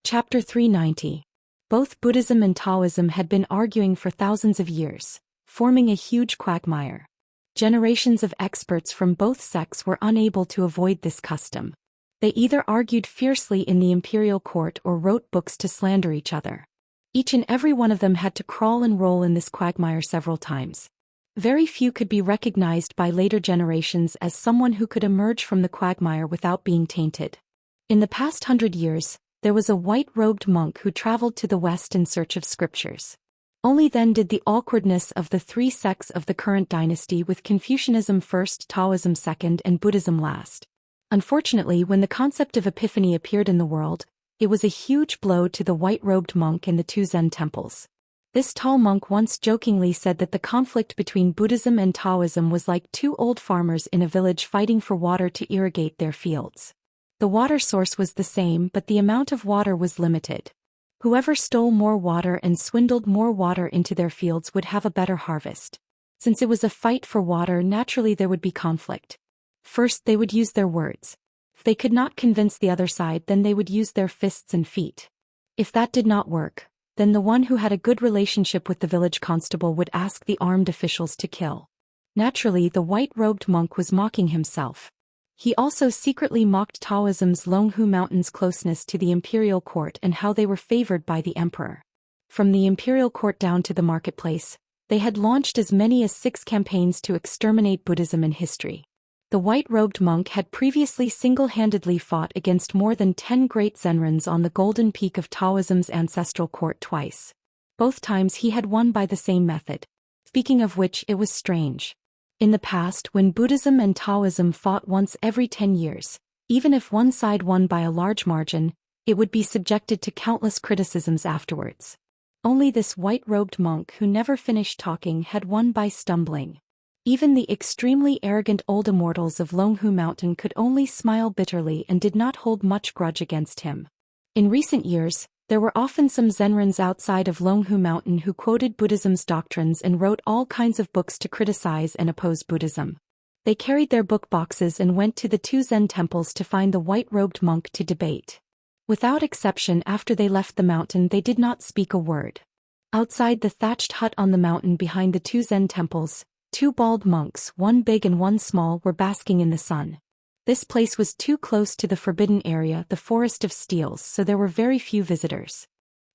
Chapter 390. Both Buddhism and Taoism had been arguing for thousands of years, forming a huge quagmire. Generations of experts from both sects were unable to avoid this custom. They either argued fiercely in the imperial court or wrote books to slander each other. Each and every one of them had to crawl and roll in this quagmire several times. Very few could be recognized by later generations as someone who could emerge from the quagmire without being tainted. In the past 100 years, there was a white-robed monk who traveled to the West in search of scriptures. Only then did the awkwardness of the three sects of the current dynasty, with Confucianism first, Taoism second, and Buddhism last. Unfortunately, when the concept of epiphany appeared in the world, it was a huge blow to the white-robed monk in the two Zen temples. This tall monk once jokingly said that the conflict between Buddhism and Taoism was like two old farmers in a village fighting for water to irrigate their fields. The water source was the same, but the amount of water was limited. Whoever stole more water and swindled more water into their fields would have a better harvest. Since it was a fight for water, naturally there would be conflict. First, they would use their words. If they could not convince the other side, then they would use their fists and feet. If that did not work, then the one who had a good relationship with the village constable would ask the armed officials to kill. Naturally, the white-robed monk was mocking himself. He also secretly mocked Taoism's Longhu Mountain's closeness to the imperial court and how they were favored by the emperor. From the imperial court down to the marketplace, they had launched as many as 6 campaigns to exterminate Buddhism in history. The white-robed monk had previously single-handedly fought against more than 10 great Zenrins on the golden peak of Taoism's ancestral court twice. Both times he had won by the same method. Speaking of which, it was strange. In the past, when Buddhism and Taoism fought once every 10 years, even if one side won by a large margin, it would be subjected to countless criticisms afterwards. Only this white-robed monk who never finished talking had won by stumbling. Even the extremely arrogant old immortals of Longhu Mountain could only smile bitterly and did not hold much grudge against him. In recent years, there were often some Zenrins outside of Longhu Mountain who quoted Buddhism's doctrines and wrote all kinds of books to criticize and oppose Buddhism. They carried their book boxes and went to the 2 Zen temples to find the white-robed monk to debate. Without exception, after they left the mountain, they did not speak a word. Outside the thatched hut on the mountain behind the 2 Zen temples, 2 bald monks, one big and one small, were basking in the sun. This place was too close to the forbidden area, the Forest of Steels, so there were very few visitors.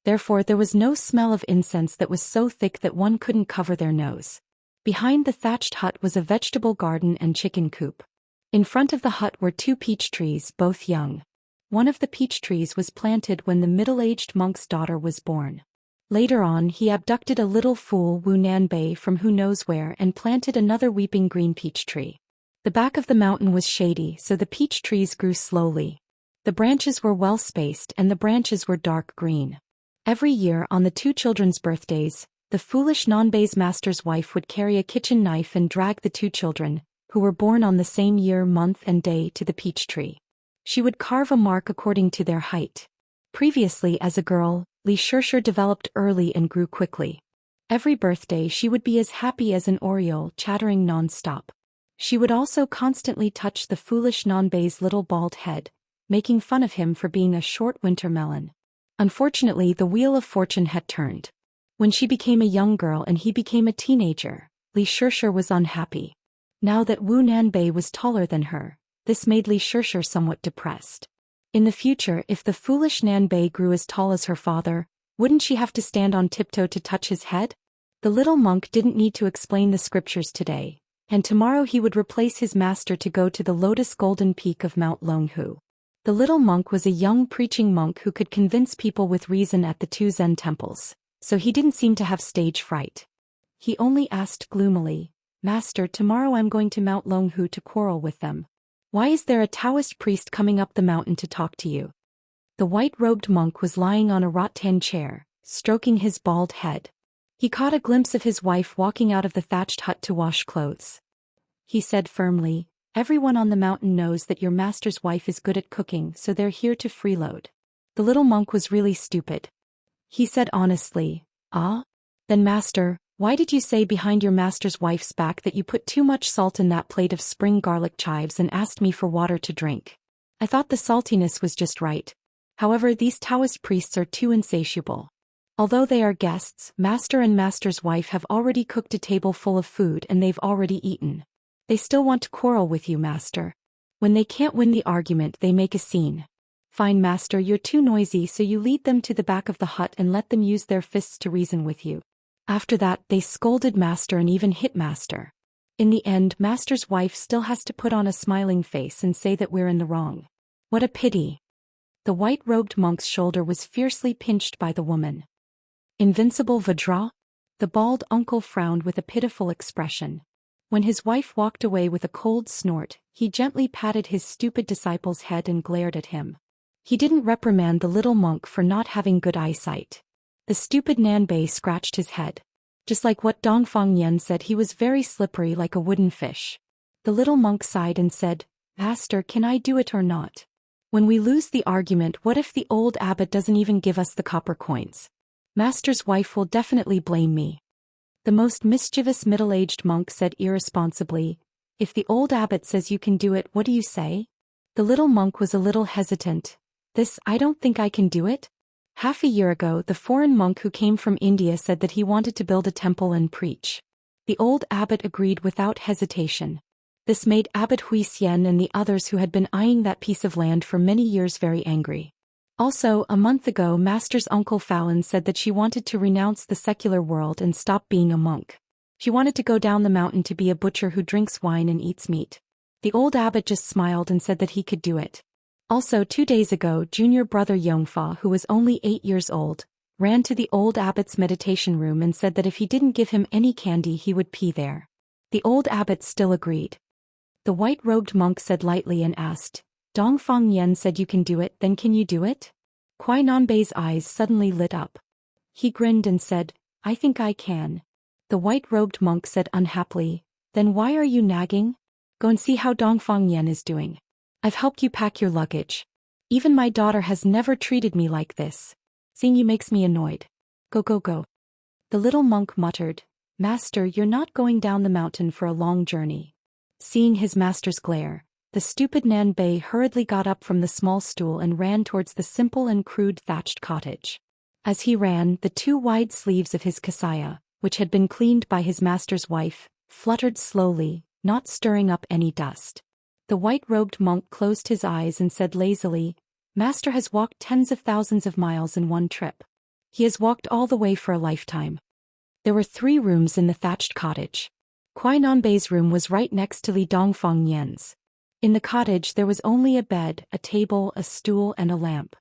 Therefore, there was no smell of incense that was so thick that one couldn't cover their nose. Behind the thatched hut was a vegetable garden and chicken coop. In front of the hut were 2 peach trees, both young. One of the peach trees was planted when the middle-aged monk's daughter was born. Later on, he abducted a little fool Wu Nanbei from who knows where and planted another weeping green peach tree. The back of the mountain was shady, so the peach trees grew slowly. The branches were well spaced and the branches were dark green. Every year on the 2 children's birthdays, the foolish Nanbei's master's wife would carry a kitchen knife and drag the 2 children, who were born on the same year, month and day, to the peach tree. She would carve a mark according to their height. Previously, as a girl, Xianxia developed early and grew quickly. Every birthday she would be as happy as an oriole, chattering non-stop. She would also constantly touch the foolish Nanbei's little bald head, making fun of him for being a short winter melon. Unfortunately, the wheel of fortune had turned. When she became a young girl and he became a teenager, Xianxia was unhappy. Now that Wu Nanbei was taller than her, this made Xianxia somewhat depressed. In the future, if the foolish Nanbei grew as tall as her father, wouldn't she have to stand on tiptoe to touch his head? The little monk didn't need to explain the scriptures today, and tomorrow he would replace his master to go to the lotus golden peak of Mount Longhu. The little monk was a young preaching monk who could convince people with reason at the 2 Zen temples, so he didn't seem to have stage fright. He only asked gloomily, "Master, tomorrow I'm going to Mount Longhu to quarrel with them. Why is there a Taoist priest coming up the mountain to talk to you?" The white-robed monk was lying on a rattan chair, stroking his bald head. He caught a glimpse of his wife walking out of the thatched hut to wash clothes. He said firmly, "Everyone on the mountain knows that your master's wife is good at cooking, so they're here to freeload." The little monk was really stupid. He said honestly, "Ah? Then master, why did you say behind your master's wife's back that you put too much salt in that plate of spring garlic chives and asked me for water to drink? I thought the saltiness was just right. However, these Taoist priests are too insatiable. Although they are guests, Master and Master's wife have already cooked a table full of food and they've already eaten. They still want to quarrel with you, Master. When they can't win the argument, they make a scene. Fine, Master, you're too noisy, so you lead them to the back of the hut and let them use their fists to reason with you. After that, they scolded Master and even hit Master. In the end, Master's wife still has to put on a smiling face and say that we're in the wrong. What a pity. The white-robed monk's shoulder was fiercely pinched by the woman. Invincible Vajra? The bald uncle frowned with a pitiful expression. When his wife walked away with a cold snort, he gently patted his stupid disciple's head and glared at him. He didn't reprimand the little monk for not having good eyesight. The stupid Nanbei scratched his head. Just like what Dongfang Yen said, he was very slippery like a wooden fish. The little monk sighed and said, Master, can I do it or not? When we lose the argument, what if the old abbot doesn't even give us the copper coins? Master's wife will definitely blame me. The most mischievous middle-aged monk said irresponsibly, If the old abbot says you can do it, what do you say? The little monk was a little hesitant. I don't think I can do it. Half a year ago, the foreign monk who came from India said that he wanted to build a temple and preach. The old abbot agreed without hesitation. This made Abbot Zhou Xian and the others who had been eyeing that piece of land for many years very angry. Also, a month ago, Master's uncle Fallon said that she wanted to renounce the secular world and stop being a monk. She wanted to go down the mountain to be a butcher who drinks wine and eats meat. The old abbot just smiled and said that he could do it. Also, 2 days ago, junior brother Yongfa, who was only 8 years old, ran to the old abbot's meditation room and said that if he didn't give him any candy he would pee there. The old abbot still agreed. The white-robed monk said lightly and asked, Dongfang Yen said you can do it, then can you do it? Kuai Nanbei's eyes suddenly lit up. He grinned and said, I think I can. The white-robed monk said unhappily, Then why are you nagging? Go and see how Dongfang Yen is doing. I've helped you pack your luggage. Even my daughter has never treated me like this. Seeing you makes me annoyed. Go, go, go. The little monk muttered, Master, you're not going down the mountain for a long journey. Seeing his master's glare, the stupid Nanbei hurriedly got up from the small stool and ran towards the simple and crude thatched cottage. As he ran, the 2 wide sleeves of his kasaya, which had been cleaned by his master's wife, fluttered slowly, not stirring up any dust. The white-robed monk closed his eyes and said lazily, Master has walked tens of thousands of miles in one trip. He has walked all the way for a lifetime. There were 3 rooms in the thatched cottage. Kuai Nanbei's room was right next to Li Dongfang Yen's. In the cottage there was only a bed, a table, a stool and a lamp.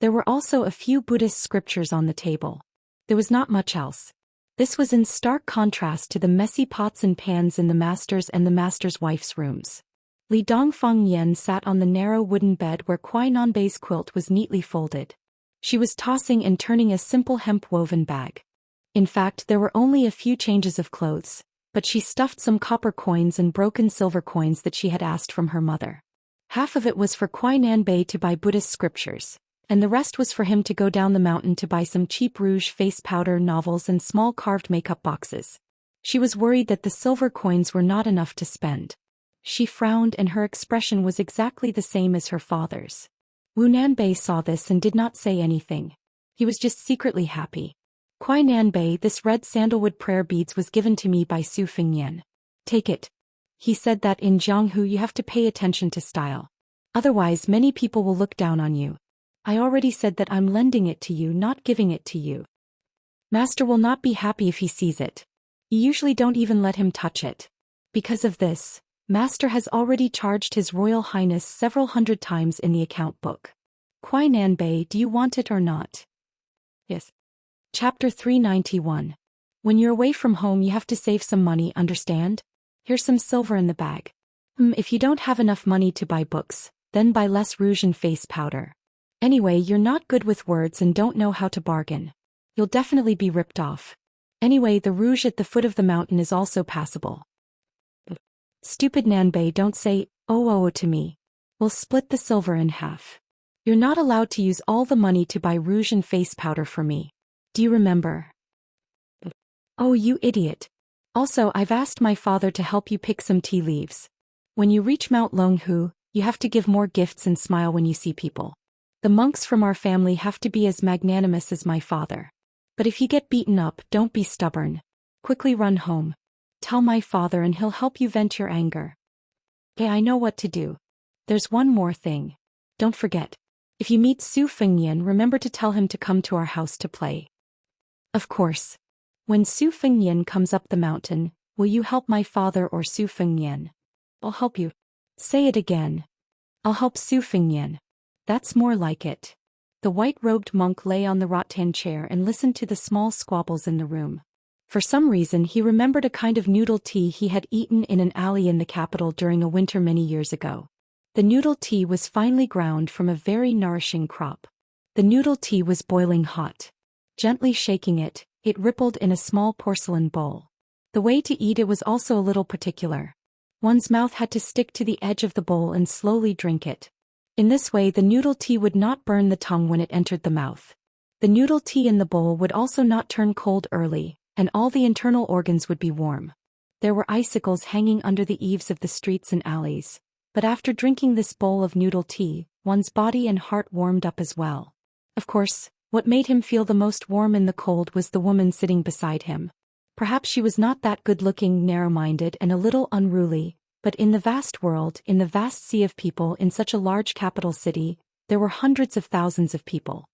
There were also a few Buddhist scriptures on the table. There was not much else. This was in stark contrast to the messy pots and pans in the master's and the master's wife's rooms. Li Dongfang Yen sat on the narrow wooden bed where Kuai Nanbei's quilt was neatly folded. She was tossing and turning a simple hemp-woven bag. In fact, there were only a few changes of clothes, but she stuffed some copper coins and broken silver coins that she had asked from her mother. Half of it was for Kuai Nanbei to buy Buddhist scriptures, and the rest was for him to go down the mountain to buy some cheap rouge, face powder, novels and small carved makeup boxes. She was worried that the silver coins were not enough to spend. She frowned and her expression was exactly the same as her father's. Wu Nanbei saw this and did not say anything. He was just secretly happy. Kuai Nanbei, this red sandalwood prayer beads was given to me by Su Fingyan. Take it. He said that in Jianghu you have to pay attention to style. Otherwise many people will look down on you. I already said that I'm lending it to you, not giving it to you. Master will not be happy if he sees it. You usually don't even let him touch it. Because of this, Master has already charged His Royal Highness several hundred times in the account book. Kuai Nanbei, do you want it or not? Yes. Chapter 391. When you're away from home you have to save some money, understand? Here's some silver in the bag. If you don't have enough money to buy books, then buy less rouge and face powder. Anyway, you're not good with words and don't know how to bargain. You'll definitely be ripped off. Anyway, the rouge at the foot of the mountain is also passable. Stupid Nanbei, don't say, oh to me. We'll split the silver in half. You're not allowed to use all the money to buy rouge and face powder for me. Do you remember? Oh, you idiot. Also, I've asked my father to help you pick some tea leaves. When you reach Mount Longhu, you have to give more gifts and smile when you see people. The monks from our family have to be as magnanimous as my father. But if you get beaten up, don't be stubborn. Quickly run home. Tell my father and he'll help you vent your anger. Okay, I know what to do. There's one more thing. Don't forget. If you meet Su Fengnian, remember to tell him to come to our house to play. Of course. When Su Fengnian comes up the mountain, will you help my father or Su Fengnian? I'll help you. Say it again. I'll help Su Fengnian. That's more like it. The white-robed monk lay on the rattan chair and listened to the small squabbles in the room. For some reason he remembered a kind of noodle tea he had eaten in an alley in the capital during a winter many years ago. The noodle tea was finely ground from a very nourishing crop. The noodle tea was boiling hot. Gently shaking it, it rippled in a small porcelain bowl. The way to eat it was also a little particular. One's mouth had to stick to the edge of the bowl and slowly drink it. In this way the noodle tea would not burn the tongue when it entered the mouth. The noodle tea in the bowl would also not turn cold early, and all the internal organs would be warm. There were icicles hanging under the eaves of the streets and alleys, but after drinking this bowl of noodle tea, one's body and heart warmed up as well. Of course, what made him feel the most warm in the cold was the woman sitting beside him. Perhaps she was not that good-looking, narrow-minded and a little unruly, but in the vast world, in the vast sea of people in such a large capital city, there were hundreds of thousands of people.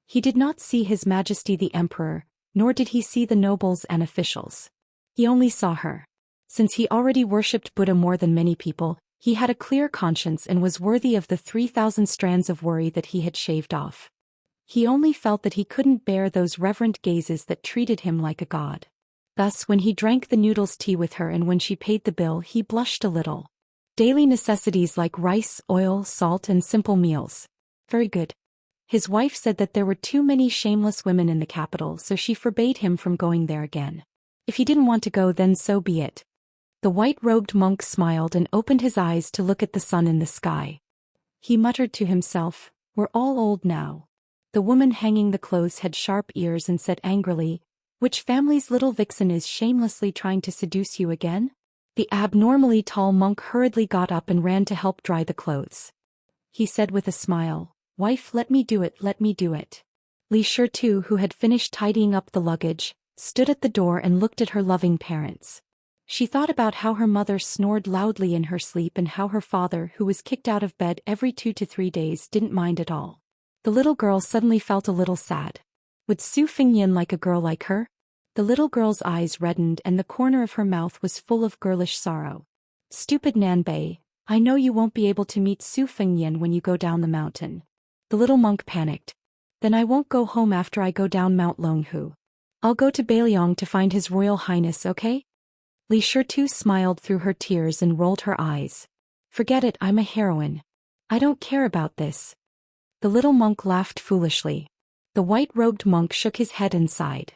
He did not see His Majesty the Emperor, nor did he see the nobles and officials. He only saw her. Since he already worshipped Buddha more than many people, he had a clear conscience and was worthy of the 3,000 strands of worry that he had shaved off. He only felt that he couldn't bear those reverent gazes that treated him like a god. Thus, when he drank the noodles tea with her and when she paid the bill, he blushed a little. Daily necessities like rice, oil, salt and simple meals. Very good. His wife said that there were too many shameless women in the capital, so she forbade him from going there again. If he didn't want to go, then so be it. The white-robed monk smiled and opened his eyes to look at the sun in the sky. He muttered to himself, "We're all old now." The woman hanging the clothes had sharp ears and said angrily, "Which family's little vixen is shamelessly trying to seduce you again?" The abnormally tall monk hurriedly got up and ran to help dry the clothes. He said with a smile, "Wife, let me do it, let me do it." Li Shitu, who had finished tidying up the luggage, stood at the door and looked at her loving parents. She thought about how her mother snored loudly in her sleep and how her father, who was kicked out of bed every 2 to 3 days, didn't mind at all. The little girl suddenly felt a little sad. Would Su Fengnian like a girl like her? The little girl's eyes reddened and the corner of her mouth was full of girlish sorrow. "Stupid Nanbei, I know you won't be able to meet Su Fengnian when you go down the mountain." The little monk panicked. "Then I won't go home after I go down Mount Longhu. I'll go to Beiliang to find His Royal Highness, okay?" Li Shitu smiled through her tears and rolled her eyes. "Forget it, I'm a heroine. I don't care about this." The little monk laughed foolishly. The white-robed monk shook his head and sighed.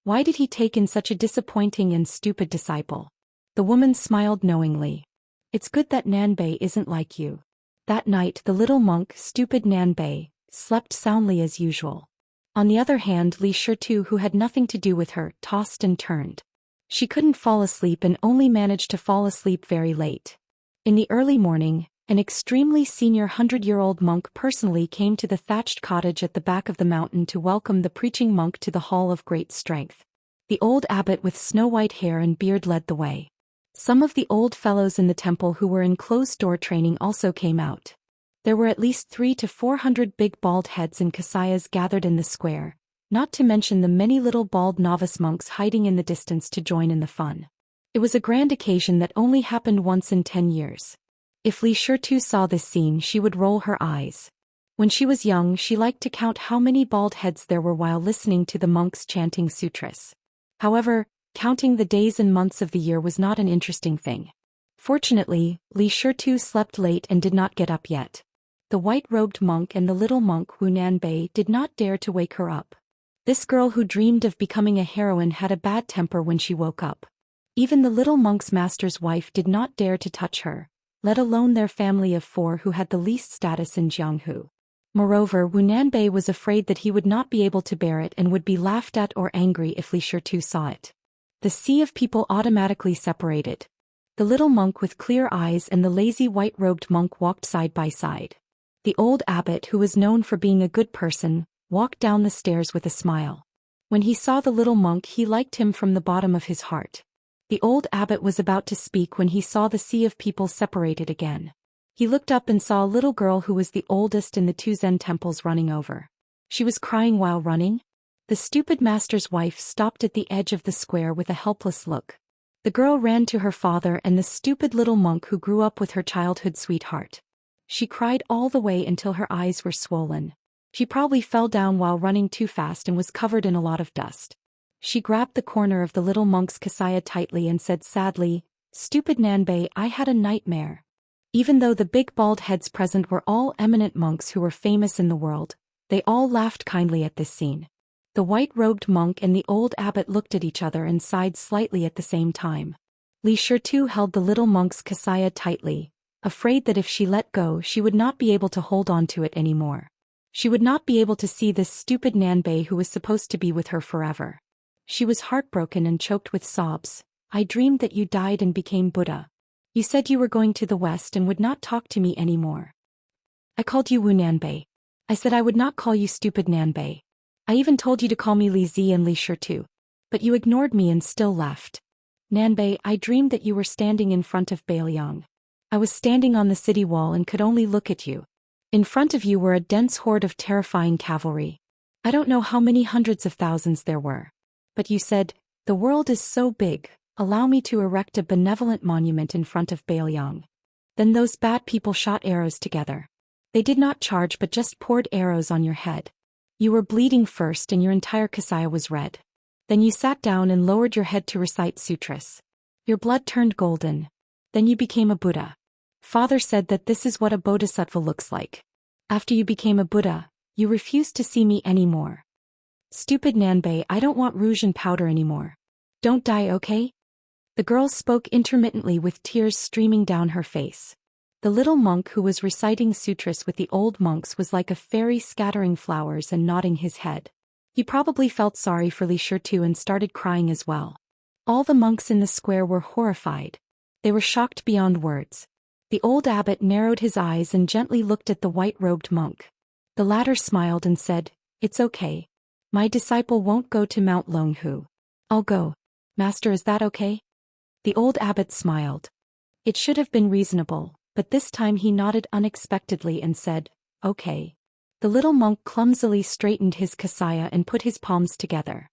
Why did he take in such a disappointing and stupid disciple? The woman smiled knowingly. "It's good that Nanbei isn't like you." That night the little monk, stupid Nanbei, slept soundly as usual. On the other hand, Li Shitu, who had nothing to do with her, tossed and turned. She couldn't fall asleep and only managed to fall asleep very late. In the early morning, an extremely senior 100-year-old monk personally came to the thatched cottage at the back of the mountain to welcome the preaching monk to the hall of great strength. The old abbot with snow-white hair and beard led the way. Some of the old fellows in the temple who were in closed-door training also came out. There were at least 300 to 400 big bald heads and kasayas gathered in the square, not to mention the many little bald novice monks hiding in the distance to join in the fun. It was a grand occasion that only happened once in 10 years. If Li Shitu saw this scene, she would roll her eyes. When she was young, she liked to count how many bald heads there were while listening to the monks chanting sutras. However, counting the days and months of the year was not an interesting thing. Fortunately, Li Shitu slept late and did not get up yet. The white-robed monk and the little monk Wu Nanbei did not dare to wake her up. This girl who dreamed of becoming a heroine had a bad temper when she woke up. Even the little monk's master's wife did not dare to touch her, let alone their family of 4 who had the least status in Jianghu. Moreover, Wu Nanbei was afraid that he would not be able to bear it and would be laughed at or angry if Li Shitu saw it. The sea of people automatically separated. The little monk with clear eyes and the lazy white-robed monk walked side by side. The old abbot, who was known for being a good person, walked down the stairs with a smile. When he saw the little monk, he liked him from the bottom of his heart. The old abbot was about to speak when he saw the sea of people separated again. He looked up and saw a little girl who was the oldest in the 2 Zen temples running over. She was crying while running. The stupid master's wife stopped at the edge of the square with a helpless look. The girl ran to her father and the stupid little monk who grew up with her childhood sweetheart. She cried all the way until her eyes were swollen. She probably fell down while running too fast and was covered in a lot of dust. She grabbed the corner of the little monk's kasaya tightly and said sadly, "Stupid Nanbei, I had a nightmare." Even though the big bald heads present were all eminent monks who were famous in the world, they all laughed kindly at this scene. The white-robed monk and the old abbot looked at each other and sighed slightly at the same time. Li Shitu held the little monk's kasaya tightly, afraid that if she let go she would not be able to hold on to it anymore. She would not be able to see this stupid Nanbei who was supposed to be with her forever. She was heartbroken and choked with sobs. "I dreamed that you died and became Buddha. You said you were going to the West and would not talk to me anymore. I called you Wu Nanbei. I said I would not call you stupid Nanbei. I even told you to call me Li Zi and Li Shitu. But you ignored me and still left. Nanbei, I dreamed that you were standing in front of Bailiang. I was standing on the city wall and could only look at you. In front of you were a dense horde of terrifying cavalry. I don't know how many hundreds of thousands there were. But you said, 'The world is so big, allow me to erect a benevolent monument in front of Bailiang.' Then those bad people shot arrows together. They did not charge but just poured arrows on your head. You were bleeding first and your entire kasaya was red. Then you sat down and lowered your head to recite sutras. Your blood turned golden. Then you became a Buddha. Father said that this is what a bodhisattva looks like. After you became a Buddha, you refused to see me anymore. Stupid Nanbei, I don't want rouge and powder anymore. Don't die, okay?" The girl spoke intermittently with tears streaming down her face. The little monk who was reciting sutras with the old monks was like a fairy scattering flowers and nodding his head. He probably felt sorry for Li Shitu and started crying as well. All the monks in the square were horrified. They were shocked beyond words. The old abbot narrowed his eyes and gently looked at the white-robed monk. The latter smiled and said, "It's okay. My disciple won't go to Mount Longhu. I'll go. Master, is that okay?" The old abbot smiled. It should have been reasonable, but this time he nodded unexpectedly and said, "Okay." The little monk clumsily straightened his kasaya and put his palms together.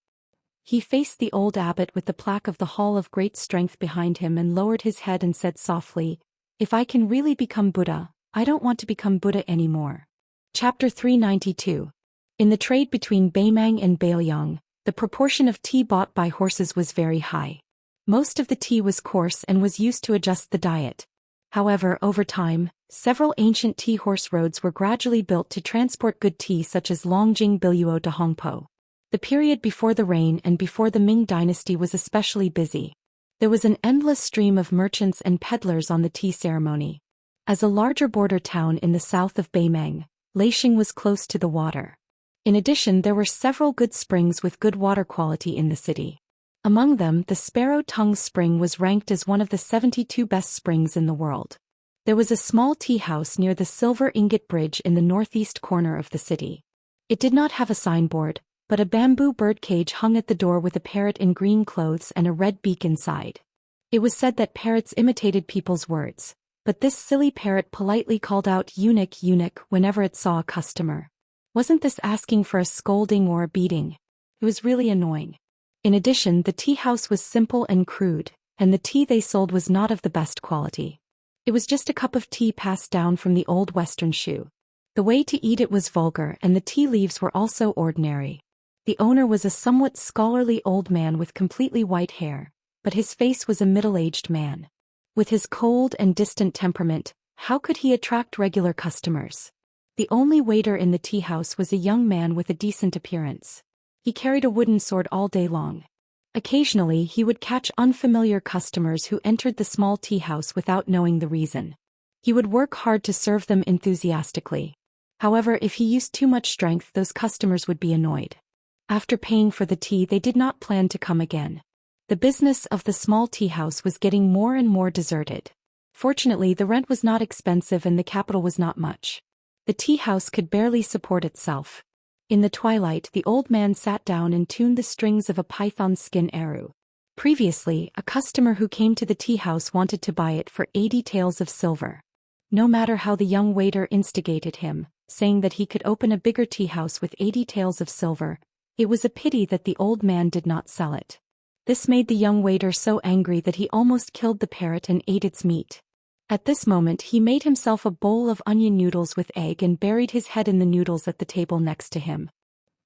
He faced the old abbot with the plaque of the Hall of Great Strength behind him and lowered his head and said softly, "If I can really become Buddha, I don't want to become Buddha anymore." Chapter 392. In the trade between Beimang and Bailiang, the proportion of tea bought by horses was very high. Most of the tea was coarse and was used to adjust the diet. However, over time, several ancient tea horse roads were gradually built to transport good tea such as Longjing Biluo to Hongpo. The period before the reign and before the Ming dynasty was especially busy. There was an endless stream of merchants and peddlers on the tea ceremony. As a larger border town in the south of Beimang, Leixing was close to the water. In addition, there were several good springs with good water quality in the city. Among them, the Sparrow Tongue Spring was ranked as one of the 72 best springs in the world. There was a small tea house near the Silver Ingot Bridge in the northeast corner of the city. It did not have a signboard, but a bamboo bird cage hung at the door with a parrot in green clothes and a red beak inside. It was said that parrots imitated people's words, but this silly parrot politely called out "eunuch, eunuch" whenever it saw a customer. Wasn't this asking for a scolding or a beating? It was really annoying. In addition, the tea house was simple and crude, and the tea they sold was not of the best quality. It was just a cup of tea passed down from the old Western shoe. The way to eat it was vulgar and the tea leaves were also ordinary. The owner was a somewhat scholarly old man with completely white hair, but his face was a middle-aged man. With his cold and distant temperament, how could he attract regular customers? The only waiter in the tea house was a young man with a decent appearance. He carried a wooden sword all day long. Occasionally he would catch unfamiliar customers who entered the small tea house without knowing the reason. He would work hard to serve them enthusiastically. However, if he used too much strength, those customers would be annoyed. After paying for the tea, they did not plan to come again. The business of the small tea house was getting more and more deserted. Fortunately, the rent was not expensive and the capital was not much. The tea house could barely support itself. In the twilight, the old man sat down and tuned the strings of a python skin arrow. Previously, a customer who came to the tea house wanted to buy it for 80 taels of silver. No matter how the young waiter instigated him, saying that he could open a bigger tea house with 80 taels of silver, it was a pity that the old man did not sell it. This made the young waiter so angry that he almost killed the parrot and ate its meat. At this moment he made himself a bowl of onion noodles with egg and buried his head in the noodles at the table next to him.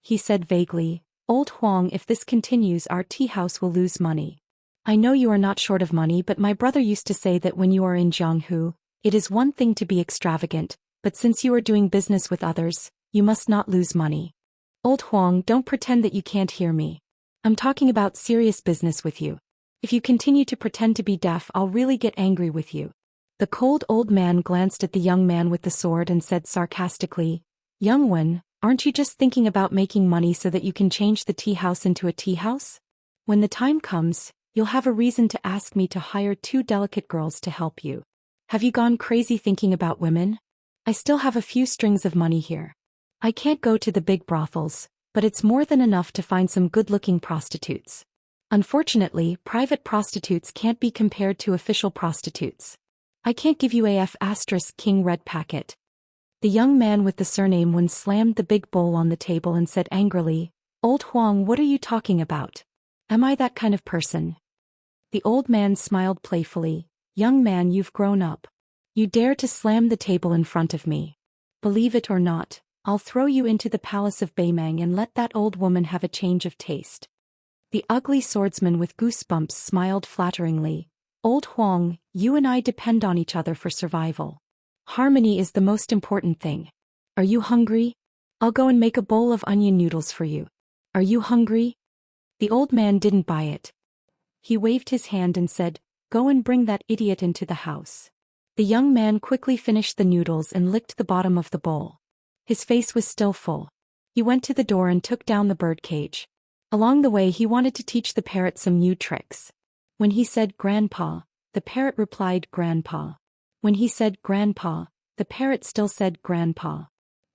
He said vaguely, "Old Huang, if this continues our tea house will lose money. I know you are not short of money, but my brother used to say that when you are in Jianghu, it is one thing to be extravagant, but since you are doing business with others, you must not lose money. Old Huang, don't pretend that you can't hear me. I'm talking about serious business with you. If you continue to pretend to be deaf, I'll really get angry with you." The cold old man glanced at the young man with the sword and said sarcastically, "Young one, aren't you just thinking about making money so that you can change the tea house into a tea house? When the time comes, you'll have a reason to ask me to hire 2 delicate girls to help you. Have you gone crazy thinking about women? I still have a few strings of money here. I can't go to the big brothels, but it's more than enough to find some good-looking prostitutes. Unfortunately, private prostitutes can't be compared to official prostitutes. I can't give you AF * King Red Packet." The young man with the surname Wen slammed the big bowl on the table and said angrily, "Old Huang, what are you talking about? Am I that kind of person?" The old man smiled playfully, "Young man, you've grown up. You dare to slam the table in front of me. Believe it or not, I'll throw you into the palace of Beimang and let that old woman have a change of taste." The ugly swordsman with goosebumps smiled flatteringly, "Old Huang, you and I depend on each other for survival. Harmony is the most important thing. Are you hungry? I'll go and make a bowl of onion noodles for you. Are you hungry?" The old man didn't buy it. He waved his hand and said, "Go and bring that idiot into the house." The young man quickly finished the noodles and licked the bottom of the bowl. His face was still full. He went to the door and took down the bird cage. Along the way he wanted to teach the parrot some new tricks. When he said "Grandpa," the parrot replied "Grandpa." When he said "Grandpa," the parrot still said "Grandpa."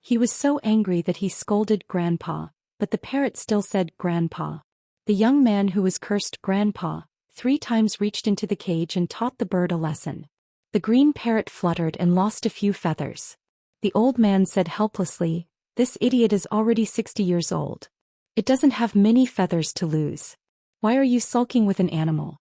He was so angry that he scolded "Grandpa," but the parrot still said "Grandpa." The young man who was cursed "Grandpa" 3 times reached into the cage and taught the bird a lesson. The green parrot fluttered and lost a few feathers. The old man said helplessly, "This idiot is already 60 years old. It doesn't have many feathers to lose. Why are you sulking with an animal?"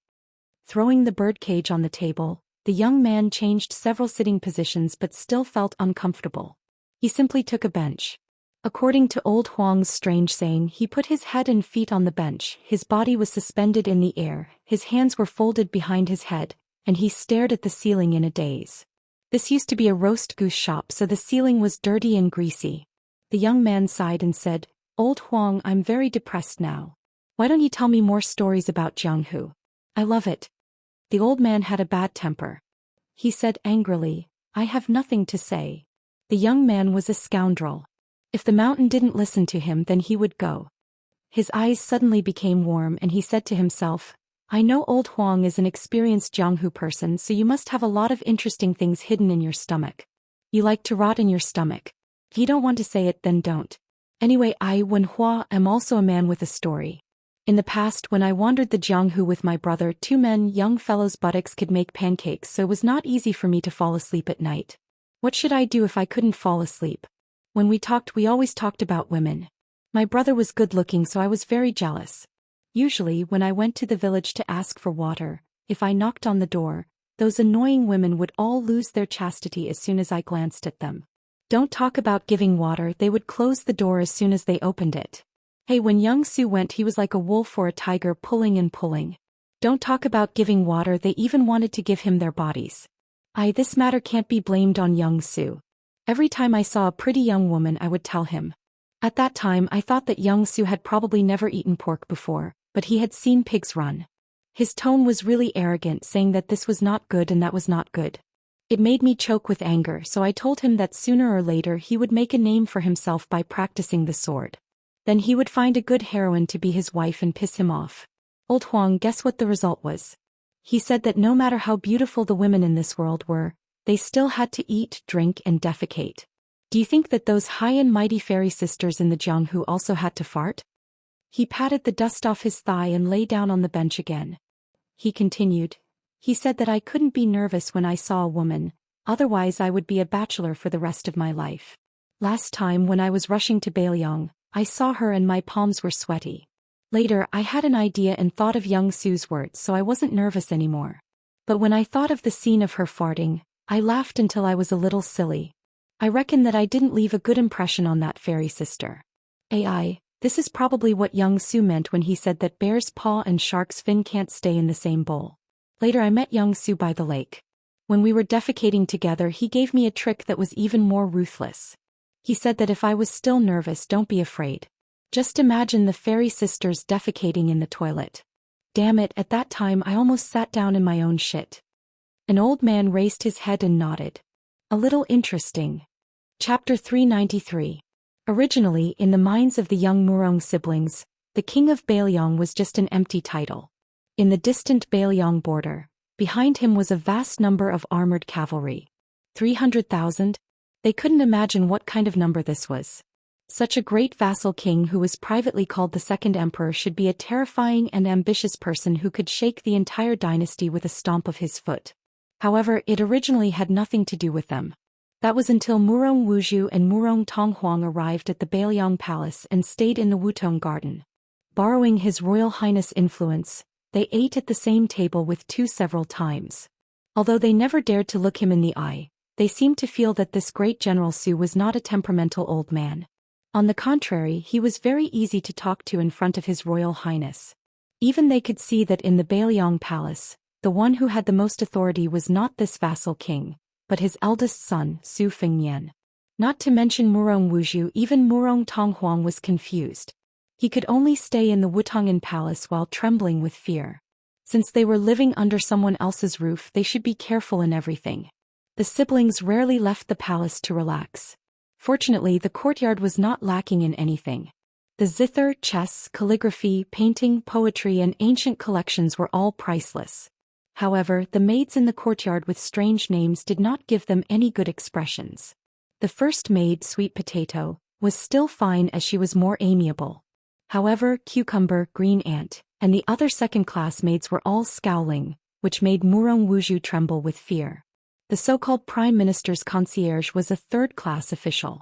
Throwing the bird cage on the table, the young man changed several sitting positions but still felt uncomfortable. He simply took a bench. According to old Huang's strange saying, he put his head and feet on the bench, his body was suspended in the air, his hands were folded behind his head, and he stared at the ceiling in a daze. This used to be a roast goose shop, so the ceiling was dirty and greasy. The young man sighed and said, "Old Huang, I'm very depressed now. Why don't you tell me more stories about Jianghu? I love it." The old man had a bad temper. He said angrily, "I have nothing to say." The young man was a scoundrel. If the mountain didn't listen to him, then he would go. His eyes suddenly became warm and he said to himself, "I know old Huang is an experienced Jianghu person, so you must have a lot of interesting things hidden in your stomach. You like to rot in your stomach. If you don't want to say it, then don't. Anyway, I, Wen Hua, am also a man with a story. In the past, when I wandered the Jianghu with my brother, 2 men, young fellows' buttocks could make pancakes, so it was not easy for me to fall asleep at night. What should I do if I couldn't fall asleep? When we talked, we always talked about women. My brother was good-looking, so I was very jealous. Usually, when I went to the village to ask for water, if I knocked on the door, those annoying women would all lose their chastity as soon as I glanced at them. Don't talk about giving water, they would close the door as soon as they opened it. Hey, when young Su went, he was like a wolf or a tiger, pulling and pulling. Don't talk about giving water, they even wanted to give him their bodies. This matter can't be blamed on young Su. Every time I saw a pretty young woman, I would tell him. At that time, I thought that young Su had probably never eaten pork before, but he had seen pigs run. His tone was really arrogant, saying that this was not good and that was not good. It made me choke with anger, so I told him that sooner or later he would make a name for himself by practicing the sword. Then he would find a good heroine to be his wife and piss him off. Old Huang, guess what the result was? He said that no matter how beautiful the women in this world were, they still had to eat, drink, and defecate. Do you think that those high and mighty fairy sisters in the Jianghu also had to fart? He patted the dust off his thigh and lay down on the bench again. He continued. He said that I couldn't be nervous when I saw a woman, otherwise I would be a bachelor for the rest of my life. Last time when I was rushing to Bailiang, I saw her and my palms were sweaty. Later I had an idea and thought of young Su's words, so I wasn't nervous anymore. But when I thought of the scene of her farting, I laughed until I was a little silly. I reckon that I didn't leave a good impression on that fairy sister. This is probably what young Su meant when he said that bear's paw and shark's fin can't stay in the same bowl. Later I met young Su by the lake. When we were defecating together, he gave me a trick that was even more ruthless. He said that if I was still nervous, don't be afraid. Just imagine the fairy sisters defecating in the toilet. Damn it, at that time I almost sat down in my own shit. An old man raised his head and nodded. A little interesting. Chapter 393. Originally, in the minds of the young Murong siblings, the king of Bailiang was just an empty title. In the distant Bailiang border, behind him was a vast number of armored cavalry. 300,000? They couldn't imagine what kind of number this was. Such a great vassal king who was privately called the second emperor should be a terrifying and ambitious person who could shake the entire dynasty with a stomp of his foot. However, it originally had nothing to do with them. That was until Murong Wuzhu and Murong Tonghuang arrived at the Bailiang Palace and stayed in the Wutong Garden. Borrowing His Royal Highness' influence, they ate at the same table with Tu several times. Although they never dared to look him in the eye, they seemed to feel that this great General Su was not a temperamental old man. On the contrary, he was very easy to talk to in front of His Royal Highness. Even they could see that in the Bailiang Palace, the one who had the most authority was not this vassal king, but his eldest son, Su Fengnian. Not to mention Murong Wuzhu, even Murong Tonghuang was confused. He could only stay in the Wutong'an Palace while trembling with fear. Since they were living under someone else's roof, they should be careful in everything. The siblings rarely left the palace to relax. Fortunately, the courtyard was not lacking in anything. The zither, chess, calligraphy, painting, poetry and ancient collections were all priceless. However, the maids in the courtyard with strange names did not give them any good expressions. The first maid, Sweet Potato, was still fine as she was more amiable. However, Cucumber, Green Ant, and the other second-class maids were all scowling, which made Murong Wuzhu tremble with fear. The so-called Prime Minister's concierge was a third-class official.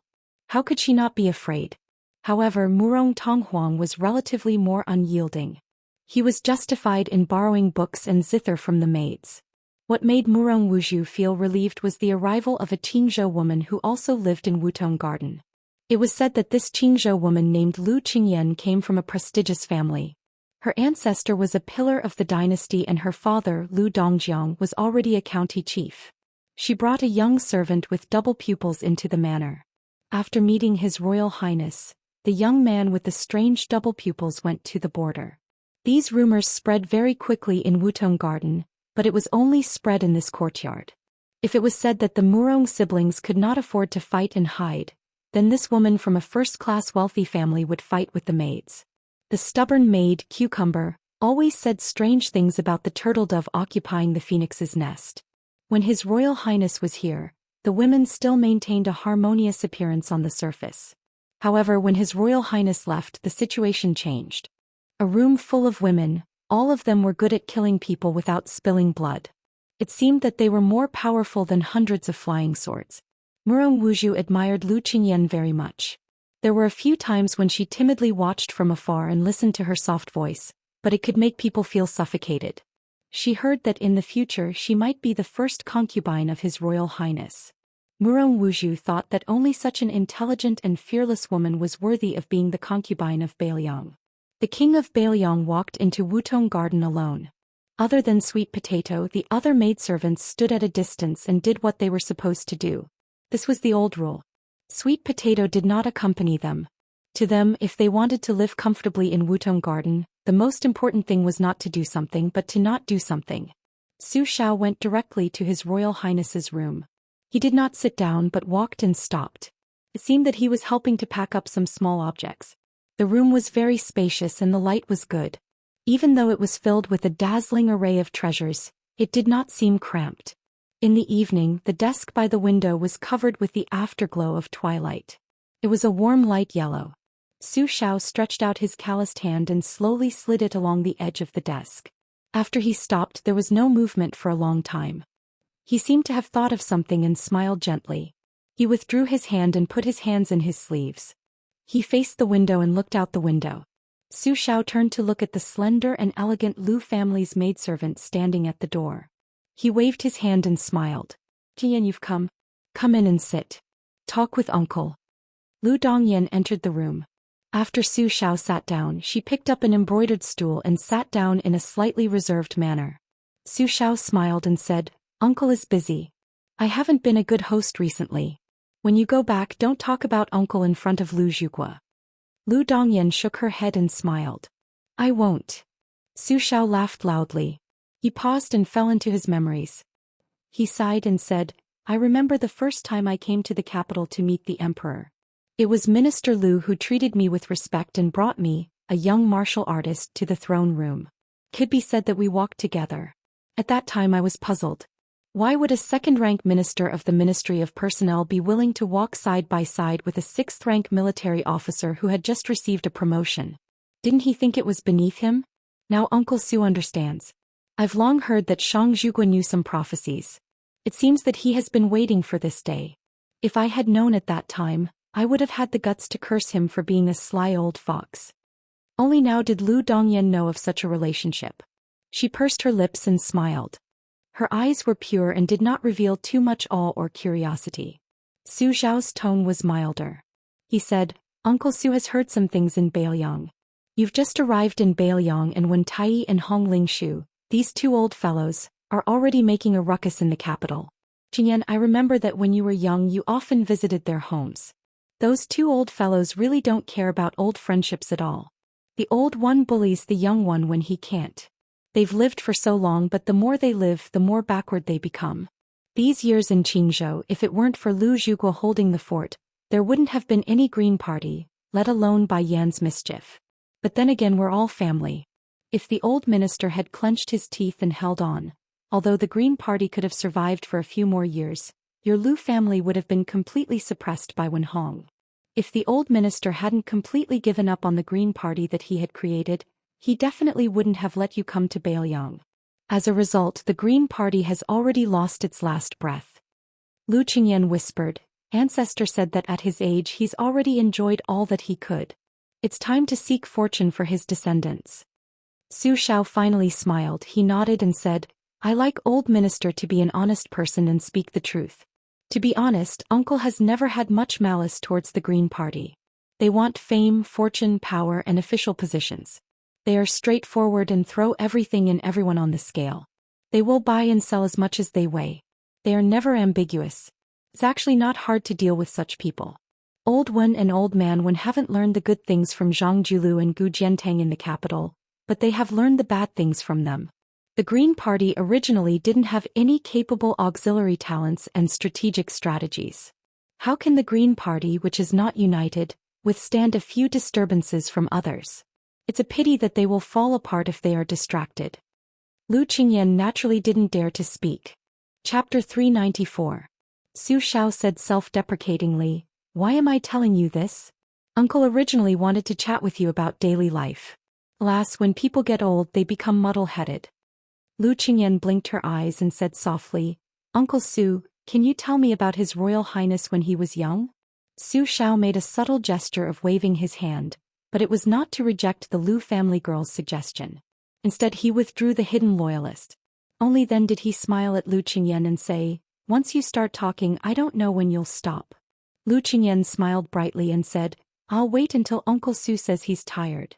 How could she not be afraid? However, Murong Tonghuang was relatively more unyielding. He was justified in borrowing books and zither from the maids. What made Murong Wuzhu feel relieved was the arrival of a Qingzhou woman who also lived in Wutong Garden. It was said that this Qingzhou woman named Lu Qingyan came from a prestigious family. Her ancestor was a pillar of the dynasty and her father, Lu Dongjiang, was already a county chief. She brought a young servant with double pupils into the manor. After meeting His Royal Highness, the young man with the strange double pupils went to the border. These rumors spread very quickly in Wutong Garden, but it was only spread in this courtyard. If it was said that the Murong siblings could not afford to fight and hide, then this woman from a first-class wealthy family would fight with the maids. The stubborn maid, Cucumber, always said strange things about the turtle dove occupying the phoenix's nest. When His Royal Highness was here, the women still maintained a harmonious appearance on the surface. However, when His Royal Highness left, the situation changed. A room full of women, all of them were good at killing people without spilling blood. It seemed that they were more powerful than hundreds of flying swords. Murong Wuzhu admired Lu Qingyan very much. There were a few times when she timidly watched from afar and listened to her soft voice, but it could make people feel suffocated. She heard that in the future she might be the first concubine of His Royal Highness. Murong Wuzhu thought that only such an intelligent and fearless woman was worthy of being the concubine of Bailiang. The king of Bailiang walked into Wutong Garden alone. Other than Sweet Potato, the other maidservants stood at a distance and did what they were supposed to do. This was the old rule. Sweet Potato did not accompany them. To them, if they wanted to live comfortably in Wutong Garden, the most important thing was not to do something but to not do something. Su Xiao went directly to His Royal Highness's room. He did not sit down but walked and stopped. It seemed that he was helping to pack up some small objects. The room was very spacious and the light was good. Even though it was filled with a dazzling array of treasures, it did not seem cramped. In the evening, the desk by the window was covered with the afterglow of twilight. It was a warm light yellow. Zhou Xian stretched out his calloused hand and slowly slid it along the edge of the desk. After he stopped, there was no movement for a long time. He seemed to have thought of something and smiled gently. He withdrew his hand and put his hands in his sleeves. He faced the window and looked out the window. Zhou Xian turned to look at the slender and elegant Lu family's maidservant standing at the door. He waved his hand and smiled. "Xian, you've come. Come in and sit. Talk with uncle." Lu Dongyan entered the room. After Zhou Xian sat down, she picked up an embroidered stool and sat down in a slightly reserved manner. Zhou Xian smiled and said, "Uncle is busy. I haven't been a good host recently. When you go back, don't talk about uncle in front of Lu Zhuge." Lu Dongyan shook her head and smiled. "I won't." Zhou Xian laughed loudly. He paused and fell into his memories. He sighed and said, "I remember the first time I came to the capital to meet the emperor. It was Minister Lu who treated me with respect and brought me, a young martial artist, to the throne room. Could be said that we walked together. At that time I was puzzled. Why would a second-rank minister of the Ministry of Personnel be willing to walk side by side with a sixth-rank military officer who had just received a promotion? Didn't he think it was beneath him? Now Uncle Su understands. I've long heard that Shang Zhuge knew some prophecies. It seems that he has been waiting for this day. If I had known at that time, I would have had the guts to curse him for being a sly old fox." Only now did Lu Dongyan know of such a relationship. She pursed her lips and smiled. Her eyes were pure and did not reveal too much awe or curiosity. Zhou Xiao's tone was milder. He said, "Uncle Su has heard some things in Beiliang. You've just arrived in Beiliang, and Wen Tai and Hong Lingshu, these two old fellows, are already making a ruckus in the capital. Jian, I remember that when you were young you often visited their homes. Those two old fellows really don't care about old friendships at all. The old one bullies the young one when he can't. They've lived for so long, but the more they live, the more backward they become. These years in Qingzhou, if it weren't for Lu Zhuge holding the fort, there wouldn't have been any Green Party, let alone Bai Yan's mischief. But then again, we're all family. If the old minister had clenched his teeth and held on, although the Green Party could have survived for a few more years, your Lu family would have been completely suppressed by Wen Hong. If the old minister hadn't completely given up on the Green Party that he had created, he definitely wouldn't have let you come to Beiliang. As a result, the Green Party has already lost its last breath." Lu Qingyan whispered, "Ancestor said that at his age he's already enjoyed all that he could. It's time to seek fortune for his descendants." Zhou Xian finally smiled. He nodded and said, "I like old minister to be an honest person and speak the truth. To be honest, uncle has never had much malice towards the Green Party. They want fame, fortune, power, and official positions. They are straightforward and throw everything and everyone on the scale. They will buy and sell as much as they weigh. They are never ambiguous. It's actually not hard to deal with such people. Old Wen and Old Man Wen haven't learned the good things from Zhang Julu and Gu Jiantang in the capital, but they have learned the bad things from them. The Green Party originally didn't have any capable auxiliary talents and strategic strategies. How can the Green Party, which is not united, withstand a few disturbances from others? It's a pity that they will fall apart if they are distracted." Lu Qingyan naturally didn't dare to speak. Chapter 394. Zhou Xian said self-deprecatingly, "Why am I telling you this? Uncle originally wanted to chat with you about daily life. Alas, when people get old they become muddle-headed." Lu Qingyan blinked her eyes and said softly, "Uncle Su, can you tell me about His Royal Highness when he was young?" Zhou Xian made a subtle gesture of waving his hand, but it was not to reject the Lu family girl's suggestion. Instead he withdrew the hidden loyalist. Only then did he smile at Lu Qingyan and say, "Once you start talking, I don't know when you'll stop." Lu Qingyan smiled brightly and said, "I'll wait until Uncle Su says he's tired."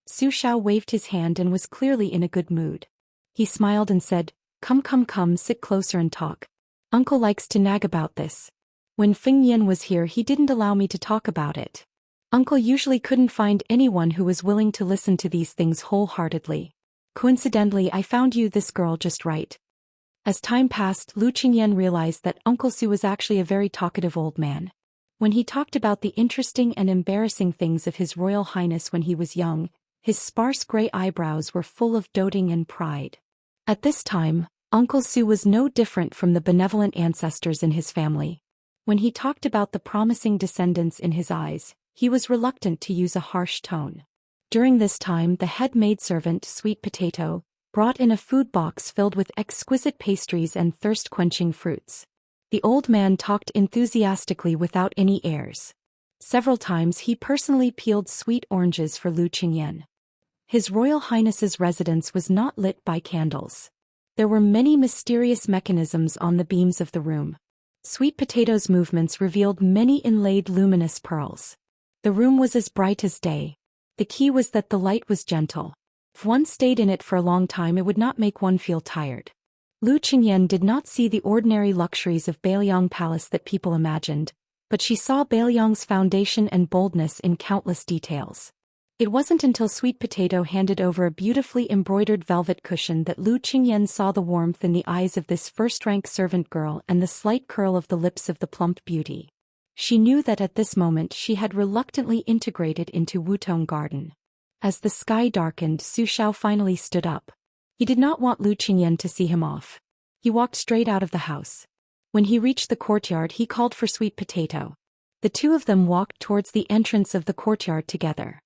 Zhou Xian waved his hand and was clearly in a good mood. He smiled and said, Come, sit closer and talk. Uncle likes to nag about this. When Feng Yin was here he didn't allow me to talk about it. Uncle usually couldn't find anyone who was willing to listen to these things wholeheartedly. Coincidentally, I found you this girl just right." As time passed, Lu Qingyan realized that Uncle Su was actually a very talkative old man. When he talked about the interesting and embarrassing things of His Royal Highness when he was young, his sparse gray eyebrows were full of doting and pride. At this time, Uncle Su was no different from the benevolent ancestors in his family. When he talked about the promising descendants in his eyes, he was reluctant to use a harsh tone. During this time, the head maidservant, Sweet Potato, brought in a food box filled with exquisite pastries and thirst-quenching fruits. The old man talked enthusiastically without any airs. Several times he personally peeled sweet oranges for Zhou Xian. His Royal Highness's residence was not lit by candles. There were many mysterious mechanisms on the beams of the room. Sweet Potato's movements revealed many inlaid luminous pearls. The room was as bright as day. The key was that the light was gentle. If one stayed in it for a long time, it would not make one feel tired. Zhou Xian did not see the ordinary luxuries of Bailiang Palace that people imagined, but she saw Bailiang's foundation and boldness in countless details. It wasn't until Sweet Potato handed over a beautifully embroidered velvet cushion that Zhou Xian saw the warmth in the eyes of this first-rank servant girl and the slight curl of the lips of the plump beauty. She knew that at this moment she had reluctantly integrated into Wutong Garden. As the sky darkened, Su Xiao finally stood up. He did not want Zhou Xian to see him off. He walked straight out of the house. When he reached the courtyard, he called for Sweet Potato. The two of them walked towards the entrance of the courtyard together.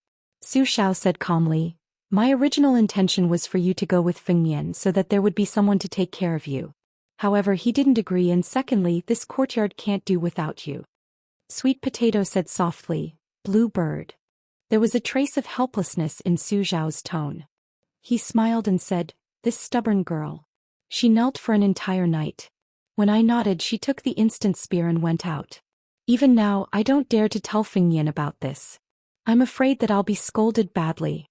Su Xiao said calmly, "My original intention was for you to go with Feng Yan so that there would be someone to take care of you. However, he didn't agree, and secondly, this courtyard can't do without you." Sweet Potato said softly, "Blue bird." There was a trace of helplessness in Su Xiao's tone. He smiled and said, "This stubborn girl. She knelt for an entire night. When I nodded, she took the instant spear and went out. Even now, I don't dare to tell Feng Yan about this. I'm afraid that I'll be scolded badly."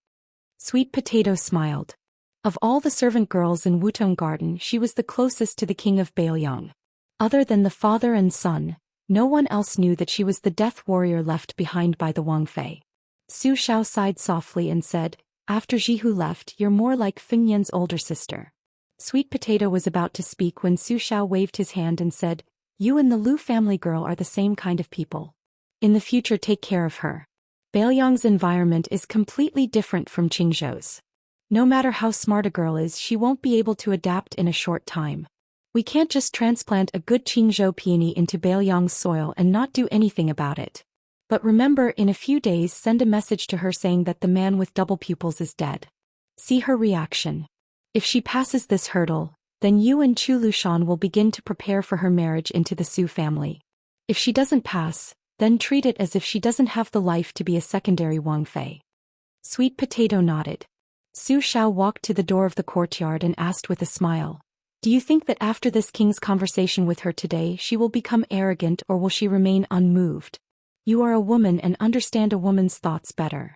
Sweet Potato smiled. Of all the servant girls in Wutong Garden, she was the closest to the king of Bailiang. Other than the father and son, no one else knew that she was the death warrior left behind by the Wang Fei. Su Xiao sighed softly and said, "After Jihu left, you're more like Feng Yan's older sister." Sweet Potato was about to speak when Su Xiao waved his hand and said, "You and the Lu family girl are the same kind of people. In the future, take care of her. Bailiang's environment is completely different from Qingzhou's. No matter how smart a girl is, she won't be able to adapt in a short time. We can't just transplant a good Qingzhou peony into Bailiang's soil and not do anything about it. But remember, in a few days, send a message to her saying that the man with double pupils is dead. See her reaction. If she passes this hurdle, then you and Chu Lushan will begin to prepare for her marriage into the Su family. If she doesn't pass, then treat it as if she doesn't have the life to be a secondary Wang Fei." Sweet Potato nodded. Su Xiao walked to the door of the courtyard and asked with a smile, "Do you think that after this king's conversation with her today, she will become arrogant, or will she remain unmoved? You are a woman and understand a woman's thoughts better."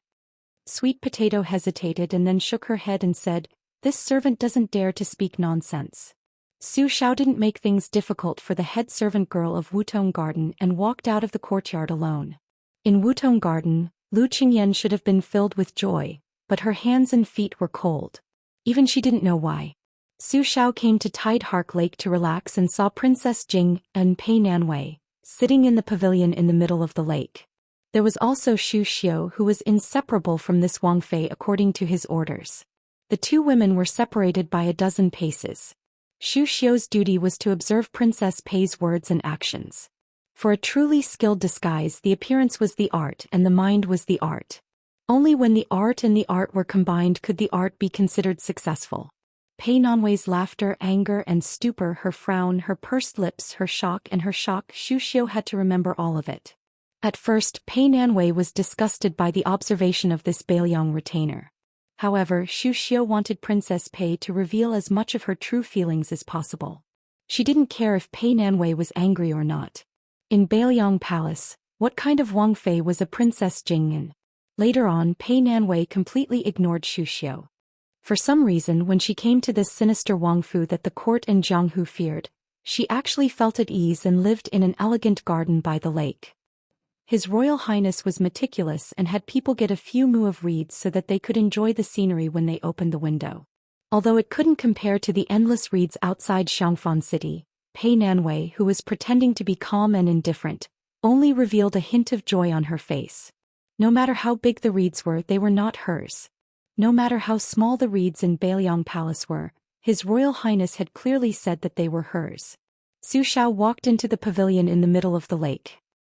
Sweet Potato hesitated and then shook her head and said, "This servant doesn't dare to speak nonsense." Su Xiao didn't make things difficult for the head servant girl of Wutong Garden and walked out of the courtyard alone. In Wutong Garden, Zhou Xian should have been filled with joy, but her hands and feet were cold. Even she didn't know why. Su Xiao came to Tidehark Lake to relax and saw Princess Jing and Pei Nanwei sitting in the pavilion in the middle of the lake. There was also Xu Xiu, who was inseparable from this Wang Fei according to his orders. The two women were separated by a dozen paces. Xu Xiu's duty was to observe Princess Pei's words and actions. For a truly skilled disguise, the appearance was the art and the mind was the art. Only when the art and the art were combined could the art be considered successful. Pei Nanwei's laughter, anger, and stupor, her frown, her pursed lips, her shock, Xu Xiu had to remember all of it. At first, Pei Nanwei was disgusted by the observation of this Bailiang retainer. However, Xu Xiu wanted Princess Pei to reveal as much of her true feelings as possible. She didn't care if Pei Nanwei was angry or not. In Bailiang Palace, what kind of Wang Fei was a Princess Jingyan? Later on, Pei Nanwei completely ignored Xu Xiu. For some reason, when she came to this sinister Wang Fu that the court and Jianghu feared, she actually felt at ease and lived in an elegant garden by the lake. His Royal Highness was meticulous and had people get a few mu of reeds so that they could enjoy the scenery when they opened the window. Although it couldn't compare to the endless reeds outside Xiangfan City, Pei Nanwei, who was pretending to be calm and indifferent, only revealed a hint of joy on her face. No matter how big the reeds were, they were not hers. No matter how small the reeds in Bailiang Palace were, His Royal Highness had clearly said that they were hers. Zhou Xian walked into the pavilion in the middle of the lake.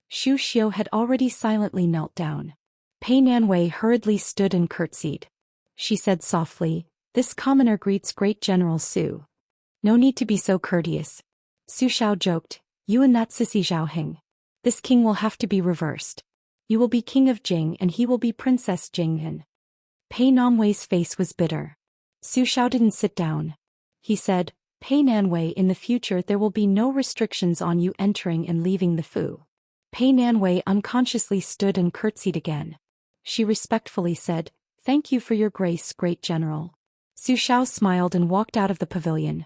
Zhou Xian had already silently knelt down. Pei Nanwei hurriedly stood and curtsied. She said softly, "This commoner greets Great General Su. No need to be so courteous." Zhou Xian joked, "You and that sissy Zhao Heng. This king will have to be reversed. You will be king of Jing and he will be Princess Jinghan." Pei Nanwei's face was bitter. Zhou Xian didn't sit down. He said, "Pei Nanwei, in the future there will be no restrictions on you entering and leaving the Fu." Pei Nanwei unconsciously stood and curtsied again. She respectfully said, "Thank you for your grace, Great General." Zhou Xian smiled and walked out of the pavilion.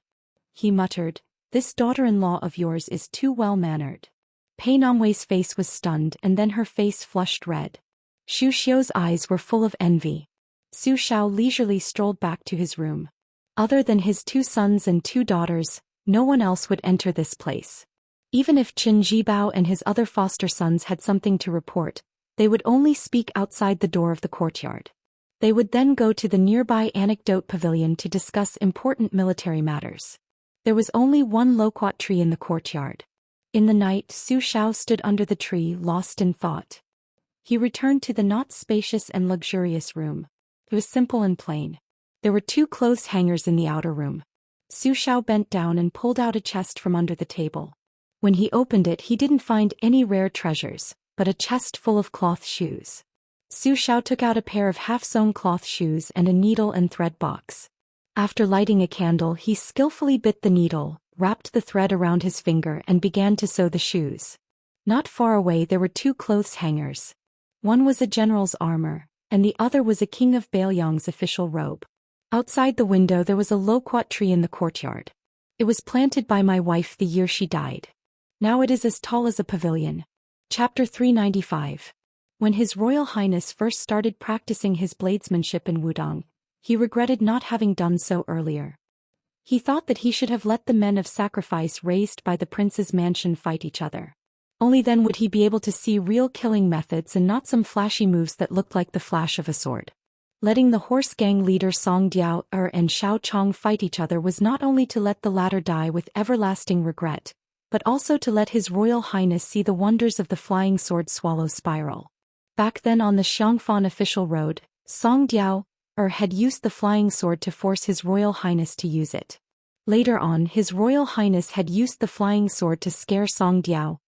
He muttered, "This daughter-in-law of yours is too well-mannered." Pei Nanwei's face was stunned and then her face flushed red. Zhou Xiao's eyes were full of envy. Zhou Xian leisurely strolled back to his room. Other than his 2 sons and 2 daughters, no one else would enter this place. Even if Qin Jibao and his other foster sons had something to report, they would only speak outside the door of the courtyard. They would then go to the nearby anecdote pavilion to discuss important military matters. There was only one loquat tree in the courtyard. In the night, Zhou Xian stood under the tree, lost in thought. He returned to the not spacious and luxurious room. It was simple and plain. There were 2 clothes hangers in the outer room. Zhou Xian bent down and pulled out a chest from under the table. When he opened it, he didn't find any rare treasures, but a chest full of cloth shoes. Zhou Xian took out a pair of half-sewn cloth shoes and a needle and thread box. After lighting a candle, he skillfully bit the needle, wrapped the thread around his finger and began to sew the shoes. Not far away there were 2 clothes hangers. One was a general's armor, and the other was a king of Bailiang's official robe. Outside the window there was a loquat tree in the courtyard. It was planted by my wife the year she died. Now it is as tall as a pavilion. Chapter 395. When His Royal Highness first started practicing his bladesmanship in Wudong, he regretted not having done so earlier. He thought that he should have let the men of sacrifice raised by the prince's mansion fight each other. Only then would he be able to see real killing methods and not some flashy moves that looked like the flash of a sword. Letting the horse gang leader Song Diao and Xiao Chong fight each other was not only to let the latter die with everlasting regret, but also to let His Royal Highness see the wonders of the flying sword swallow spiral. Back then on the Xiangfan official road, Song Diao had used the flying sword to force His Royal Highness to use it. Later on, His Royal Highness had used the flying sword to scare Song Diao.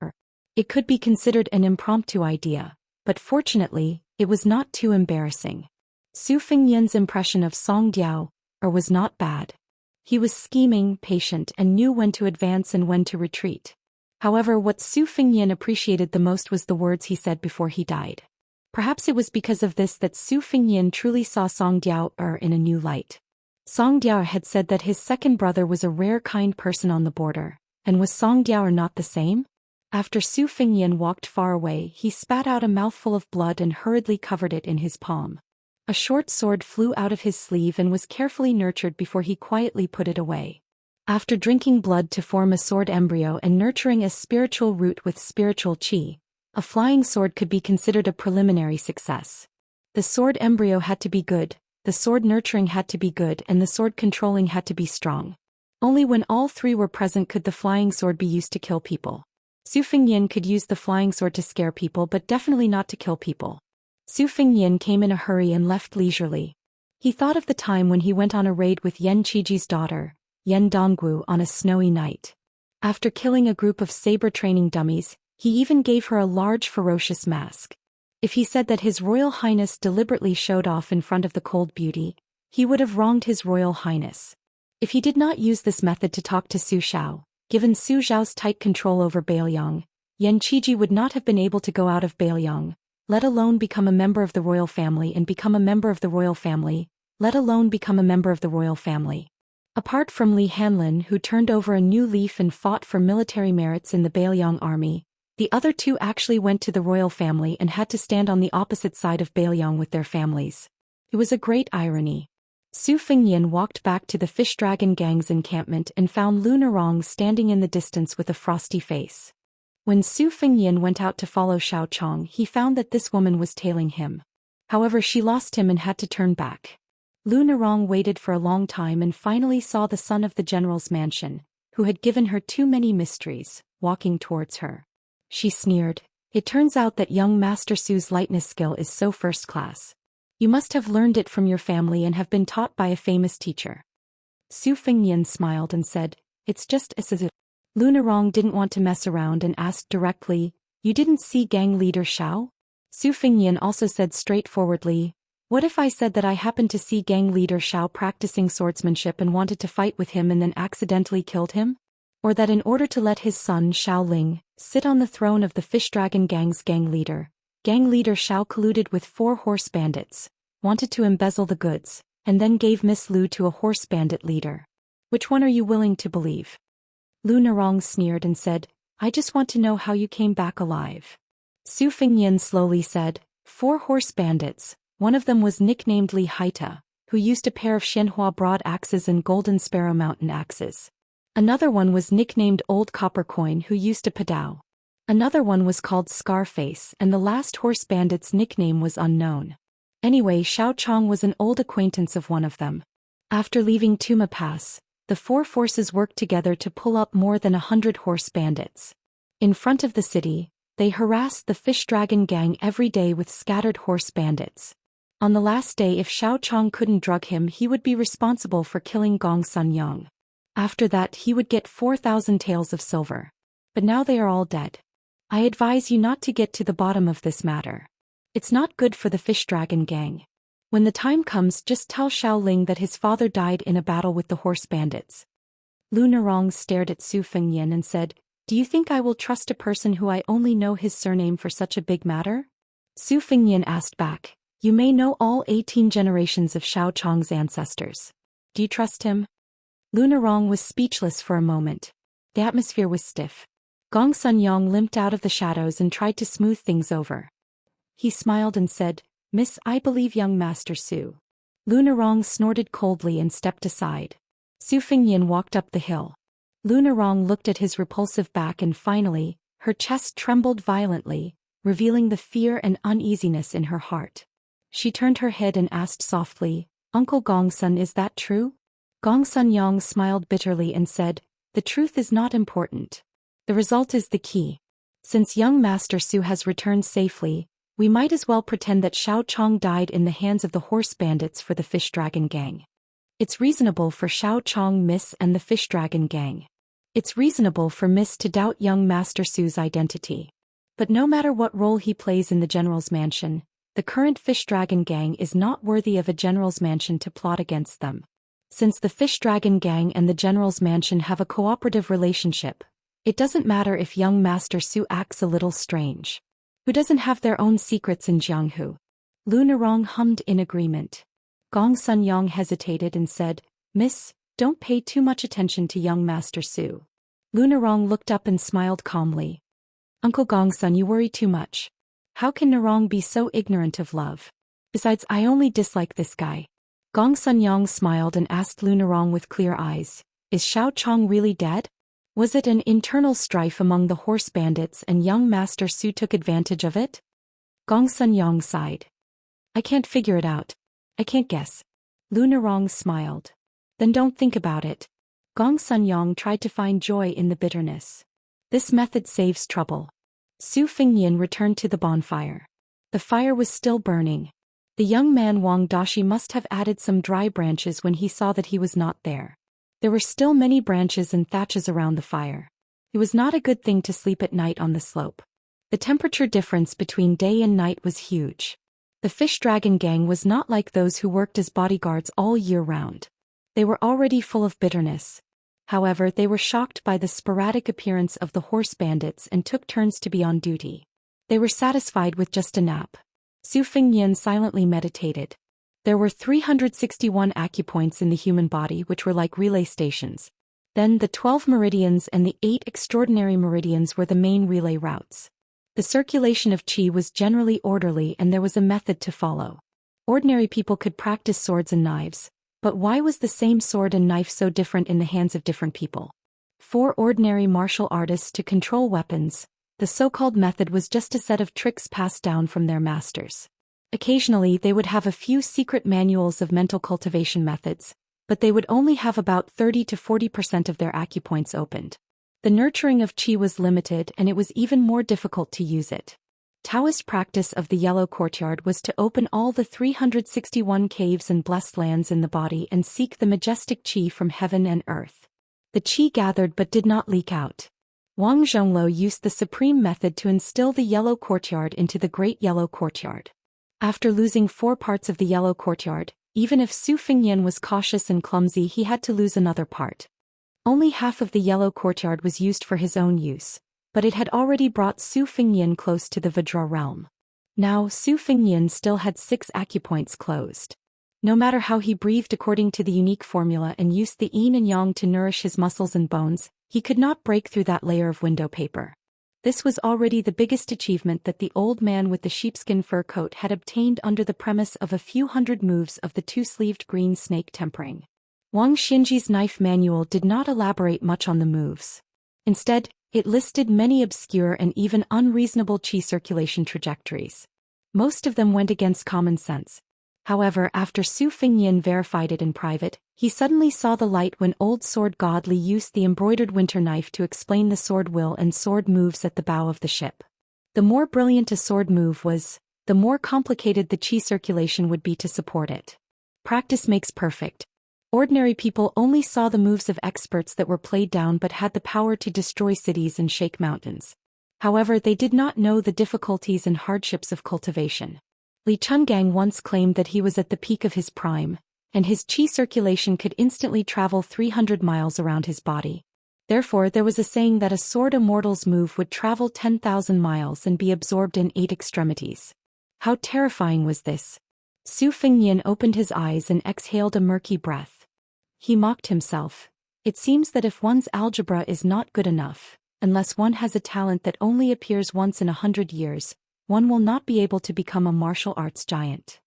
It could be considered an impromptu idea, but fortunately, it was not too embarrassing. Su Fengyan's impression of Song Diao was not bad. He was scheming, patient, and knew when to advance and when to retreat. However, what Su Fengyan appreciated the most was the words he said before he died. Perhaps it was because of this that Su Fengyan truly saw Song Diao in a new light. Song Diao had said that his second brother was a rare kind person on the border, and was Song Diao not the same? After Su Fengyan walked far away, he spat out a mouthful of blood and hurriedly covered it in his palm. A short sword flew out of his sleeve and was carefully nurtured before he quietly put it away. After drinking blood to form a sword embryo and nurturing a spiritual root with spiritual qi, a flying sword could be considered a preliminary success. The sword embryo had to be good, the sword nurturing had to be good, and the sword controlling had to be strong. Only when all 3 were present could the flying sword be used to kill people. Su Fengyan could use the flying sword to scare people but definitely not to kill people. Su Fengyan came in a hurry and left leisurely. He thought of the time when he went on a raid with Yan Qiji's daughter, Yan Donggu, on a snowy night. After killing a group of saber training dummies, he even gave her a large ferocious mask. If he said that His Royal Highness deliberately showed off in front of the cold beauty, he would have wronged His Royal Highness. If he did not use this method to talk to Su Xiao, given Su Xiao's tight control over Bailiang, Yan Qiji would not have been able to go out of Bailiang, let alone become a member of the royal family and become a member of the royal family, let alone become a member of the royal family. Apart from Li Hanlin, who turned over a new leaf and fought for military merits in the Bailiang army, the other 2 actually went to the royal family and had to stand on the opposite side of Bailiang with their families. It was a great irony. Su Fengyan walked back to the Fish Dragon Gang's encampment and found Lu Nerong standing in the distance with a frosty face. When Su Fengyan went out to follow Xiao Chong, he found that this woman was tailing him. However, she lost him and had to turn back. Lu Narong waited for a long time and finally saw the son of the general's mansion, who had given her too many mysteries, walking towards her. She sneered, "It turns out that young Master Su's lightness skill is so first class. You must have learned it from your family and have been taught by a famous teacher." Su Fengnian smiled and said, "It's just as if." Lu Narong didn't want to mess around and asked directly, "You didn't see gang leader Xiao?" Su Fengnian also said straightforwardly, "What if I said that I happened to see gang leader Xiao practicing swordsmanship and wanted to fight with him and then accidentally killed him? Or that in order to let his son Xiao Ling sit on the throne of the Fish Dragon Gang's gang leader Xiao colluded with 4 horse bandits, wanted to embezzle the goods, and then gave Miss Lu to a horse bandit leader? Which one are you willing to believe?" Lu Narong sneered and said, "I just want to know how you came back alive." Su Fengnian slowly said, 4 horse bandits, one of them was nicknamed Li Haita, who used a pair of Xianhua broad axes and golden sparrow mountain axes. Another one was nicknamed Old Copper Coin, who used a padao. Another one was called Scarface, and the last horse bandit's nickname was unknown. Anyway, Xiao Chong was an old acquaintance of one of them. After leaving Tuma Pass, the 4 forces worked together to pull up more than 100 horse bandits. In front of the city, they harassed the Fish Dragon Gang every day with scattered horse bandits. On the last day, if Xiao Chong couldn't drug him, he would be responsible for killing Gong Sun Yang. After that, he would get 4,000 taels of silver. But now they are all dead. I advise you not to get to the bottom of this matter. It's not good for the Fish Dragon Gang. When the time comes, just tell Xiao Ling that his father died in a battle with the horse bandits." Lu Narong stared at Su Fengnian and said, "Do you think I will trust a person who I only know his surname for such a big matter?" Su Fengnian asked back, "You may know all 18 generations of Xiao Chong's ancestors. Do you trust him?" Lu Narong was speechless for a moment. The atmosphere was stiff. Gong Sun Yang limped out of the shadows and tried to smooth things over. He smiled and said, "Miss, I believe young Master Su." Lu Narong snorted coldly and stepped aside. Su Fengnian walked up the hill. Lu Narong looked at his repulsive back and finally, her chest trembled violently, revealing the fear and uneasiness in her heart. She turned her head and asked softly, "Uncle Gongsun, is that true?" Gong Sun Yang smiled bitterly and said, "The truth is not important. The result is the key. Since young Master Su has returned safely, we might as well pretend that Xiao Chong died in the hands of the horse bandits for the Fish Dragon Gang. It's reasonable for Xiao Chong, Miss, and the Fish Dragon Gang. It's reasonable for Miss to doubt young Master Su's identity. But no matter what role he plays in the General's Mansion, the current Fish Dragon Gang is not worthy of a General's Mansion to plot against them. Since the Fish Dragon Gang and the General's Mansion have a cooperative relationship, it doesn't matter if young Master Su acts a little strange. Who doesn't have their own secrets in Jianghu?" Lu Narong hummed in agreement. Gong Sun Yang hesitated and said, "Miss, don't pay too much attention to young Master Su." Lu Narong looked up and smiled calmly. "Uncle Gongsun, you worry too much. How can Narong be so ignorant of love? Besides, I only dislike this guy." Gong Sun Yang smiled and asked Lu Narong with clear eyes, "Is Xiao Chong really dead? Was it an internal strife among the horse bandits and young Master Su took advantage of it?" Gong Sun Yang sighed. "I can't figure it out. I can't guess." Lu Narong smiled. "Then don't think about it." Gong Sun Yang tried to find joy in the bitterness. This method saves trouble. Su Fengnian returned to the bonfire. The fire was still burning. The young man Wang Dashi must have added some dry branches when he saw that he was not there. There were still many branches and thatches around the fire. It was not a good thing to sleep at night on the slope. The temperature difference between day and night was huge. The Fish Dragon Gang was not like those who worked as bodyguards all year round. They were already full of bitterness. However, they were shocked by the sporadic appearance of the horse bandits and took turns to be on duty. They were satisfied with just a nap. Su Fengnian silently meditated. There were 361 acupoints in the human body, which were like relay stations. Then the 12 meridians and the 8 extraordinary meridians were the main relay routes. The circulation of qi was generally orderly and there was a method to follow. Ordinary people could practice swords and knives, but why was the same sword and knife so different in the hands of different people? For ordinary martial artists to control weapons, the so-called method was just a set of tricks passed down from their masters. Occasionally they would have a few secret manuals of mental cultivation methods, but they would only have about 30 to 40% of their acupoints opened. The nurturing of qi was limited and it was even more difficult to use it. Taoist practice of the Yellow Courtyard was to open all the 361 caves and blessed lands in the body and seek the majestic qi from heaven and earth. The qi gathered but did not leak out. Wang Zhongluo used the supreme method to instill the Yellow Courtyard into the Great Yellow Courtyard. After losing 4 parts of the Yellow Courtyard, even if Su Fengyan was cautious and clumsy, he had to lose another part. Only half of the Yellow Courtyard was used for his own use, but it had already brought Su Fengyan close to the Vajra realm. Now Su Fengyan still had 6 acupoints closed. No matter how he breathed according to the unique formula and used the yin and yang to nourish his muscles and bones, he could not break through that layer of window paper. This was already the biggest achievement that the old man with the sheepskin fur coat had obtained under the premise of a few hundred moves of the 2-sleeved green snake tempering. Wang Xinji's knife manual did not elaborate much on the moves. Instead, it listed many obscure and even unreasonable qi circulation trajectories. Most of them went against common sense. However, after Su Fengyan verified it in private, he suddenly saw the light when old sword god Li used the embroidered winter knife to explain the sword will and sword moves at the bow of the ship. The more brilliant a sword move was, the more complicated the qi circulation would be to support it. Practice makes perfect. Ordinary people only saw the moves of experts that were played down but had the power to destroy cities and shake mountains. However, they did not know the difficulties and hardships of cultivation. Li Chungang once claimed that he was at the peak of his prime, and his qi circulation could instantly travel 300 miles around his body. Therefore, there was a saying that a sword immortal's move would travel 10,000 miles and be absorbed in 8 extremities. How terrifying was this? Su Fengyan opened his eyes and exhaled a murky breath. He mocked himself. It seems that if one's algebra is not good enough, unless one has a talent that only appears once in 100 years, one will not be able to become a martial arts giant.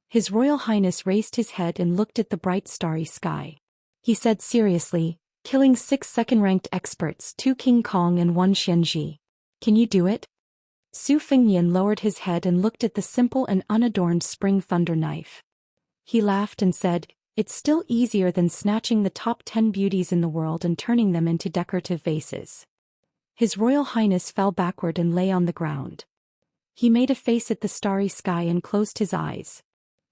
His Royal Highness raised his head and looked at the bright starry sky. He said seriously, killing 6 second-ranked experts, 2 King Kong and 1 Xianxia. Can you do it? Su Fengyan lowered his head and looked at the simple and unadorned spring thunder knife. He laughed and said, "It's still easier than snatching the top 10 beauties in the world and turning them into decorative vases." His Royal Highness fell backward and lay on the ground. He made a face at the starry sky and closed his eyes.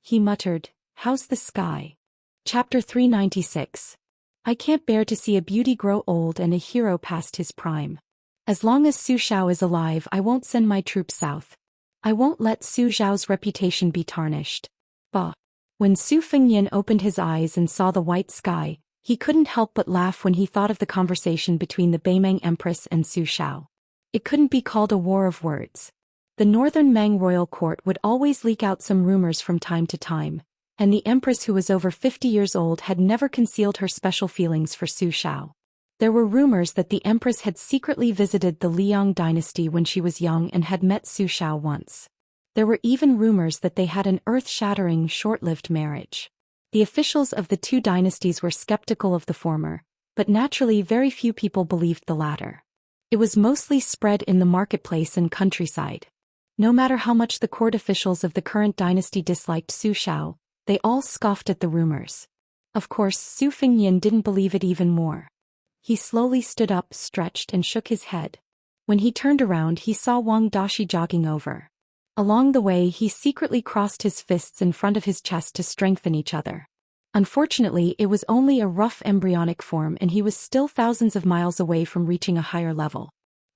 He muttered, "How's the sky?" Chapter 396. I can't bear to see a beauty grow old and a hero past his prime. As long as Su Xiao is alive, I won't send my troops south. I won't let Su Xiao's reputation be tarnished. Bah. When Su Fengyan opened his eyes and saw the white sky, he couldn't help but laugh when he thought of the conversation between the Beimang Empress and Su Xiao. It couldn't be called a war of words. The northern Mang royal court would always leak out some rumors from time to time, and the empress, who was over 50 years old, had never concealed her special feelings for Su Xiao. There were rumors that the empress had secretly visited the Liang dynasty when she was young and had met Su Xiao once. There were even rumors that they had an earth-shattering, short-lived marriage. The officials of the 2 dynasties were skeptical of the former, but naturally very few people believed the latter. It was mostly spread in the marketplace and countryside. No matter how much the court officials of the current dynasty disliked Su Xiao, they all scoffed at the rumors. Of course, Su Fengyan didn't believe it even more. He slowly stood up, stretched, and shook his head. When he turned around, he saw Wang Dashi jogging over. Along the way, he secretly crossed his fists in front of his chest to strengthen each other. Unfortunately, it was only a rough embryonic form and he was still thousands of miles away from reaching a higher level.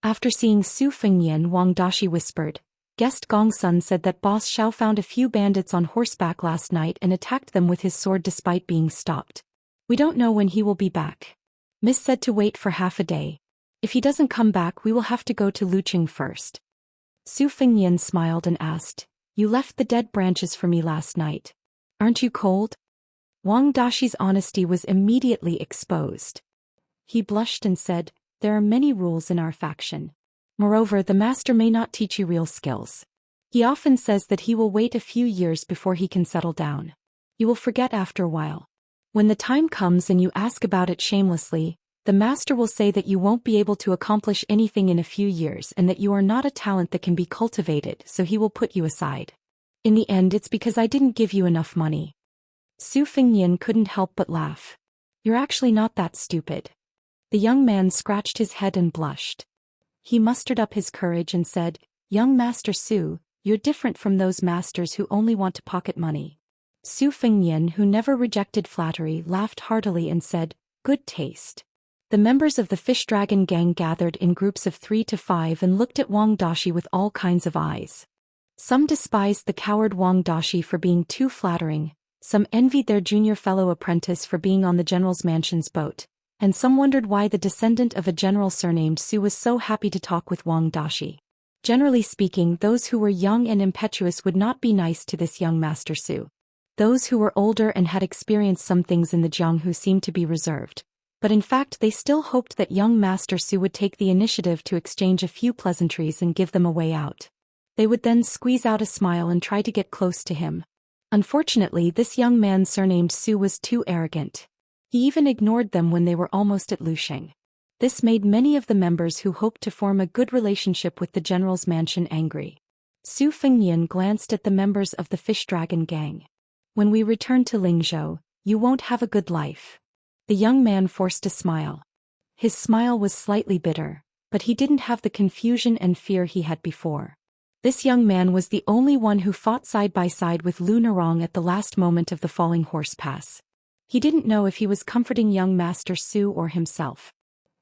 After seeing Su Fengyan, Wang Dashi whispered, "Guest Gongsun said that Boss Xiao found a few bandits on horseback last night and attacked them with his sword despite being stopped. We don't know when he will be back. Miss said to wait for half a day. If he doesn't come back, we will have to go to Luqing first." Su Fengyan smiled and asked, "You left the dead branches for me last night. Aren't you cold?" Wang Dashi's honesty was immediately exposed. He blushed and said, "There are many rules in our faction. Moreover, the master may not teach you real skills. He often says that he will wait a few years before he can settle down. You will forget after a while. When the time comes and you ask about it shamelessly, the master will say that you won't be able to accomplish anything in a few years and that you are not a talent that can be cultivated, so he will put you aside. In the end it's because I didn't give you enough money. Su Fengnian couldn't help but laugh. You're actually not that stupid. The young man scratched his head and blushed. He mustered up his courage and said, Young Master Su, you're different from those masters who only want to pocket money. Su Fengnian, who never rejected flattery, laughed heartily and said, Good taste. The members of the Fish Dragon gang gathered in groups of 3 to 5 and looked at Wang Dashi with all kinds of eyes. Some despised the coward Wang Dashi for being too flattering, some envied their junior fellow apprentice for being on the general's mansion's boat, and some wondered why the descendant of a general surnamed Su was so happy to talk with Wang Dashi. Generally speaking, those who were young and impetuous would not be nice to this young Master Su. Those who were older and had experienced some things in the Jianghu seemed to be reserved. But in fact they still hoped that young Master Su would take the initiative to exchange a few pleasantries and give them a way out. They would then squeeze out a smile and try to get close to him. Unfortunately, this young man surnamed Su was too arrogant. He even ignored them when they were almost at Lusheng. This made many of the members who hoped to form a good relationship with the general's mansion angry. Su Fengnian glanced at the members of the Fish Dragon gang. When we return to Lingzhou, you won't have a good life. The young man forced a smile. His smile was slightly bitter, but he didn't have the confusion and fear he had before. This young man was the only one who fought side by side with Lu Nerong at the last moment of the Falling Horse Pass. He didn't know if he was comforting young Master Su or himself.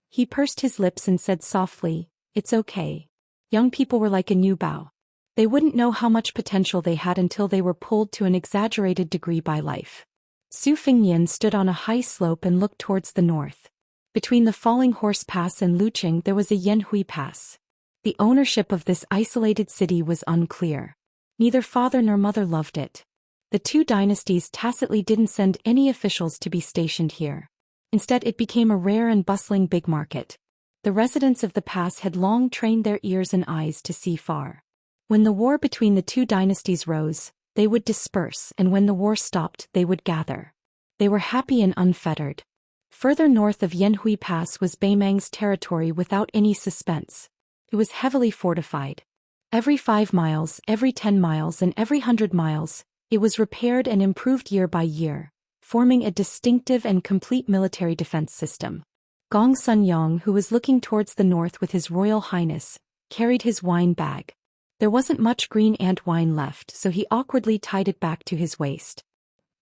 He pursed his lips and said softly, It's okay. Young people were like a new bough. They wouldn't know how much potential they had until they were pulled to an exaggerated degree by life. Su Fengnian stood on a high slope and looked towards the north. Between the Falling Horse Pass and Luqing there was a Yanhui Pass. The ownership of this isolated city was unclear. Neither father nor mother loved it. The two dynasties tacitly didn't send any officials to be stationed here. Instead it became a rare and bustling big market. The residents of the pass had long trained their ears and eyes to see far. When the war between the two dynasties rose, they would disperse, and when the war stopped they would gather. They were happy and unfettered. Further north of Yanhui Pass was Beimang's territory without any suspense. It was heavily fortified. Every 5 miles, every 10 miles and every 100 miles, it was repaired and improved year by year, forming a distinctive and complete military defense system. Gong Sunyong, who was looking towards the north with His Royal Highness, carried his wine bag. There wasn't much green ant wine left, so he awkwardly tied it back to his waist.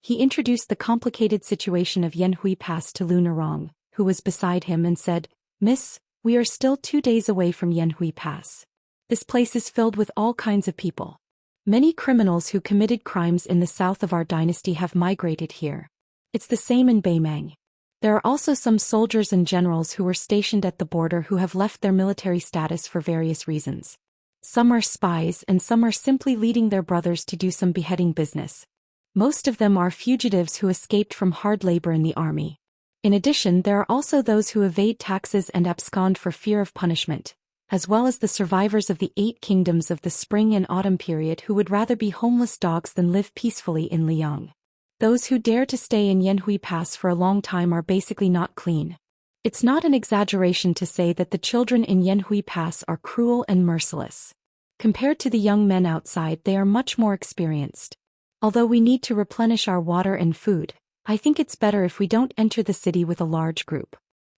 He introduced the complicated situation of Yanhui Pass to Lu Nerong, who was beside him, and said, Miss, we are still 2 days away from Yanhui Pass. This place is filled with all kinds of people. Many criminals who committed crimes in the south of our dynasty have migrated here. It's the same in Beimang. There are also some soldiers and generals who were stationed at the border who have left their military status for various reasons. Some are spies and some are simply leading their brothers to do some beheading business. Most of them are fugitives who escaped from hard labor in the army. In addition, there are also those who evade taxes and abscond for fear of punishment, as well as the survivors of the 8 kingdoms of the spring and autumn period who would rather be homeless dogs than live peacefully in Liang. Those who dare to stay in Yanhui Pass for a long time are basically not clean. It's not an exaggeration to say that the children in Yanhui Pass are cruel and merciless. Compared to the young men outside, they are much more experienced. Although we need to replenish our water and food, I think it's better if we don't enter the city with a large group.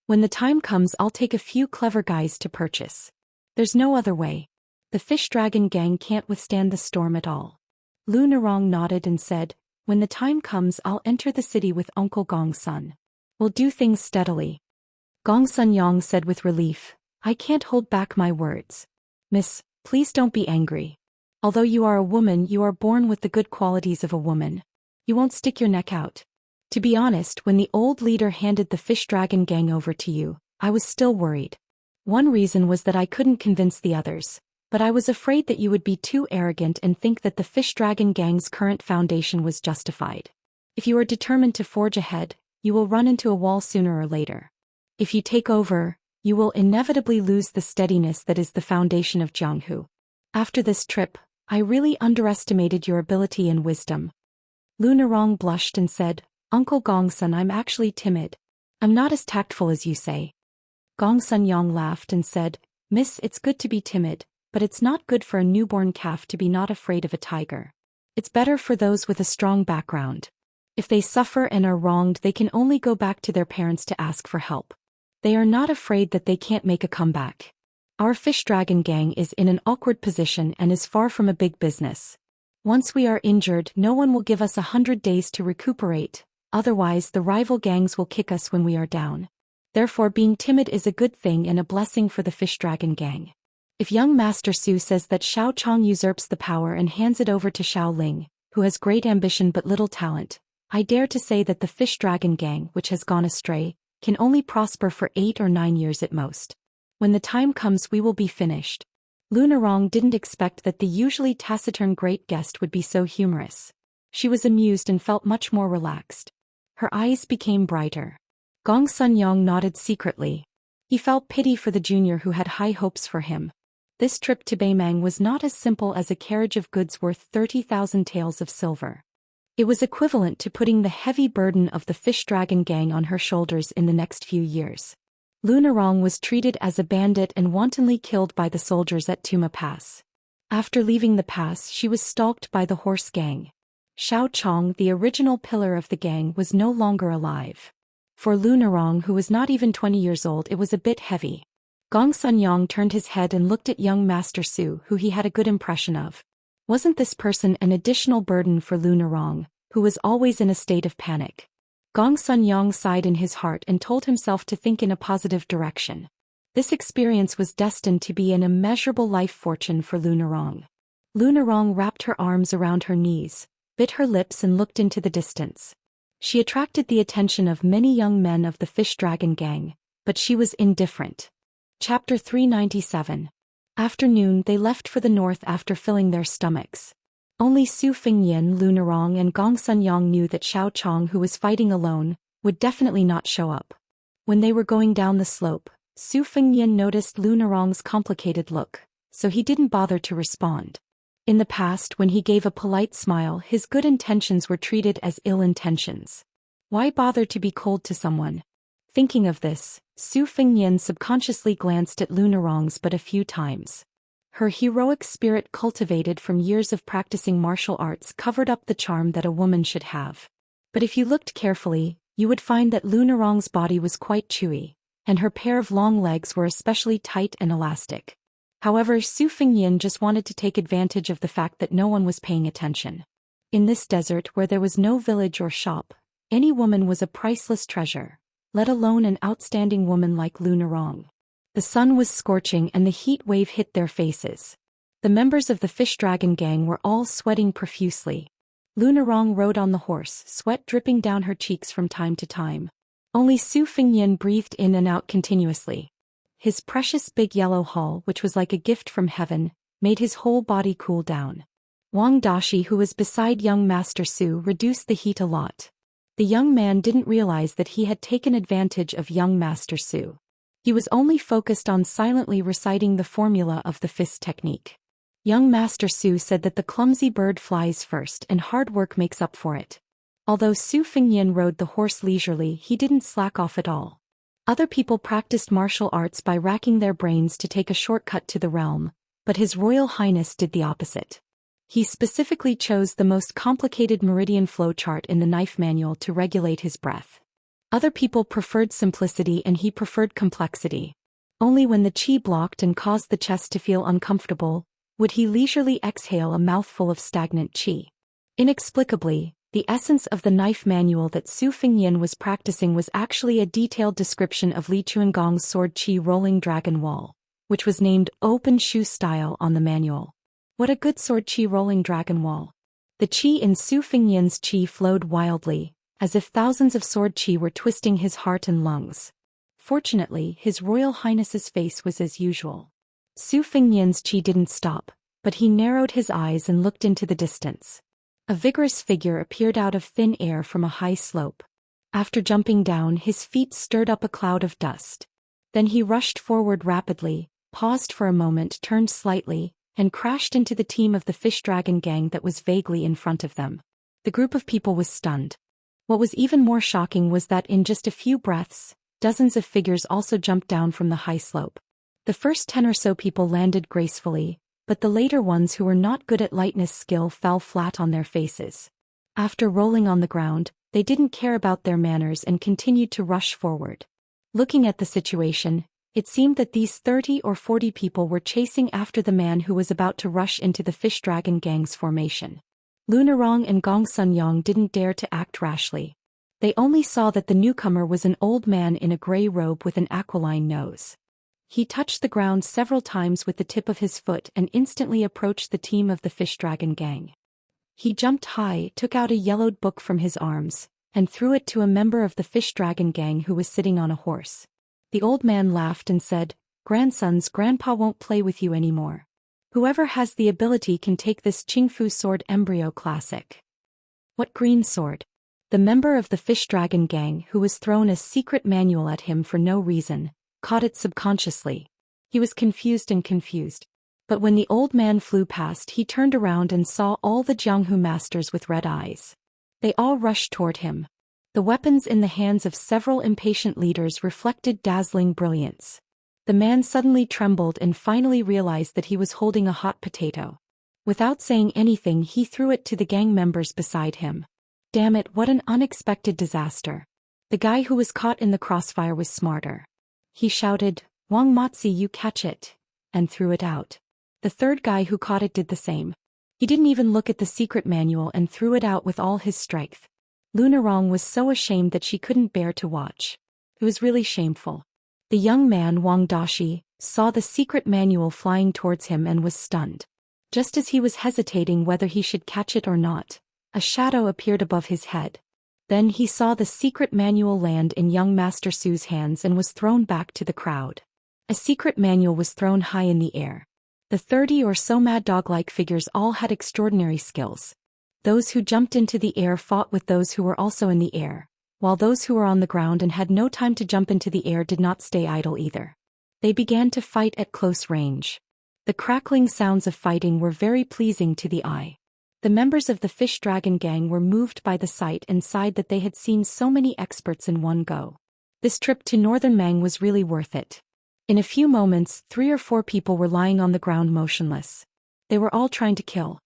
When the time comes, I'll take a few clever guys to purchase. There's no other way. The Fish Dragon gang can't withstand the storm at all. Lu Nerong nodded and said, When the time comes, I'll enter the city with Uncle Gong Sun. We'll do things steadily. Gong Sunyong said with relief, I can't hold back my words. Miss, please don't be angry. Although you are a woman, you are born with the good qualities of a woman. You won't stick your neck out. To be honest, when the old leader handed the Fish Dragon gang over to you, I was still worried. One reason was that I couldn't convince the others, but I was afraid that you would be too arrogant and think that the Fish Dragon gang's current foundation was justified. If you are determined to forge ahead, you will run into a wall sooner or later. If you take over, you will inevitably lose the steadiness that is the foundation of Jianghu. After this trip, I really underestimated your ability and wisdom. Lu Nerong blushed and said, Uncle Gongsun, I'm actually timid. I'm not as tactful as you say. Gong Sunyong laughed and said, Miss, it's good to be timid, but it's not good for a newborn calf to be not afraid of a tiger. It's better for those with a strong background. If they suffer and are wronged, they can only go back to their parents to ask for help. They are not afraid that they can't make a comeback. Our fish dragon gang is in an awkward position and is far from a big business. Once we are injured, no one will give us 100 days to recuperate, otherwise the rival gangs will kick us when we are down. Therefore being timid is a good thing and a blessing for the fish dragon gang. If young Master Su says that Xiao Chong usurps the power and hands it over to Xiao Ling, who has great ambition but little talent, I dare to say that the fish dragon gang, which has gone astray, can only prosper for 8 or 9 years at most. When the time comes we will be finished. Lunarong didn't expect that the usually taciturn great guest would be so humorous. She was amused and felt much more relaxed. Her eyes became brighter. Gong Sunyong nodded secretly. He felt pity for the junior who had high hopes for him. This trip to Beimang was not as simple as a carriage of goods worth 30,000 taels of silver. It was equivalent to putting the heavy burden of the fish dragon gang on her shoulders in the next few years. Lunarong was treated as a bandit and wantonly killed by the soldiers at Tuma Pass. After leaving the pass, she was stalked by the horse gang. Xiao Chong, the original pillar of the gang, was no longer alive. For Lunarong, who was not even 20 years old, it was a bit heavy. Gong Sunyong turned his head and looked at young Master Su, who he had a good impression of. Wasn't this person an additional burden for Lunarong, who was always in a state of panic? Gong Sunyong sighed in his heart and told himself to think in a positive direction. This experience was destined to be an immeasurable life fortune for Lunarong. Lunarong wrapped her arms around her knees, bit her lips and looked into the distance. She attracted the attention of many young men of the fish dragon gang, but she was indifferent. Chapter 397. Afternoon, they left for the north after filling their stomachs. Only Su Fingyin, Lunarong and Gong Sunyong knew that Xiao Chong, who was fighting alone, would definitely not show up. When they were going down the slope, Su Fingyin noticed Lunarong's complicated look, so he didn't bother to respond. In the past, when he gave a polite smile, his good intentions were treated as ill intentions. Why bother to be cold to someone? Thinking of this, Su Fingyin subconsciously glanced at Lunarong's but a few times. Her heroic spirit, cultivated from years of practicing martial arts, covered up the charm that a woman should have. But if you looked carefully, you would find that Lunarong's body was quite chewy, and her pair of long legs were especially tight and elastic. However, Su Fingyin just wanted to take advantage of the fact that no one was paying attention. In this desert where there was no village or shop, any woman was a priceless treasure, let alone an outstanding woman like Lunarong. The sun was scorching and the heat wave hit their faces. The members of the fish dragon gang were all sweating profusely. Lunarong rode on the horse, sweat dripping down her cheeks from time to time. Only Su Fingyin breathed in and out continuously. His precious big yellow hull, which was like a gift from heaven, made his whole body cool down. Wang Dashi, who was beside young Master Su, reduced the heat a lot. The young man didn't realize that he had taken advantage of young Master Su. He was only focused on silently reciting the formula of the fist technique. Young Master Su said that the clumsy bird flies first and hard work makes up for it. Although Su Fingyin rode the horse leisurely, he didn't slack off at all. Other people practiced martial arts by racking their brains to take a shortcut to the realm, but His Royal Highness did the opposite. He specifically chose the most complicated meridian flow chart in the knife manual to regulate his breath. Other people preferred simplicity and he preferred complexity. Only when the qi blocked and caused the chest to feel uncomfortable, would he leisurely exhale a mouthful of stagnant qi. Inexplicably, the essence of the knife manual that Su Fingyin was practicing was actually a detailed description of Li Chuangong's sword qi rolling dragon wall, which was named Open Shoe Style on the manual. What a good sword qi rolling dragon wall. The qi in Su Fingyin's qi flowed wildly, as if thousands of sword qi were twisting his heart and lungs. Fortunately, His Royal Highness's face was as usual. Su Fingyin's qi didn't stop, but he narrowed his eyes and looked into the distance. A vigorous figure appeared out of thin air from a high slope. After jumping down, his feet stirred up a cloud of dust. Then he rushed forward rapidly, paused for a moment, turned slightly, and crashed into the team of the fish dragon gang that was vaguely in front of them. The group of people was stunned. What was even more shocking was that in just a few breaths, dozens of figures also jumped down from the high slope. The first 10 or so people landed gracefully, but the later ones who were not good at lightness skill fell flat on their faces. After rolling on the ground, they didn't care about their manners and continued to rush forward. Looking at the situation, it seemed that these 30 or 40 people were chasing after the man who was about to rush into the Fish Dragon Gang's formation. Lunarong and Gong Sunyong didn't dare to act rashly. They only saw that the newcomer was an old man in a gray robe with an aquiline nose. He touched the ground several times with the tip of his foot and instantly approached the team of the Fish Dragon Gang. He jumped high, took out a yellowed book from his arms, and threw it to a member of the Fish Dragon Gang who was sitting on a horse. The old man laughed and said, "Grandsons, Grandpa won't play with you anymore. Whoever has the ability can take this Qingfu sword embryo classic." "What green sword?" The member of the Fish Dragon Gang who was thrown a secret manual at him for no reason, caught it subconsciously. He was confused. But when the old man flew past, he turned around and saw all the Jianghu masters with red eyes. They all rushed toward him. The weapons in the hands of several impatient leaders reflected dazzling brilliance. The man suddenly trembled and finally realized that he was holding a hot potato. Without saying anything, he threw it to the gang members beside him. Damn it, what an unexpected disaster. The guy who was caught in the crossfire was smarter. He shouted, "Wang Motzi, you catch it," and threw it out. The third guy who caught it did the same. He didn't even look at the secret manual and threw it out with all his strength. Lunarong was so ashamed that she couldn't bear to watch. It was really shameful. The young man, Wang Dashi, saw the secret manual flying towards him and was stunned. Just as he was hesitating whether he should catch it or not, a shadow appeared above his head. Then he saw the secret manual land in young Master Su's hands and was thrown back to the crowd. A secret manual was thrown high in the air. The 30 or so mad dog-like figures all had extraordinary skills. Those who jumped into the air fought with those who were also in the air, while those who were on the ground and had no time to jump into the air did not stay idle either. They began to fight at close range. The crackling sounds of fighting were very pleasing to the eye. The members of the Fish Dragon Gang were moved by the sight and sighed that they had seen so many experts in one go. This trip to Northern Mang was really worth it. In a few moments, 3 or 4 people were lying on the ground motionless. They were all trying to kill.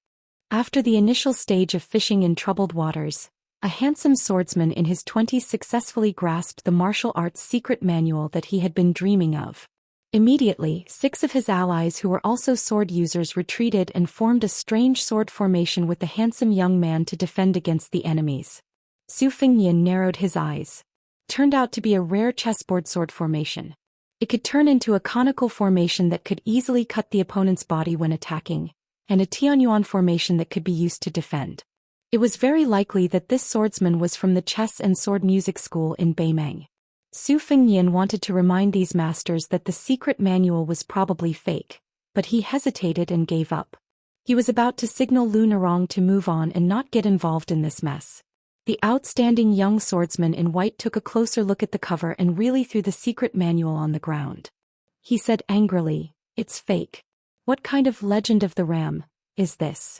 After the initial stage of fishing in troubled waters, a handsome swordsman in his 20s successfully grasped the martial arts secret manual that he had been dreaming of. Immediately, 6 of his allies who were also sword users retreated and formed a strange sword formation with the handsome young man to defend against the enemies. Su Fengyan narrowed his eyes. Turned out to be a rare chessboard sword formation. It could turn into a conical formation that could easily cut the opponent's body when attacking, and a Tianyuan formation that could be used to defend. It was very likely that this swordsman was from the chess and sword music school in Beimeng. Su Fengyan wanted to remind these masters that the secret manual was probably fake, but he hesitated and gave up. He was about to signal Lunarong to move on and not get involved in this mess. The outstanding young swordsman in white took a closer look at the cover and really threw the secret manual on the ground. He said angrily, "It's fake. What kind of legend of the ram is this?"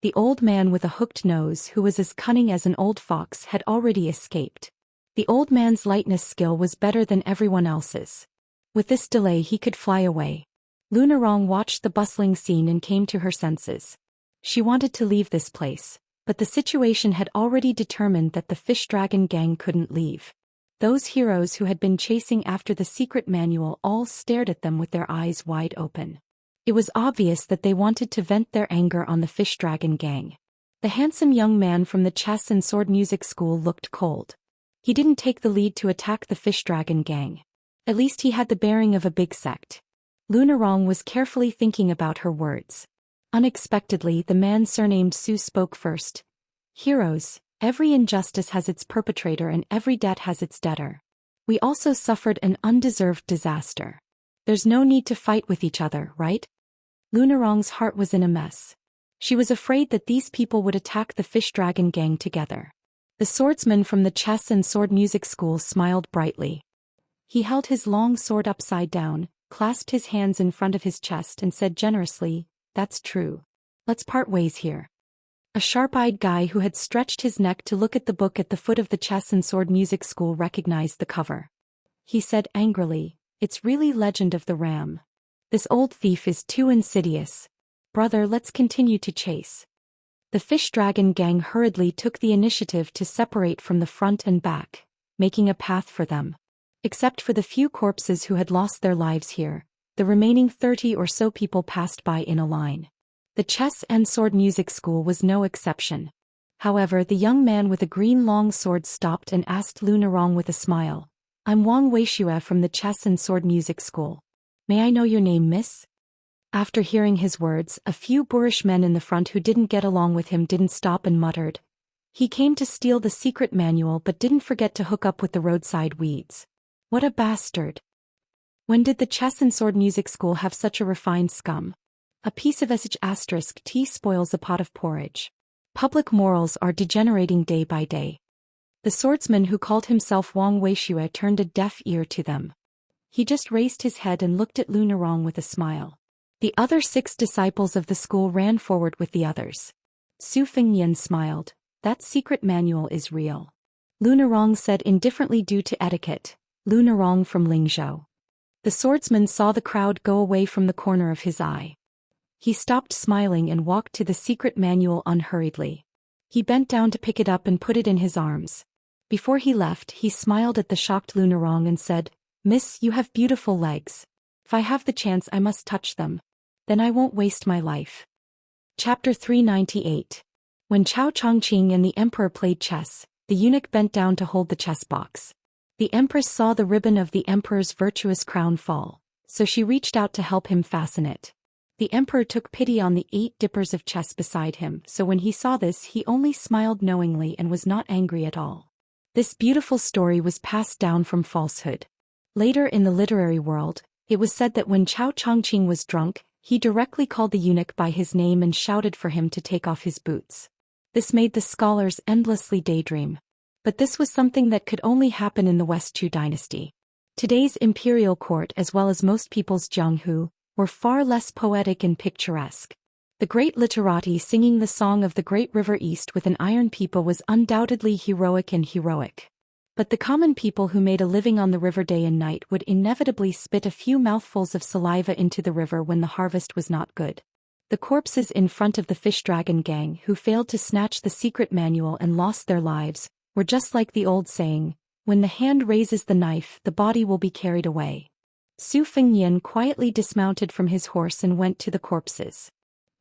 The old man with a hooked nose, who was as cunning as an old fox, had already escaped. The old man's lightness skill was better than everyone else's. With this delay he could fly away. Lunarong watched the bustling scene and came to her senses. She wanted to leave this place, but the situation had already determined that the Fish Dragon Gang couldn't leave. Those heroes who had been chasing after the secret manual all stared at them with their eyes wide open. It was obvious that they wanted to vent their anger on the Fish Dragon Gang. The handsome young man from the chess and sword music school looked cold. He didn't take the lead to attack the Fish Dragon Gang. At least he had the bearing of a big sect. Lunarong was carefully thinking about her words. Unexpectedly, the man surnamed Su spoke first. "Heroes, every injustice has its perpetrator and every debt has its debtor. We also suffered an undeserved disaster. There's no need to fight with each other, right?" Lunarong's heart was in a mess. She was afraid that these people would attack the Fish Dragon Gang together. The swordsman from the chess and sword music school smiled brightly. He held his long sword upside down, clasped his hands in front of his chest and said generously, "That's true. Let's part ways here." A sharp-eyed guy who had stretched his neck to look at the book at the foot of the chess and sword music school recognized the cover. He said angrily, "It's really Legend of the Ram. This old thief is too insidious. Brother, let's continue to chase. The fish dragon gang hurriedly took the initiative to separate from the front and back, making a path for them. Except for the few corpses who had lost their lives here, the remaining 30 or so people passed by in a line. The chess and sword music school was no exception. However, the young man with a green long sword stopped and asked Lunarong with a smile, I'm Wang Weishue from the chess and sword music school. May I know your name, miss? After hearing his words, a few boorish men in the front who didn't get along with him didn't stop and muttered. He came to steal the secret manual but didn't forget to hook up with the roadside weeds. What a bastard. When did the chess and sword music school have such a refined scum? A piece of *tea spoils a pot of porridge. Public morals are degenerating day by day. The swordsman who called himself Wang Weishue turned a deaf ear to them. He just raised his head and looked at Lunarong with a smile. The other 6 disciples of the school ran forward with the others. Su Fengyan smiled. That secret manual is real. Lunarong said indifferently due to etiquette. Lunarong from Lingzhou. The swordsman saw the crowd go away from the corner of his eye. He stopped smiling and walked to the secret manual unhurriedly. He bent down to pick it up and put it in his arms. Before he left, he smiled at the shocked Lunarong and said, Miss, you have beautiful legs. If I have the chance I must touch them. Then I won't waste my life. Chapter 398. When Chao Chongqing and the emperor played chess, the eunuch bent down to hold the chess box. The empress saw the ribbon of the emperor's virtuous crown fall, so she reached out to help him fasten it. The emperor took pity on the 8 dippers of chess beside him, so when he saw this he only smiled knowingly and was not angry at all. This beautiful story was passed down from falsehood. Later in the literary world, it was said that when Chao Chongqing was drunk, he directly called the eunuch by his name and shouted for him to take off his boots. This made the scholars endlessly daydream. But this was something that could only happen in the West Chu dynasty. Today's imperial court, as well as most people's Jianghu, were far less poetic and picturesque. The great literati singing the song of the great river east with an iron pipa was undoubtedly heroic and heroic. But the common people who made a living on the river day and night would inevitably spit a few mouthfuls of saliva into the river when the harvest was not good. The corpses in front of the fish dragon gang who failed to snatch the secret manual and lost their lives were just like the old saying, when the hand raises the knife, the body will be carried away. Su Fengyan quietly dismounted from his horse and went to the corpses.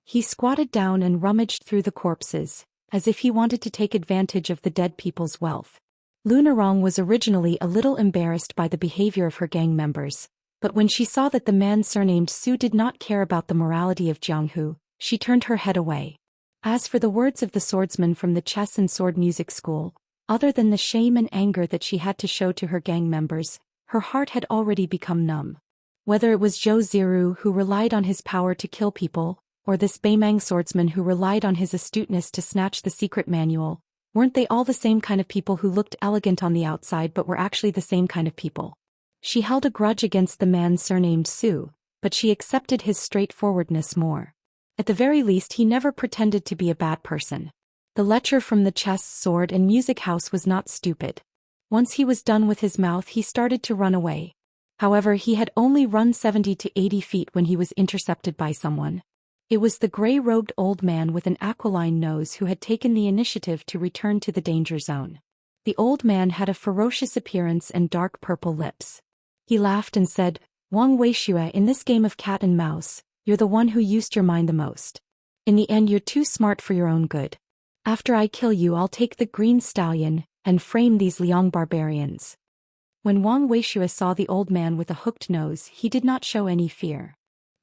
He squatted down and rummaged through the corpses, as if he wanted to take advantage of the dead people's wealth. Lunarong was originally a little embarrassed by the behavior of her gang members, but when she saw that the man surnamed Su did not care about the morality of Jianghu, she turned her head away. As for the words of the swordsman from the chess and sword music school, other than the shame and anger that she had to show to her gang members, her heart had already become numb. Whether it was Zhou Ziru who relied on his power to kill people, or this Beimang swordsman who relied on his astuteness to snatch the secret manual, weren't they all the same kind of people who looked elegant on the outside but were actually the same kind of people? She held a grudge against the man surnamed Su, but she accepted his straightforwardness more. At the very least he never pretended to be a bad person. The lecher from the chess, sword and music house was not stupid. Once he was done with his mouth he started to run away. However, he had only run 70 to 80 feet when he was intercepted by someone. It was the gray-robed old man with an aquiline nose who had taken the initiative to return to the danger zone. The old man had a ferocious appearance and dark purple lips. He laughed and said, Wang Weishue, in this game of cat and mouse, you're the one who used your mind the most. In the end you're too smart for your own good. After I kill you I'll take the green stallion and frame these Liang barbarians. When Wang Weishue saw the old man with a hooked nose he did not show any fear.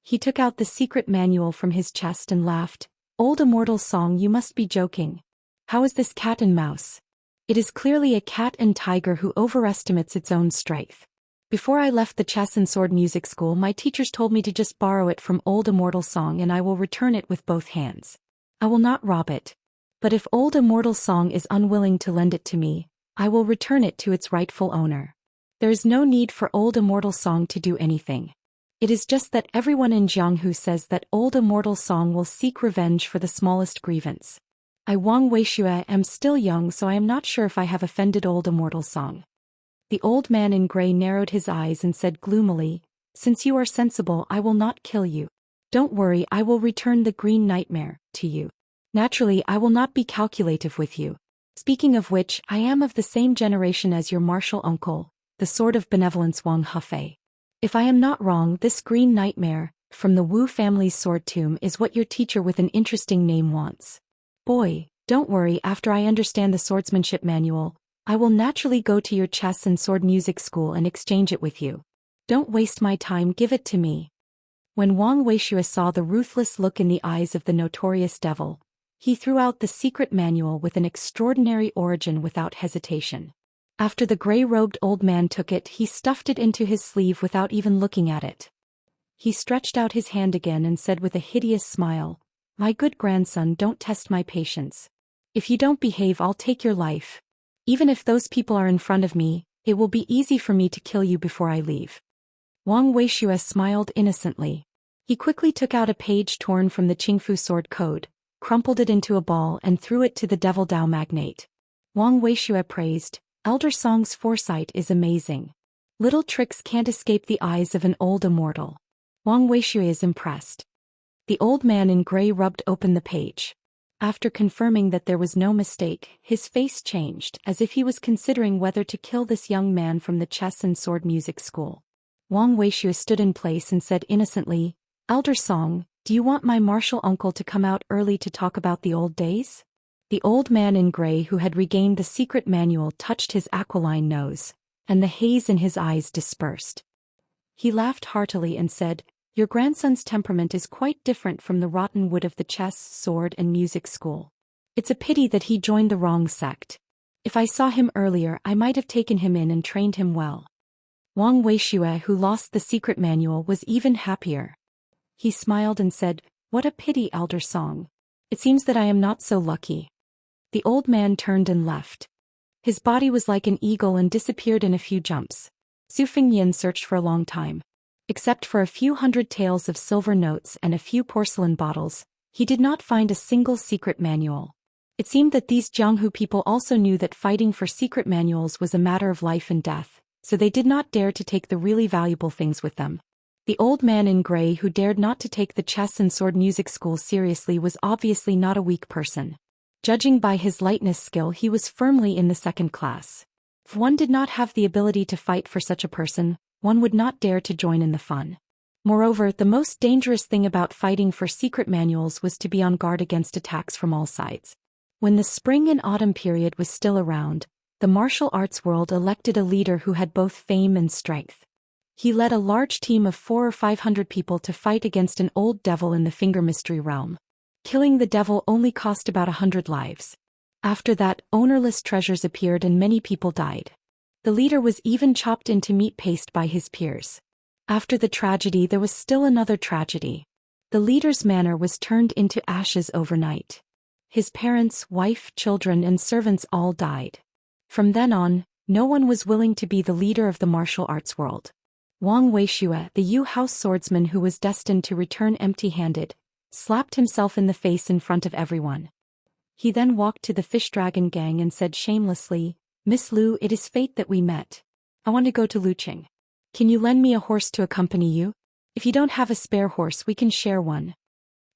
He took out the secret manual from his chest and laughed. Old Immortal song, you must be joking. How is this cat and mouse? It is clearly a cat and tiger who overestimates its own strength. Before I left the chess and sword music school my teachers told me to just borrow it from Old Immortal song and I will return it with both hands. I will not rob it. But if Old Immortal song is unwilling to lend it to me, I will return it to its rightful owner. There is no need for Old Immortal song to do anything. It is just that everyone in Jianghu says that Old Immortal song will seek revenge for the smallest grievance. I Wang Weishue am still young so I am not sure if I have offended Old Immortal song. The old man in gray narrowed his eyes and said gloomily, since you are sensible I will not kill you. Don't worry, I will return the green nightmare to you. Naturally, I will not be calculative with you. Speaking of which, I am of the same generation as your martial uncle, the Sword of Benevolence Wang Hefei. If I am not wrong, this green nightmare, from the Wu family's sword tomb, is what your teacher with an interesting name wants. Boy, don't worry, after I understand the swordsmanship manual, I will naturally go to your chess and sword music school and exchange it with you. Don't waste my time, give it to me. When Wang Weishue saw the ruthless look in the eyes of the notorious devil, he threw out the secret manual with an extraordinary origin without hesitation. After the gray-robed old man took it, he stuffed it into his sleeve without even looking at it. He stretched out his hand again and said with a hideous smile, "My good grandson, don't test my patience. If you don't behave, I'll take your life. Even if those people are in front of me, it will be easy for me to kill you before I leave." Wang Weishue smiled innocently. He quickly took out a page torn from the Qingfu sword code, crumpled it into a ball and threw it to the Devil Dao magnate. Wang Weishue praised, "Elder Song's foresight is amazing. Little tricks can't escape the eyes of an old immortal." Wang Weishue is impressed. The old man in gray rubbed open the page. After confirming that there was no mistake, his face changed, as if he was considering whether to kill this young man from the chess and sword music school. Wang Weishue stood in place and said innocently, "Elder Song, do you want my martial uncle to come out early to talk about the old days?" The old man in gray who had regained the secret manual touched his aquiline nose, and the haze in his eyes dispersed. He laughed heartily and said, "Your grandson's temperament is quite different from the rotten wood of the chess, sword and music school. It's a pity that he joined the wrong sect. If I saw him earlier, I might have taken him in and trained him well." Wang Weishue, who lost the secret manual, was even happier. He smiled and said, "What a pity, Elder Song. It seems that I am not so lucky." The old man turned and left. His body was like an eagle and disappeared in a few jumps. Su Fengyan searched for a long time. Except for a few hundred taels of silver notes and a few porcelain bottles, he did not find a single secret manual. It seemed that these Jianghu people also knew that fighting for secret manuals was a matter of life and death, so they did not dare to take the really valuable things with them. The old man in gray who dared not to take the chess and sword music school seriously was obviously not a weak person. Judging by his lightness skill, he was firmly in the second class. If one did not have the ability to fight for such a person, one would not dare to join in the fun. Moreover, the most dangerous thing about fighting for secret manuals was to be on guard against attacks from all sides. When the spring and autumn period was still around, the martial arts world elected a leader who had both fame and strength. He led a large team of 400 or 500 people to fight against an old devil in the Finger Mystery realm. Killing the devil only cost about 100 lives. After that, ownerless treasures appeared and many people died. The leader was even chopped into meat paste by his peers. After the tragedy, there was still another tragedy. The leader's manor was turned into ashes overnight. His parents, wife, children, and servants all died. From then on, no one was willing to be the leader of the martial arts world. Wang Weishue, the Yu House swordsman who was destined to return empty-handed, slapped himself in the face in front of everyone. He then walked to the Fish Dragon gang and said shamelessly, "Miss Lu, it is fate that we met. I want to go to Luqing. Can you lend me a horse to accompany you? If you don't have a spare horse, we can share one."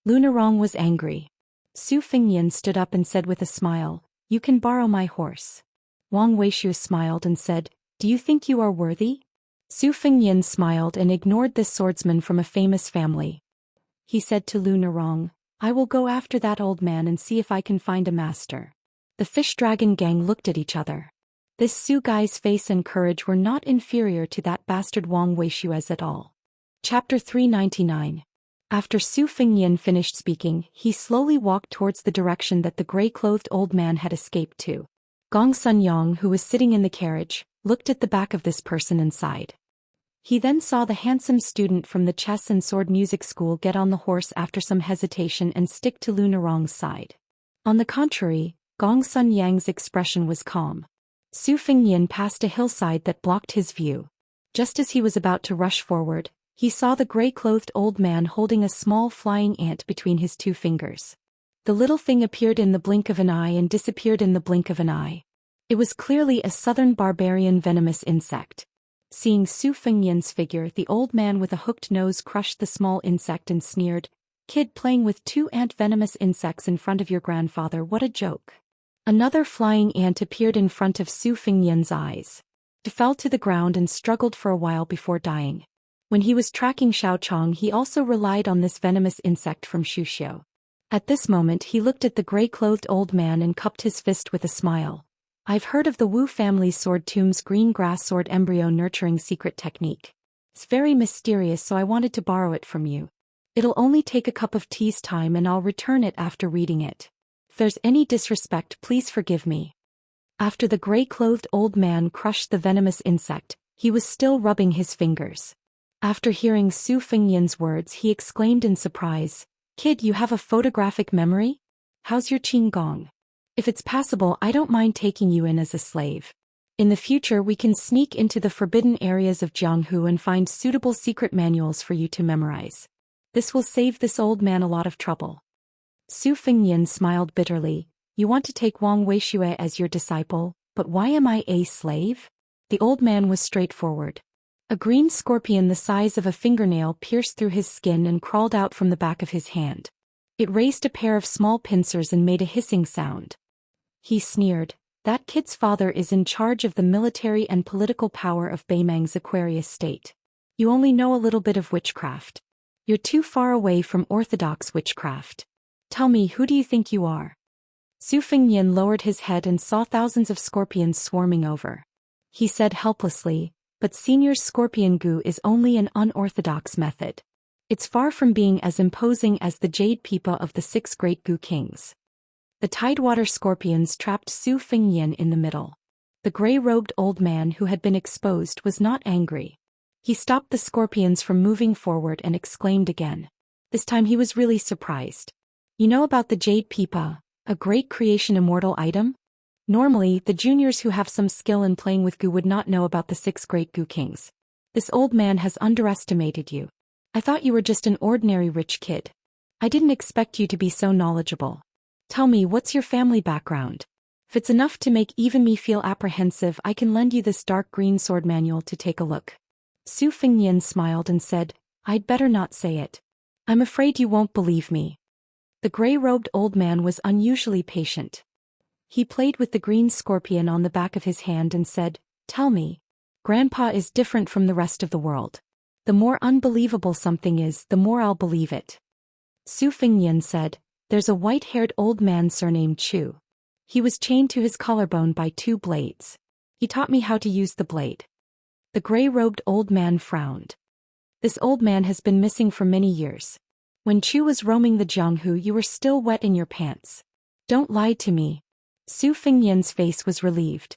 Lu Narong was angry. Su Fengyan stood up and said with a smile, "You can borrow my horse." Wang Weishue smiled and said, "Do you think you are worthy?" Su Fengyan smiled and ignored this swordsman from a famous family. He said to Lu Narong, "I will go after that old man and see if I can find a master." The Fish Dragon gang looked at each other. This Su guy's face and courage were not inferior to that bastard Wang Weishue's at all. Chapter 399. After Su Fengyan finished speaking, he slowly walked towards the direction that the gray-clothed old man had escaped to. Gong Sun Yang, who was sitting in the carriage, looked at the back of this person and sighed. He then saw the handsome student from the chess and sword music school get on the horse after some hesitation and stick to Lu Narong's side. On the contrary, Gong Sun Yang's expression was calm. Su Fengyan passed a hillside that blocked his view. Just as he was about to rush forward, he saw the gray-clothed old man holding a small flying ant between his two fingers. The little thing appeared in the blink of an eye and disappeared in the blink of an eye. It was clearly a southern barbarian venomous insect. Seeing Su Fengyan's figure, the old man with a hooked nose crushed the small insect and sneered, "Kid playing with 2 ant-venomous insects in front of your grandfather, what a joke." Another flying ant appeared in front of Su Fengyan's eyes. He fell to the ground and struggled for a while before dying. When he was tracking Xiaochong, he also relied on this venomous insect from Shuxiu. At this moment he looked at the gray-clothed old man and cupped his fist with a smile. "I've heard of the Wu family's sword tomb's green grass sword embryo nurturing secret technique. It's very mysterious, so I wanted to borrow it from you. It'll only take a cup of tea's time and I'll return it after reading it. If there's any disrespect, please forgive me." After the gray-clothed old man crushed the venomous insect, he was still rubbing his fingers. After hearing Su Fengyan's words, he exclaimed in surprise, "Kid, you have a photographic memory? How's your qigong? If it's passable, I don't mind taking you in as a slave. In the future we can sneak into the forbidden areas of Jianghu and find suitable secret manuals for you to memorize. This will save this old man a lot of trouble." Su Fengyan smiled bitterly. "You want to take Wang Weishui as your disciple, but why am I a slave?" The old man was straightforward. A green scorpion the size of a fingernail pierced through his skin and crawled out from the back of his hand. It raised a pair of small pincers and made a hissing sound. He sneered, "That kid's father is in charge of the military and political power of Beimang's Aquarius state. You only know a little bit of witchcraft. You're too far away from orthodox witchcraft. Tell me, who do you think you are?" Su Fengyan lowered his head and saw thousands of scorpions swarming over. He said helplessly, "But Senior's scorpion goo is only an unorthodox method. It's far from being as imposing as the jade pipa of the 6 great goo kings." The tidewater scorpions trapped Su Fengyan in the middle. The gray-robed old man who had been exposed was not angry. He stopped the scorpions from moving forward and exclaimed again. This time he was really surprised. "You know about the jade pipa, a great creation immortal item? Normally, the juniors who have some skill in playing with goo would not know about the 6 great goo kings. This old man has underestimated you. I thought you were just an ordinary rich kid. I didn't expect you to be so knowledgeable. Tell me, what's your family background? If it's enough to make even me feel apprehensive, I can lend you this dark green sword manual to take a look." Su Fengyan smiled and said, "I'd better not say it. I'm afraid you won't believe me." The gray-robed old man was unusually patient. He played with the green scorpion on the back of his hand and said, "Tell me. Grandpa is different from the rest of the world. The more unbelievable something is, the more I'll believe it." Su Fengyan said, "There's a white-haired old man surnamed Chu. He was chained to his collarbone by 2 blades. He taught me how to use the blade." The gray-robed old man frowned. "This old man has been missing for many years. When Chu was roaming the Jianghu, you were still wet in your pants. Don't lie to me." Su Fengyan's face was relieved.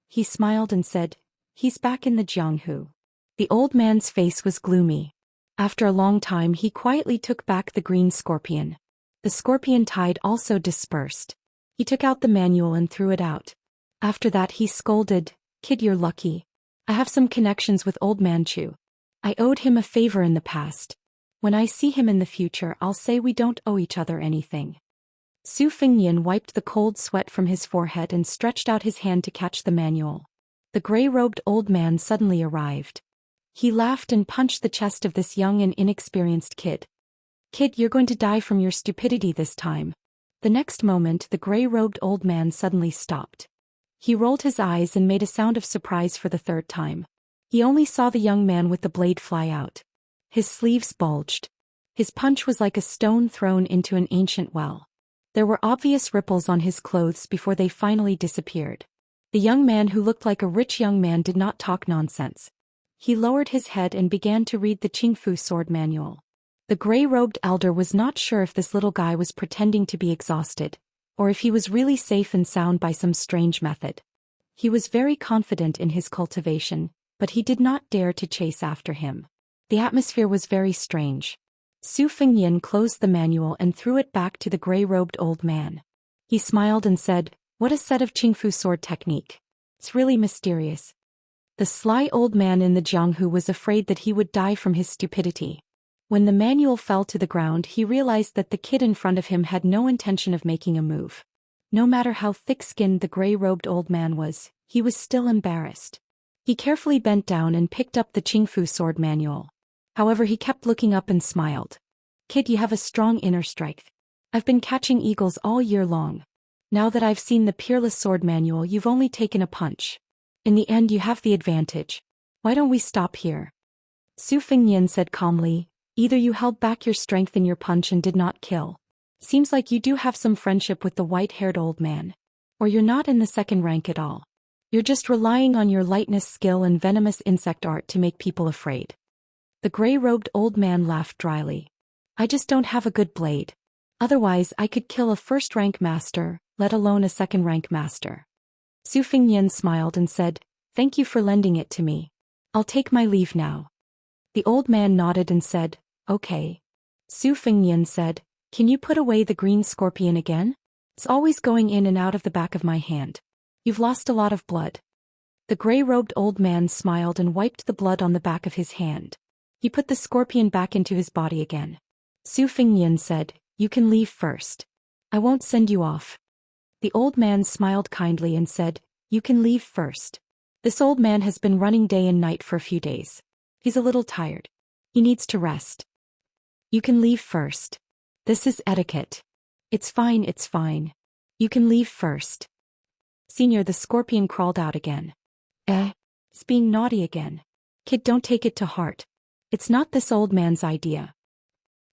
He smiled and said, "He's back in the Jianghu." The old man's face was gloomy. After a long time he quietly took back the green scorpion. The scorpion tide also dispersed. He took out the manual and threw it out. After that he scolded, "Kid, you're lucky. I have some connections with old man Chu. I owed him a favor in the past. When I see him in the future, I'll say we don't owe each other anything." Su Fengyan wiped the cold sweat from his forehead and stretched out his hand to catch the manual. The gray-robed old man suddenly arrived. He laughed and punched the chest of this young and inexperienced kid. "Kid, you're going to die from your stupidity this time." The next moment the gray-robed old man suddenly stopped. He rolled his eyes and made a sound of surprise for the 3rd time. He only saw the young man with the blade fly out. His sleeves bulged. His punch was like a stone thrown into an ancient well. There were obvious ripples on his clothes before they finally disappeared. The young man who looked like a rich young man did not talk nonsense. He lowered his head and began to read the Qingfu sword manual. The gray-robed elder was not sure if this little guy was pretending to be exhausted, or if he was really safe and sound by some strange method. He was very confident in his cultivation, but he did not dare to chase after him. The atmosphere was very strange. Su Fengyan closed the manual and threw it back to the gray-robed old man. He smiled and said, "What a set of Qingfu sword technique. It's really mysterious." The sly old man in the Jianghu was afraid that he would die from his stupidity. When the manual fell to the ground, he realized that the kid in front of him had no intention of making a move. No matter how thick-skinned the gray-robed old man was, he was still embarrassed. He carefully bent down and picked up the Qingfu sword manual. However, he kept looking up and smiled. Kid, you have a strong inner strength. I've been catching eagles all year long. Now that I've seen the peerless sword manual, you've only taken a punch. In the end, you have the advantage. Why don't we stop here? Su Fengnian said calmly, either you held back your strength in your punch and did not kill. Seems like you do have some friendship with the white-haired old man. Or you're not in the second rank at all. You're just relying on your lightness skill and venomous insect art to make people afraid. The gray-robed old man laughed dryly. I just don't have a good blade. Otherwise, I could kill a first-rank master, let alone a second-rank master. Su Fengnian smiled and said, thank you for lending it to me. I'll take my leave now. The old man nodded and said, okay. Su Fengnian said, can you put away the green scorpion again? It's always going in and out of the back of my hand. You've lost a lot of blood. The gray-robed old man smiled and wiped the blood on the back of his hand. He put the scorpion back into his body again. Su Fengnian said, you can leave first. I won't send you off. The old man smiled kindly and said, you can leave first. This old man has been running day and night for a few days. He's a little tired. He needs to rest. You can leave first. This is etiquette. It's fine, it's fine. You can leave first. Senior, the scorpion crawled out again. It's being naughty again. Kid, don't take it to heart. It's not this old man's idea.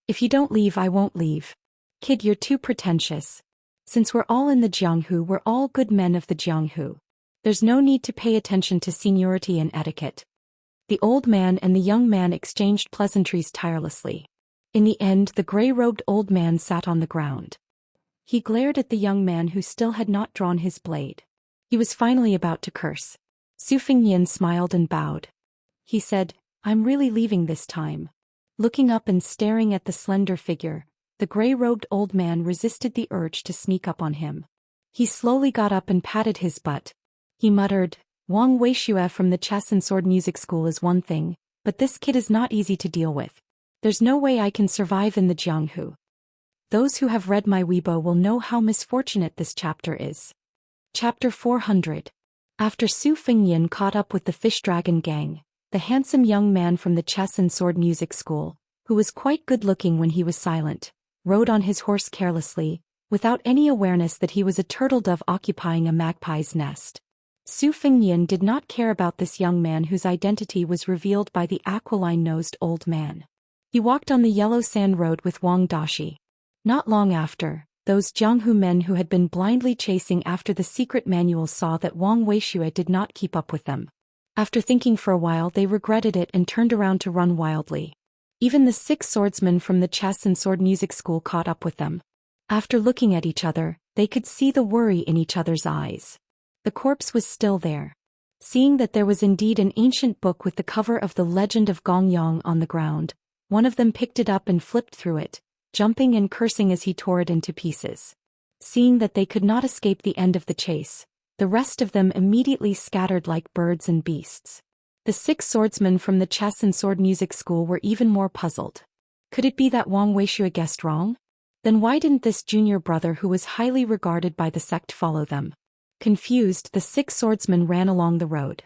If you don't leave, I won't leave. Kid, you're too pretentious. Since we're all in the Jianghu, we're all good men of the Jianghu. There's no need to pay attention to seniority and etiquette. The old man and the young man exchanged pleasantries tirelessly. In the end, the gray-robed old man sat on the ground. He glared at the young man who still had not drawn his blade. He was finally about to curse. Su Fengnian smiled and bowed. He said, I'm really leaving this time. Looking up and staring at the slender figure, the gray-robed old man resisted the urge to sneak up on him. He slowly got up and patted his butt. He muttered, Wang Weishue from the chess and sword music school is one thing, but this kid is not easy to deal with. There's no way I can survive in the Jianghu. Those who have read my Weibo will know how misfortunate this chapter is. Chapter 400. After Su Fengnian caught up with the fish dragon gang, the handsome young man from the chess and sword music school, who was quite good-looking when he was silent, rode on his horse carelessly, without any awareness that he was a turtle dove occupying a magpie's nest. Su Fengnian did not care about this young man whose identity was revealed by the aquiline-nosed old man. He walked on the yellow sand road with Wang Dashi. Not long after, those Jianghu men who had been blindly chasing after the secret manuals saw that Wang Weishue did not keep up with them. After thinking for a while, they regretted it and turned around to run wildly. Even the 6 swordsmen from the chess and sword music school caught up with them. After looking at each other, they could see the worry in each other's eyes. The corpse was still there. Seeing that there was indeed an ancient book with the cover of the Legend of Gongyang on the ground, one of them picked it up and flipped through it, jumping and cursing as he tore it into pieces. Seeing that they could not escape the end of the chase, the rest of them immediately scattered like birds and beasts. The 6 swordsmen from the chess and sword music school were even more puzzled. Could it be that Wang Weishue guessed wrong? Then why didn't this junior brother who was highly regarded by the sect follow them? Confused, the 6 swordsmen ran along the road.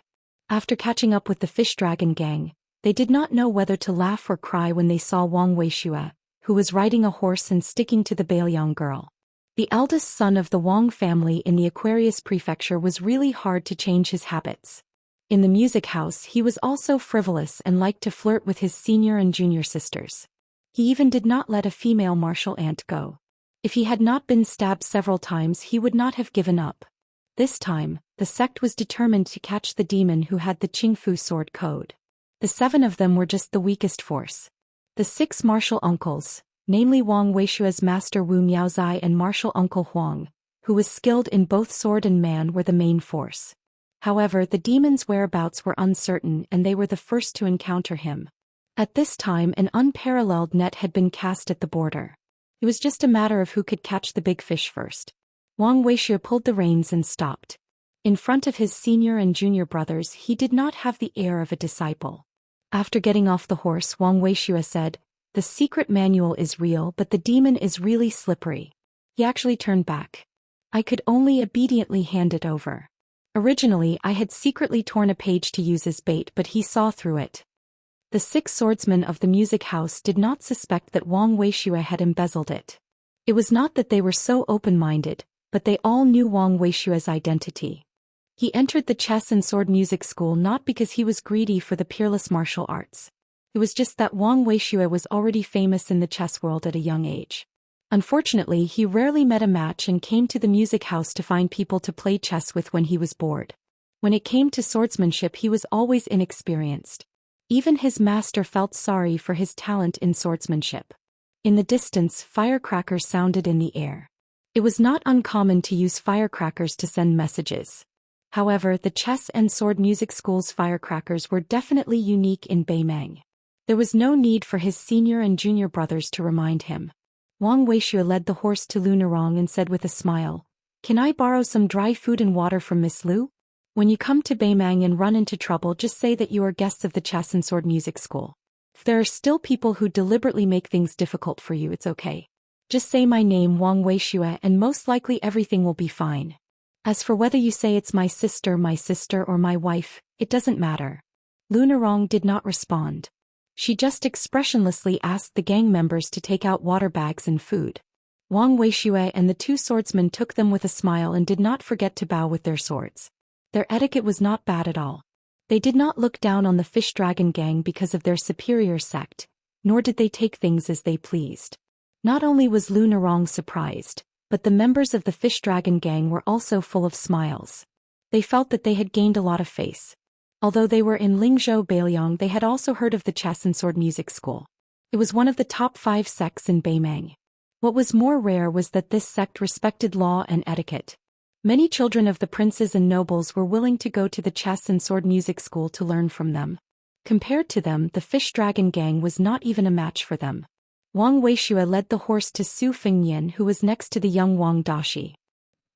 After catching up with the fish dragon gang, they did not know whether to laugh or cry when they saw Wang Weishue, who was riding a horse and sticking to the Bailiang girl. The eldest son of the Wang family in the Aquarius prefecture was really hard to change his habits. In the music house, he was also frivolous and liked to flirt with his senior and junior sisters. He even did not let a female martial ant go. If he had not been stabbed several times, he would not have given up. This time, the sect was determined to catch the demon who had the Qingfu sword code. The 7 of them were just the weakest force. The 6 martial uncles, namely Wang Weishue's master Wu Miaozai and martial uncle Huang, who was skilled in both sword and man, were the main force. However, the demon's whereabouts were uncertain and they were the first to encounter him. At this time, an unparalleled net had been cast at the border. It was just a matter of who could catch the big fish first. Wang Weishue pulled the reins and stopped. In front of his senior and junior brothers, he did not have the air of a disciple. After getting off the horse, Wang Weishue said, "The secret manual is real, but the demon is really slippery." He actually turned back. I could only obediently hand it over. Originally I had secretly torn a page to use as bait, but he saw through it. The 6 swordsmen of the music house did not suspect that Wang Weixue had embezzled it. It was not that they were so open-minded, but they all knew Wang Weixue's identity. He entered the chess and sword music school not because he was greedy for the peerless martial arts. It was just that Wang Weixue was already famous in the chess world at a young age. Unfortunately, he rarely met a match and came to the music house to find people to play chess with when he was bored. When it came to swordsmanship, he was always inexperienced. Even his master felt sorry for his talent in swordsmanship. In the distance, firecrackers sounded in the air. It was not uncommon to use firecrackers to send messages. However, the chess and sword music school's firecrackers were definitely unique in Beimang. There was no need for his senior and junior brothers to remind him. Wang Weixue led the horse to Lu Nerong and said with a smile, "Can I borrow some dry food and water from Miss Lu? When you come to Beimang and run into trouble, just say that you are guests of the chess and sword music school. If there are still people who deliberately make things difficult for you, it's okay. Just say my name, Wang Weixue, and most likely everything will be fine. As for whether you say it's my sister, or my wife, it doesn't matter." Lu Nerong did not respond. She just expressionlessly asked the gang members to take out water bags and food. Wang Weixue and the 2 swordsmen took them with a smile and did not forget to bow with their swords. Their etiquette was not bad at all. They did not look down on the Fish Dragon gang because of their superior sect, nor did they take things as they pleased. Not only was Lu Nerong surprised, but the members of the Fish Dragon gang were also full of smiles. They felt that they had gained a lot of face. Although they were in Lingzhou Beiliang, they had also heard of the chess and sword music school. It was one of the top 5 sects in Beimang. What was more rare was that this sect respected law and etiquette. Many children of the princes and nobles were willing to go to the chess and sword music school to learn from them. Compared to them, the Fish Dragon gang was not even a match for them. Wang Weixue led the horse to Su Fengnian, who was next to the young Wang Dashi.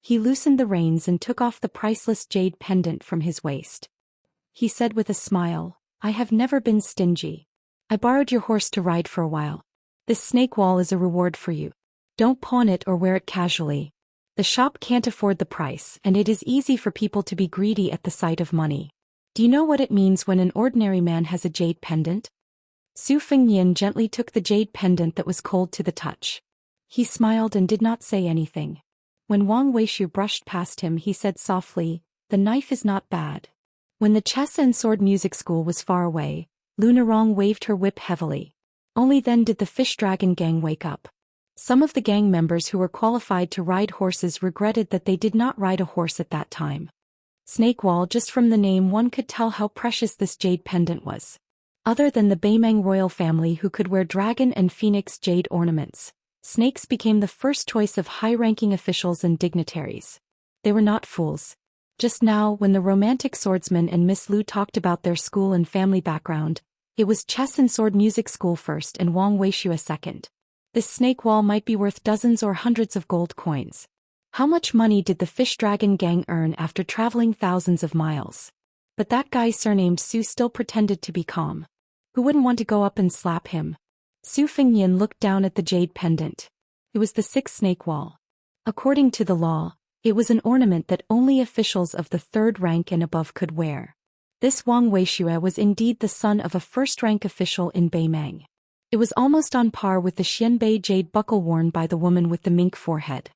He loosened the reins and took off the priceless jade pendant from his waist. He said with a smile, "I have never been stingy. I borrowed your horse to ride for a while. This snake wall is a reward for you. Don't pawn it or wear it casually. The shop can't afford the price, and it is easy for people to be greedy at the sight of money. Do you know what it means when an ordinary man has a jade pendant?" Su Fengnian gently took the jade pendant that was cold to the touch. He smiled and did not say anything. When Wang Weixue brushed past him, he said softly, "The knife is not bad." When the chess and sword music school was far away, Lu Nerong waved her whip heavily. Only then did the Fish Dragon gang wake up. Some of the gang members who were qualified to ride horses regretted that they did not ride a horse at that time. Snakewall, just from the name one could tell how precious this jade pendant was. Other than the Beimang royal family who could wear dragon and phoenix jade ornaments, snakes became the first choice of high-ranking officials and dignitaries. They were not fools. Just now, when the romantic swordsman and Miss Lu talked about their school and family background, it was chess and sword music school first and Wang Weixue second. This snake wall might be worth dozens or hundreds of gold coins. How much money did the Fish Dragon gang earn after traveling thousands of miles? But that guy surnamed Su still pretended to be calm. Who wouldn't want to go up and slap him? Su Fengnian looked down at the jade pendant. It was the 6th snake wall. According to the law, it was an ornament that only officials of the 3rd rank and above could wear. This Wang Weixue was indeed the son of a first-rank official in Beimang. It was almost on par with the Xianbei jade buckle worn by the woman with the mink forehead.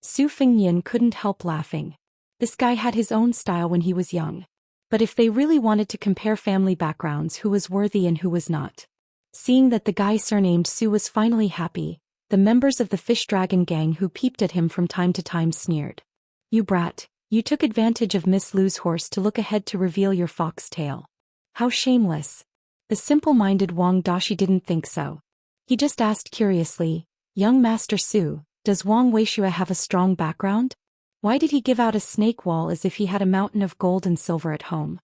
Su Fengnian couldn't help laughing. This guy had his own style when he was young. But if they really wanted to compare family backgrounds, who was worthy and who was not? Seeing that the guy surnamed Su was finally happy, the members of the Fish Dragon gang who peeped at him from time to time sneered. "You brat, you took advantage of Miss Lu's horse to look ahead to reveal your fox tail. How shameless." The simple-minded Wang Dashi didn't think so. He just asked curiously, "Young Master Su, does Wang Weixue have a strong background? Why did he give out a snake wall as if he had a mountain of gold and silver at home?"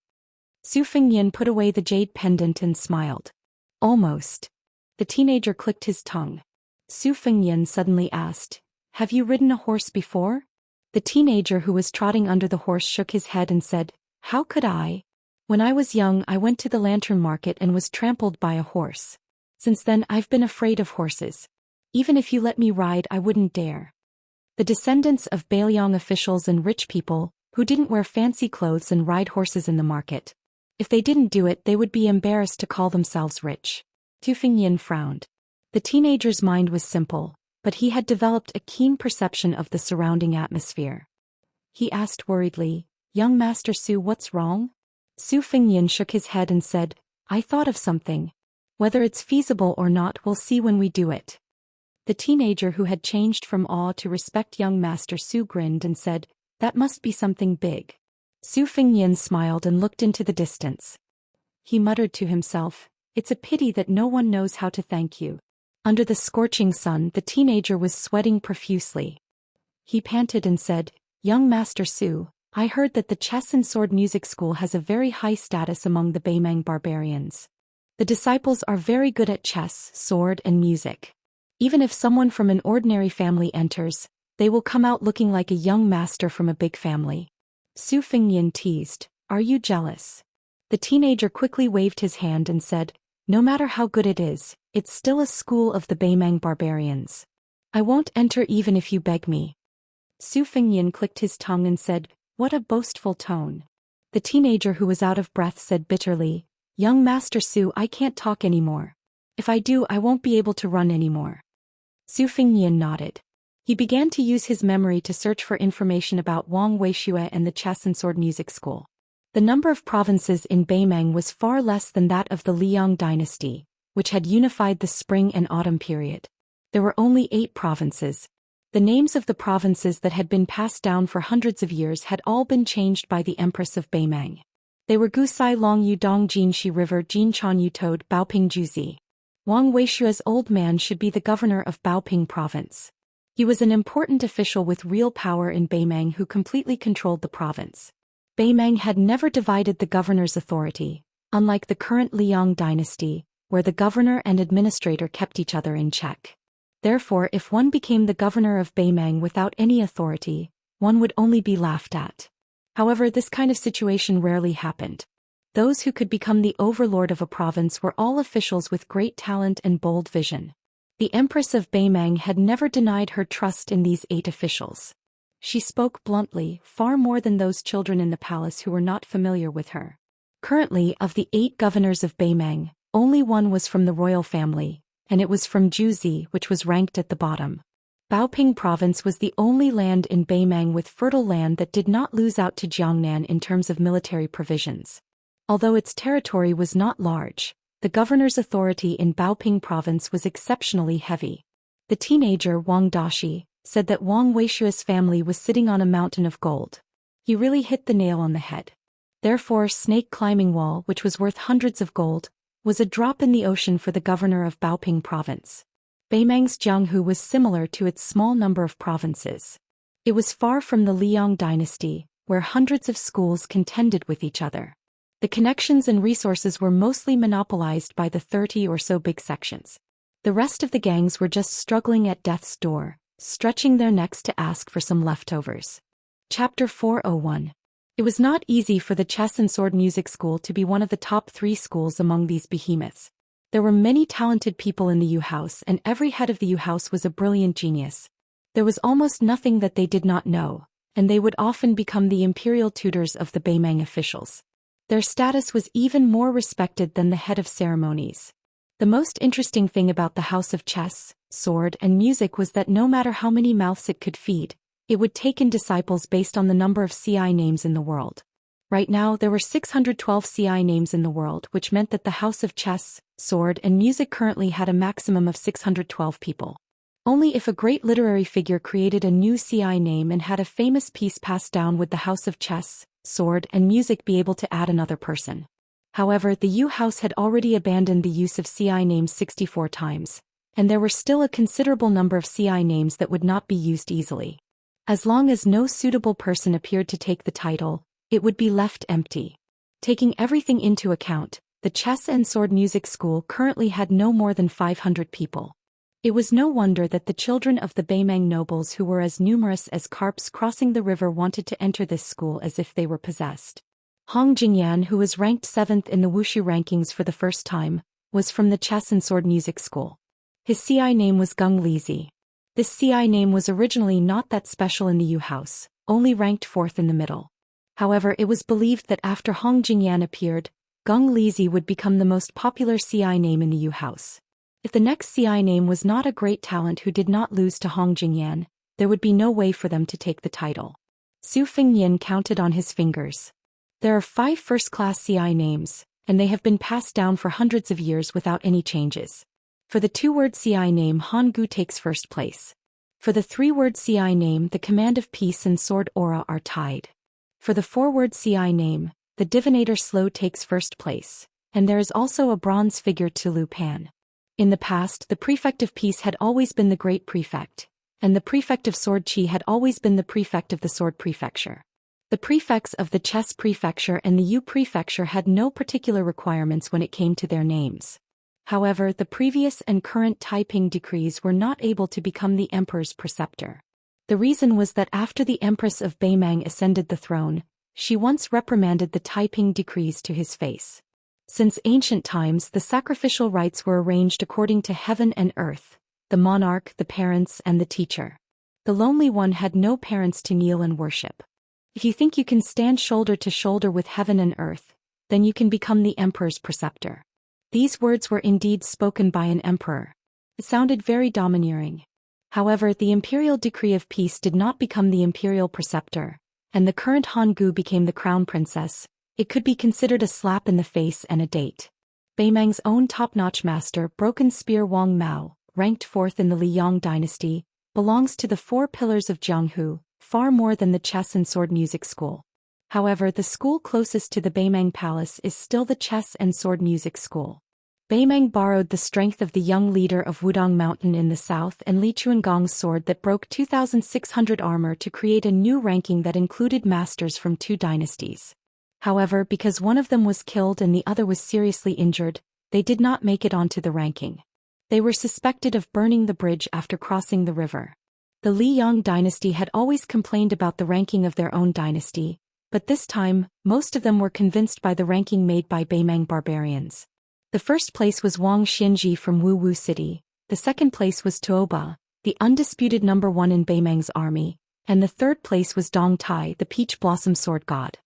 Su Fengnian put away the jade pendant and smiled. "Almost." The teenager clicked his tongue. Su Fengnian suddenly asked, "Have you ridden a horse before?" The teenager who was trotting under the horse shook his head and said, "How could I? When I was young, I went to the lantern market and was trampled by a horse. Since then, I've been afraid of horses. Even if you let me ride, I wouldn't dare." The descendants of Beiliang officials and rich people, who didn't wear fancy clothes and ride horses in the market. If they didn't do it, they would be embarrassed to call themselves rich. Zhou Xian frowned. The teenager's mind was simple, but he had developed a keen perception of the surrounding atmosphere. He asked worriedly, "Young Master Su, what's wrong?" Su Fengyan shook his head and said, "I thought of something. Whether it's feasible or not, we'll see when we do it." The teenager, who had changed from awe to respect young Master Su, grinned and said, "That must be something big." Su Fengyan smiled and looked into the distance. He muttered to himself, "It's a pity that no one knows how to thank you." Under the scorching sun, the teenager was sweating profusely. He panted and said, "Young Master Su, I heard that the chess and sword music school has a very high status among the Beimang barbarians. The disciples are very good at chess, sword, and music. Even if someone from an ordinary family enters, they will come out looking like a young master from a big family." Su Fengyan teased, "Are you jealous?" The teenager quickly waved his hand and said, "No matter how good it is, it's still a school of the Beimang barbarians. I won't enter even if you beg me." Su Fengyan clicked his tongue and said, "What a boastful tone." The teenager, who was out of breath, said bitterly, "Young Master Su, I can't talk anymore. If I do, I won't be able to run anymore." Su Fengyan nodded. He began to use his memory to search for information about Wuxia and the chess and sword music school. The number of provinces in Beimang was far less than that of the Liang dynasty, which had unified the spring and autumn period. There were only 8 provinces. The names of the provinces that had been passed down for hundreds of years had all been changed by the Empress of Beimang. They were Gusai Long Yu Dong Jinshi River Jinchan Yu Toad Baoping Juzi. Wuxia's old man should be the governor of Baoping province. He was an important official with real power in Beimang who completely controlled the province. Beimang had never divided the governor's authority, unlike the current Liang dynasty, where the governor and administrator kept each other in check. Therefore, if one became the governor of Beimang without any authority, one would only be laughed at. However, this kind of situation rarely happened. Those who could become the overlord of a province were all officials with great talent and bold vision. The Empress of Beimang had never denied her trust in these 8 officials. She spoke bluntly, far more than those children in the palace who were not familiar with her. Currently, of the 8 governors of Beimang, only one was from the royal family, and it was from Juzi, which was ranked at the bottom. Baoping province was the only land in Beimang with fertile land that did not lose out to Jiangnan in terms of military provisions. Although its territory was not large, the governor's authority in Baoping province was exceptionally heavy. The teenager Wang Dashi said that Wuxia's family was sitting on a mountain of gold. He really hit the nail on the head. Therefore, Snake Climbing Wall, which was worth hundreds of gold, was a drop in the ocean for the governor of Baoping province. Beimang's Jianghu was similar to its small number of provinces. It was far from the Liang dynasty, where hundreds of schools contended with each other. The connections and resources were mostly monopolized by the 30 or so big sections. The rest of the gangs were just struggling at death's door, stretching their necks to ask for some leftovers. Chapter 401. It was not easy for the chess and sword music school to be one of the top 3 schools among these behemoths. There were many talented people in the Yu House, and every head of the Yu House was a brilliant genius. There was almost nothing that they did not know, and they would often become the imperial tutors of the Beimang officials. Their status was even more respected than the head of ceremonies. The most interesting thing about the House of Chess, Sword, and Music was that no matter how many mouths it could feed, it would take in disciples based on the number of CI names in the world. Right now, there were 612 CI names in the world, which meant that the House of Chess, Sword, and Music currently had a maximum of 612 people. Only if a great literary figure created a new CI name and had a famous piece passed down would the House of Chess, Sword, and Music be able to add another person. However, the Yu House had already abandoned the use of CI names 64 times, and there were still a considerable number of CI names that would not be used easily. As long as no suitable person appeared to take the title, it would be left empty. Taking everything into account, the Chess and Sword Music School currently had no more than 500 people. It was no wonder that the children of the Beimang nobles who were as numerous as carps crossing the river wanted to enter this school as if they were possessed. Hong Jingyan, who was ranked 7th in the Wushu rankings for the first time, was from the Chess and Sword Music School. His CI name was Gung Lizi. This CI name was originally not that special in the Yu House, only ranked 4th in the middle. However, it was believed that after Hong Jingyan appeared, Geng Lizi would become the most popular CI name in the Yu house. If the next CI name was not a great talent who did not lose to Hong Jingyan, there would be no way for them to take the title. Su Fengyin counted on his fingers. There are 5 first-class CI names, and they have been passed down for hundreds of years without any changes. For the 2-word CI name, Han Gu takes first place. For the 3-word CI name, the Command of Peace and Sword Aura are tied. For the 4-word CI name, the Divinator Slow takes first place, and there is also a bronze figure to Lu Pan. In the past, the Prefect of Peace had always been the Great Prefect, and the Prefect of Sword Qi had always been the Prefect of the Sword Prefecture. The prefects of the Chess Prefecture and the Yu Prefecture had no particular requirements when it came to their names. However, the previous and current Taiping decrees were not able to become the Emperor's preceptor. The reason was that after the Empress of Beimang ascended the throne, she once reprimanded the Taiping decrees to his face. Since ancient times, the sacrificial rites were arranged according to heaven and earth, the monarch, the parents, and the teacher. The lonely one had no parents to kneel and worship. If you think you can stand shoulder to shoulder with heaven and earth, then you can become the Emperor's preceptor. These words were indeed spoken by an emperor. It sounded very domineering. However, the imperial decree of peace did not become the imperial preceptor, and the current Han Gu became the crown princess. It could be considered a slap in the face and a date. Beimang's own top-notch master, Broken Spear Wang Mao, ranked 4th in the Liyang dynasty, belongs to the 4 pillars of Jianghu, far more than the chess and sword music school. However, the school closest to the Beimang Palace is still the chess and sword music school. Beimang borrowed the strength of the young leader of Wudong Mountain in the south and Li Chuangong's sword that broke 2,600 armor to create a new ranking that included masters from 2 dynasties. However, because one of them was killed and the other was seriously injured, they did not make it onto the ranking. They were suspected of burning the bridge after crossing the river. The Liyang dynasty had always complained about the ranking of their own dynasty, but this time, most of them were convinced by the ranking made by Beimang barbarians. The first place was Wang Xianji from Wu City, the second place was Tuoba, the undisputed number 1 in Beimang's army, and the third place was Dong Tai, the peach blossom sword god.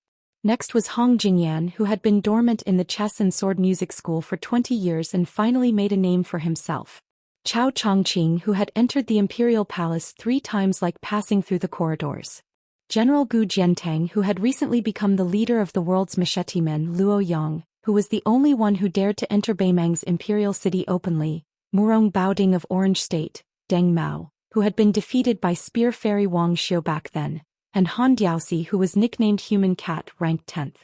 Next was Hong Jingyan, who had been dormant in the chess and sword music school for 20 years and finally made a name for himself. Chao Chongqing, who had entered the imperial palace 3 times like passing through the corridors. General Gu Jiantang, who had recently become the leader of the world's machete men, Luo Yang, who was the only one who dared to enter Beimang's imperial city openly, Murong Baoding of Orange State, Deng Mao, who had been defeated by Spear Fairy Wang Xiu back then, and Han Diaoxi, who was nicknamed Human Cat, ranked 10th.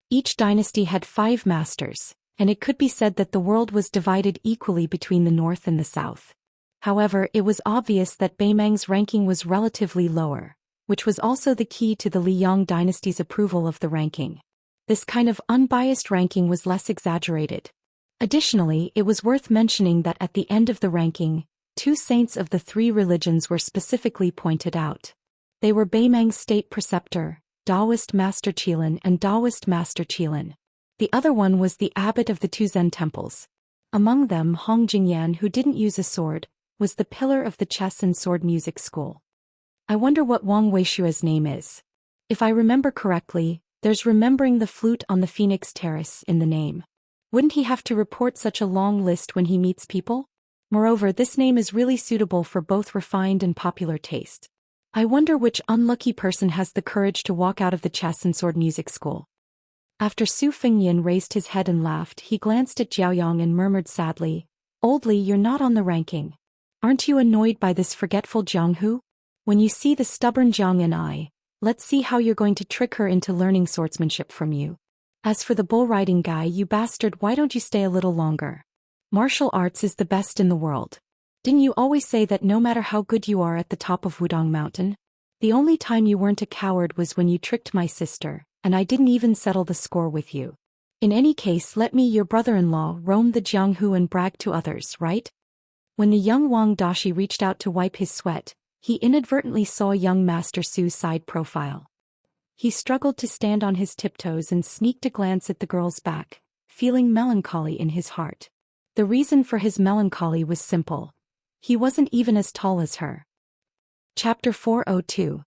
Each dynasty had 5 masters, and it could be said that the world was divided equally between the north and the south. However, it was obvious that Beimang's ranking was relatively lower, which was also the key to the Liyang dynasty's approval of the ranking. This kind of unbiased ranking was less exaggerated. Additionally, it was worth mentioning that at the end of the ranking, 2 saints of the 3 religions were specifically pointed out. They were Beimang's state preceptor, Daoist Master Qilin and Daoist Master Qilin. The other one was the abbot of the 2 Zen temples. Among them, Hong Jingyan, who didn't use a sword, was the pillar of the chess and sword music school. I wonder what Wang Weishua's name is. If I remember correctly, there's remembering the flute on the Phoenix Terrace in the name. Wouldn't he have to report such a long list when he meets people? Moreover, this name is really suitable for both refined and popular taste. I wonder which unlucky person has the courage to walk out of the chess and sword music school. After Su Fengyin raised his head and laughed, he glanced at Jiaoyang and murmured sadly, "Old Li, you're not on the ranking. Aren't you annoyed by this forgetful Jianghu? When you see the stubborn Jiang and I, let's see how you're going to trick her into learning swordsmanship from you. As for the bull riding guy, you bastard, why don't you stay a little longer? Martial arts is the best in the world. Didn't you always say that no matter how good you are at the top of Wudong Mountain? The only time you weren't a coward was when you tricked my sister, and I didn't even settle the score with you. In any case, let me, your brother-in-law, roam the Jianghu and brag to others, right?" When the young Wang Dashi reached out to wipe his sweat, he inadvertently saw young Master Su's side profile. He struggled to stand on his tiptoes and sneaked a glance at the girl's back, feeling melancholy in his heart. The reason for his melancholy was simple. He wasn't even as tall as her. Chapter 402.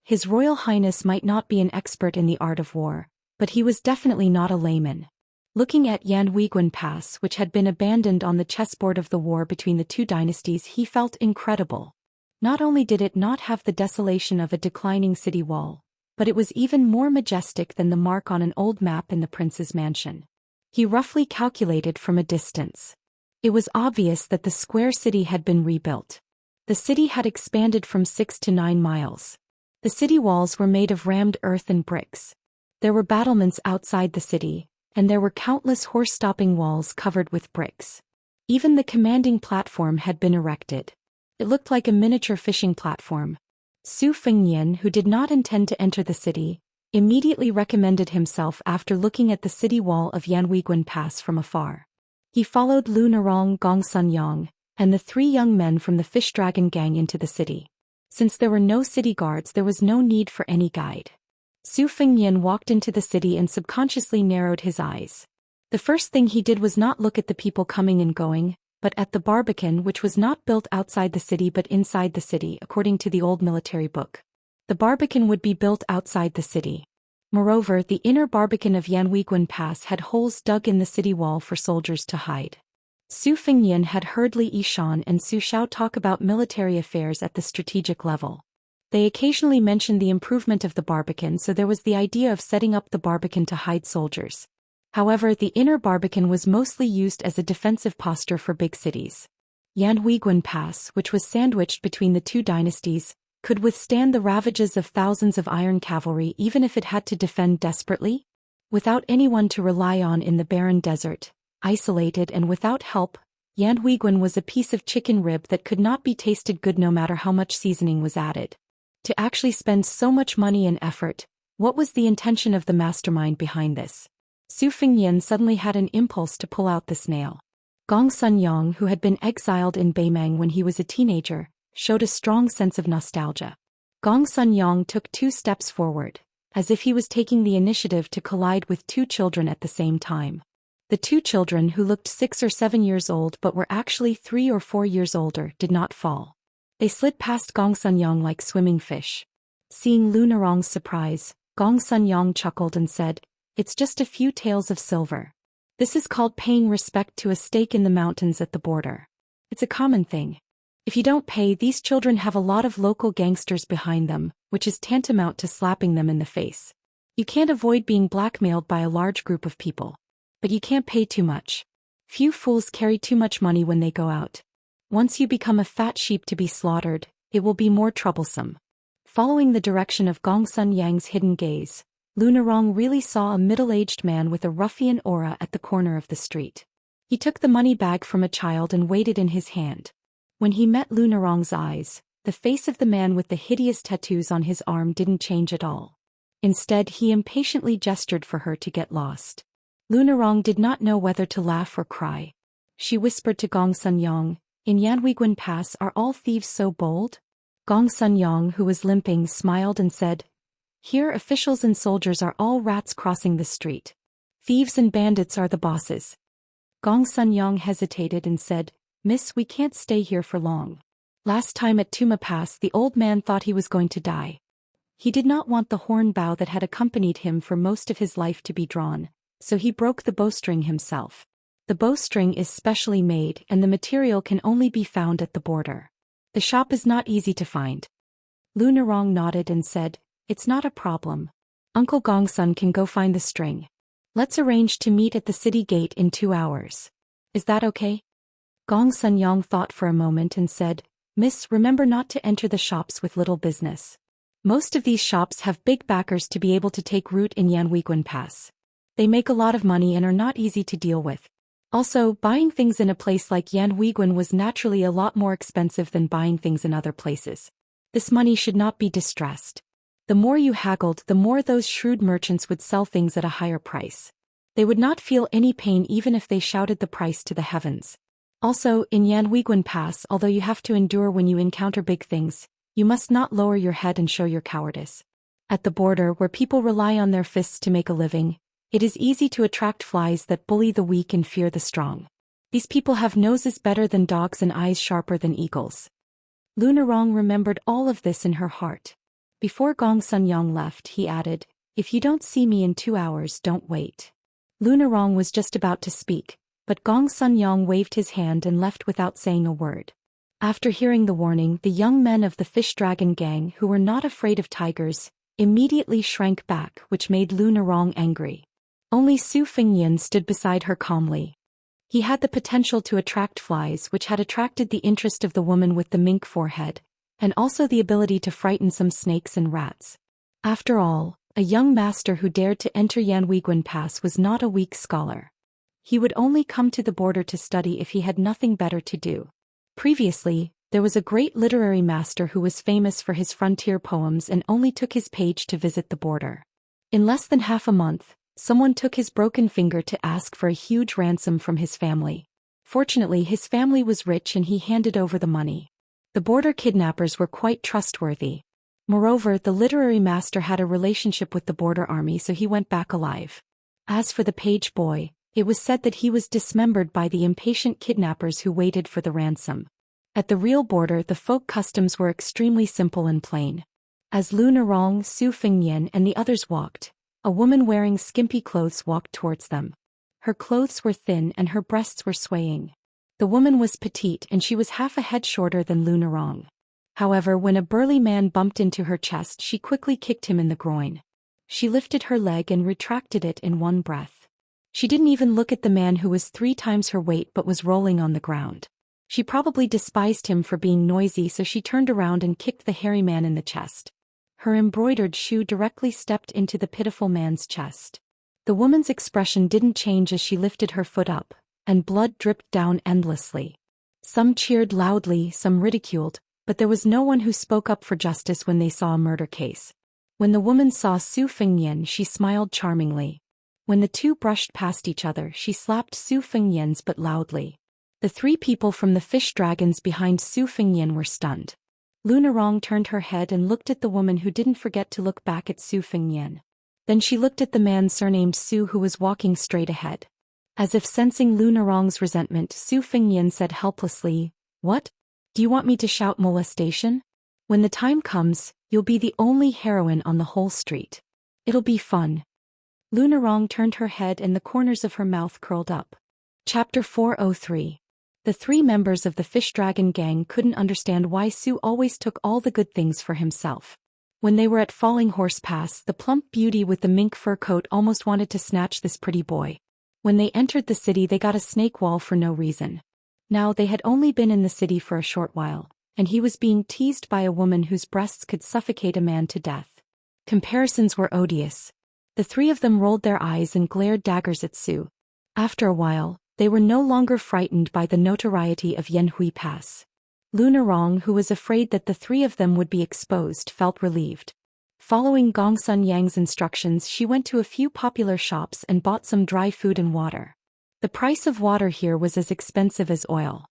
His Royal Highness might not be an expert in the art of war, but he was definitely not a layman. Looking at Yanhuiguan Pass, which had been abandoned on the chessboard of the war between the two dynasties, he felt incredible. Not only did it not have the desolation of a declining city wall, but it was even more majestic than the mark on an old map in the prince's mansion. He roughly calculated from a distance. It was obvious that the square city had been rebuilt. The city had expanded from 6 to 9 miles. The city walls were made of rammed earth and bricks. There were battlements outside the city, and there were countless horse-stopping walls covered with bricks. Even the commanding platform had been erected. It looked like a miniature fishing platform. Su Fengnian, who did not intend to enter the city, immediately recommended himself after looking at the city wall of Yanhuiguan Pass from afar. He followed Lu Narong, Gong Sunyang, and the 3 young men from the Fish Dragon gang into the city. Since there were no city guards, there was no need for any guide. Su Fengnian walked into the city and subconsciously narrowed his eyes. The first thing he did was not look at the people coming and going, but at the Barbican, which was not built outside the city but inside the city according to the old military book. The Barbican would be built outside the city. Moreover, the inner Barbican of Yanhuiguan Pass had holes dug in the city wall for soldiers to hide. Su Fengnian had heard Li Yishan and Su Xiao talk about military affairs at the strategic level. They occasionally mentioned the improvement of the Barbican, so there was the idea of setting up the Barbican to hide soldiers. However, the inner Barbican was mostly used as a defensive posture for big cities. Yanhuiguan Pass, which was sandwiched between the two dynasties, could withstand the ravages of thousands of iron cavalry even if it had to defend desperately? Without anyone to rely on in the barren desert, isolated and without help, Yanhuiguan was a piece of chicken rib that could not be tasted good no matter how much seasoning was added. To actually spend so much money and effort, what was the intention of the mastermind behind this? Su Fengnian suddenly had an impulse to pull out the snail. Gong Sunyang, who had been exiled in Beimang when he was a teenager, showed a strong sense of nostalgia. Gong Sunyang took 2 steps forward, as if he was taking the initiative to collide with 2 children at the same time. The 2 children, who looked 6 or 7 years old but were actually 3 or 4 years older, did not fall. They slid past Gong Sunyang like swimming fish. Seeing Lu Narong's surprise, Gong Sunyang chuckled and said, "It's just a few taels of silver. This is called paying respect to a stake in the mountains at the border. It's a common thing. If you don't pay, these children have a lot of local gangsters behind them, which is tantamount to slapping them in the face. You can't avoid being blackmailed by a large group of people. But you can't pay too much. Few fools carry too much money when they go out. Once you become a fat sheep to be slaughtered, it will be more troublesome." Following the direction of Gong Sunyang's hidden gaze, Lu Narong really saw a middle-aged man with a ruffian aura at the corner of the street. He took the money bag from a child and weighed it in his hand. When he met Lu Narong's eyes, the face of the man with the hideous tattoos on his arm didn't change at all. Instead, he impatiently gestured for her to get lost. Lu Narong did not know whether to laugh or cry. She whispered to Gong Sunyang, "In Yanhuiguan Pass, are all thieves so bold?" Gong Sunyang, who was limping, smiled and said, "Here officials and soldiers are all rats crossing the street. Thieves and bandits are the bosses." Gong Sunyang hesitated and said, "Miss, we can't stay here for long. Last time at Tuma Pass, the old man thought he was going to die. He did not want the horn bow that had accompanied him for most of his life to be drawn, so he broke the bowstring himself. The bowstring is specially made and the material can only be found at the border. The shop is not easy to find." Lu Narong nodded and said, "It's not a problem. Uncle Gongsun can go find the string. Let's arrange to meet at the city gate in 2 hours. Is that okay?" Gong Sunyang thought for a moment and said, "Miss, remember not to enter the shops with little business. Most of these shops have big backers to be able to take root in Yanhuiguan Pass. They make a lot of money and are not easy to deal with. Also, buying things in a place like Yanhuiguan was naturally a lot more expensive than buying things in other places. This money should not be distressed. The more you haggled, the more those shrewd merchants would sell things at a higher price. They would not feel any pain even if they shouted the price to the heavens. Also, in Yanhuiguan Pass, although you have to endure when you encounter big things, you must not lower your head and show your cowardice. At the border, where people rely on their fists to make a living, it is easy to attract flies that bully the weak and fear the strong. These people have noses better than dogs and eyes sharper than eagles." Lu Narong remembered all of this in her heart. Before Gong Sunyang left, he added, "If you don't see me in 2 hours, don't wait." Lunarong was just about to speak, but Gong Sunyang waved his hand and left without saying a word. After hearing the warning, the young men of the fish dragon gang, who were not afraid of tigers, immediately shrank back, which made Lunarong angry. Only Su Fengyan stood beside her calmly. He had the potential to attract flies, which had attracted the interest of the woman with the mink forehead, and also the ability to frighten some snakes and rats. After all, a young master who dared to enter Yanhuiguan Pass was not a weak scholar. He would only come to the border to study if he had nothing better to do. Previously, there was a great literary master who was famous for his frontier poems and only took his page to visit the border. In less than half a month, someone took his broken finger to ask for a huge ransom from his family. Fortunately, his family was rich and he handed over the money. The border kidnappers were quite trustworthy. Moreover, the literary master had a relationship with the border army, so he went back alive. As for the page boy, it was said that he was dismembered by the impatient kidnappers who waited for the ransom. At the real border, the folk customs were extremely simple and plain. As Lunarong, Su Fengyan and the others walked, a woman wearing skimpy clothes walked towards them. Her clothes were thin and her breasts were swaying. The woman was petite and she was half a head shorter than Lunarong. However, when a burly man bumped into her chest, she quickly kicked him in the groin. She lifted her leg and retracted it in one breath. She didn't even look at the man who was 3 times her weight but was rolling on the ground. She probably despised him for being noisy, so she turned around and kicked the hairy man in the chest. Her embroidered shoe directly stepped into the pitiful man's chest. The woman's expression didn't change as she lifted her foot up, and blood dripped down endlessly. Some cheered loudly, some ridiculed, but there was no one who spoke up for justice when they saw a murder case. When the woman saw Su Fengyan, she smiled charmingly. When the two brushed past each other, she slapped Su Fengyan's but loudly. The 3 people from the fish dragons behind Su Fengyan were stunned. Lunarong turned her head and looked at the woman, who didn't forget to look back at Su Fengyan. Then she looked at the man surnamed Su, who was walking straight ahead. As if sensing Lunarong's resentment, Su Fengyan said helplessly, "What? Do you want me to shout molestation? When the time comes, you'll be the only heroine on the whole street. It'll be fun." Lunarong turned her head and the corners of her mouth curled up. Chapter 403. The 3 members of the fish dragon gang couldn't understand why Su always took all the good things for himself. When they were at Falling Horse Pass, the plump beauty with the mink fur coat almost wanted to snatch this pretty boy. When they entered the city, they got a snake wall for no reason. Now they had only been in the city for a short while, and he was being teased by a woman whose breasts could suffocate a man to death. Comparisons were odious. The 3 of them rolled their eyes and glared daggers at Su. After a while, they were no longer frightened by the notoriety of Yanhui Pass. Lunarong, who was afraid that the 3 of them would be exposed, felt relieved. Following Gong Sun Yang's instructions, she went to a few popular shops and bought some dry food and water. The price of water here was as expensive as oil.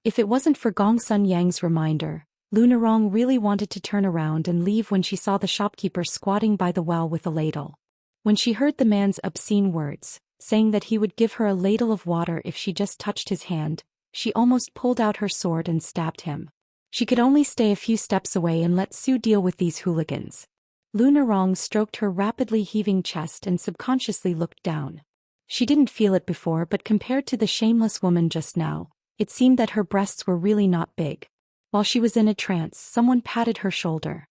If it wasn't for Gong Sun Yang's reminder, Lunarong really wanted to turn around and leave when she saw the shopkeeper squatting by the well with a ladle. When she heard the man's obscene words, saying that he would give her a ladle of water if she just touched his hand, she almost pulled out her sword and stabbed him. She could only stay a few steps away and let Su deal with these hooligans. Lunarong stroked her rapidly heaving chest and subconsciously looked down. She didn't feel it before, but compared to the shameless woman just now, it seemed that her breasts were really not big. While she was in a trance, someone patted her shoulder.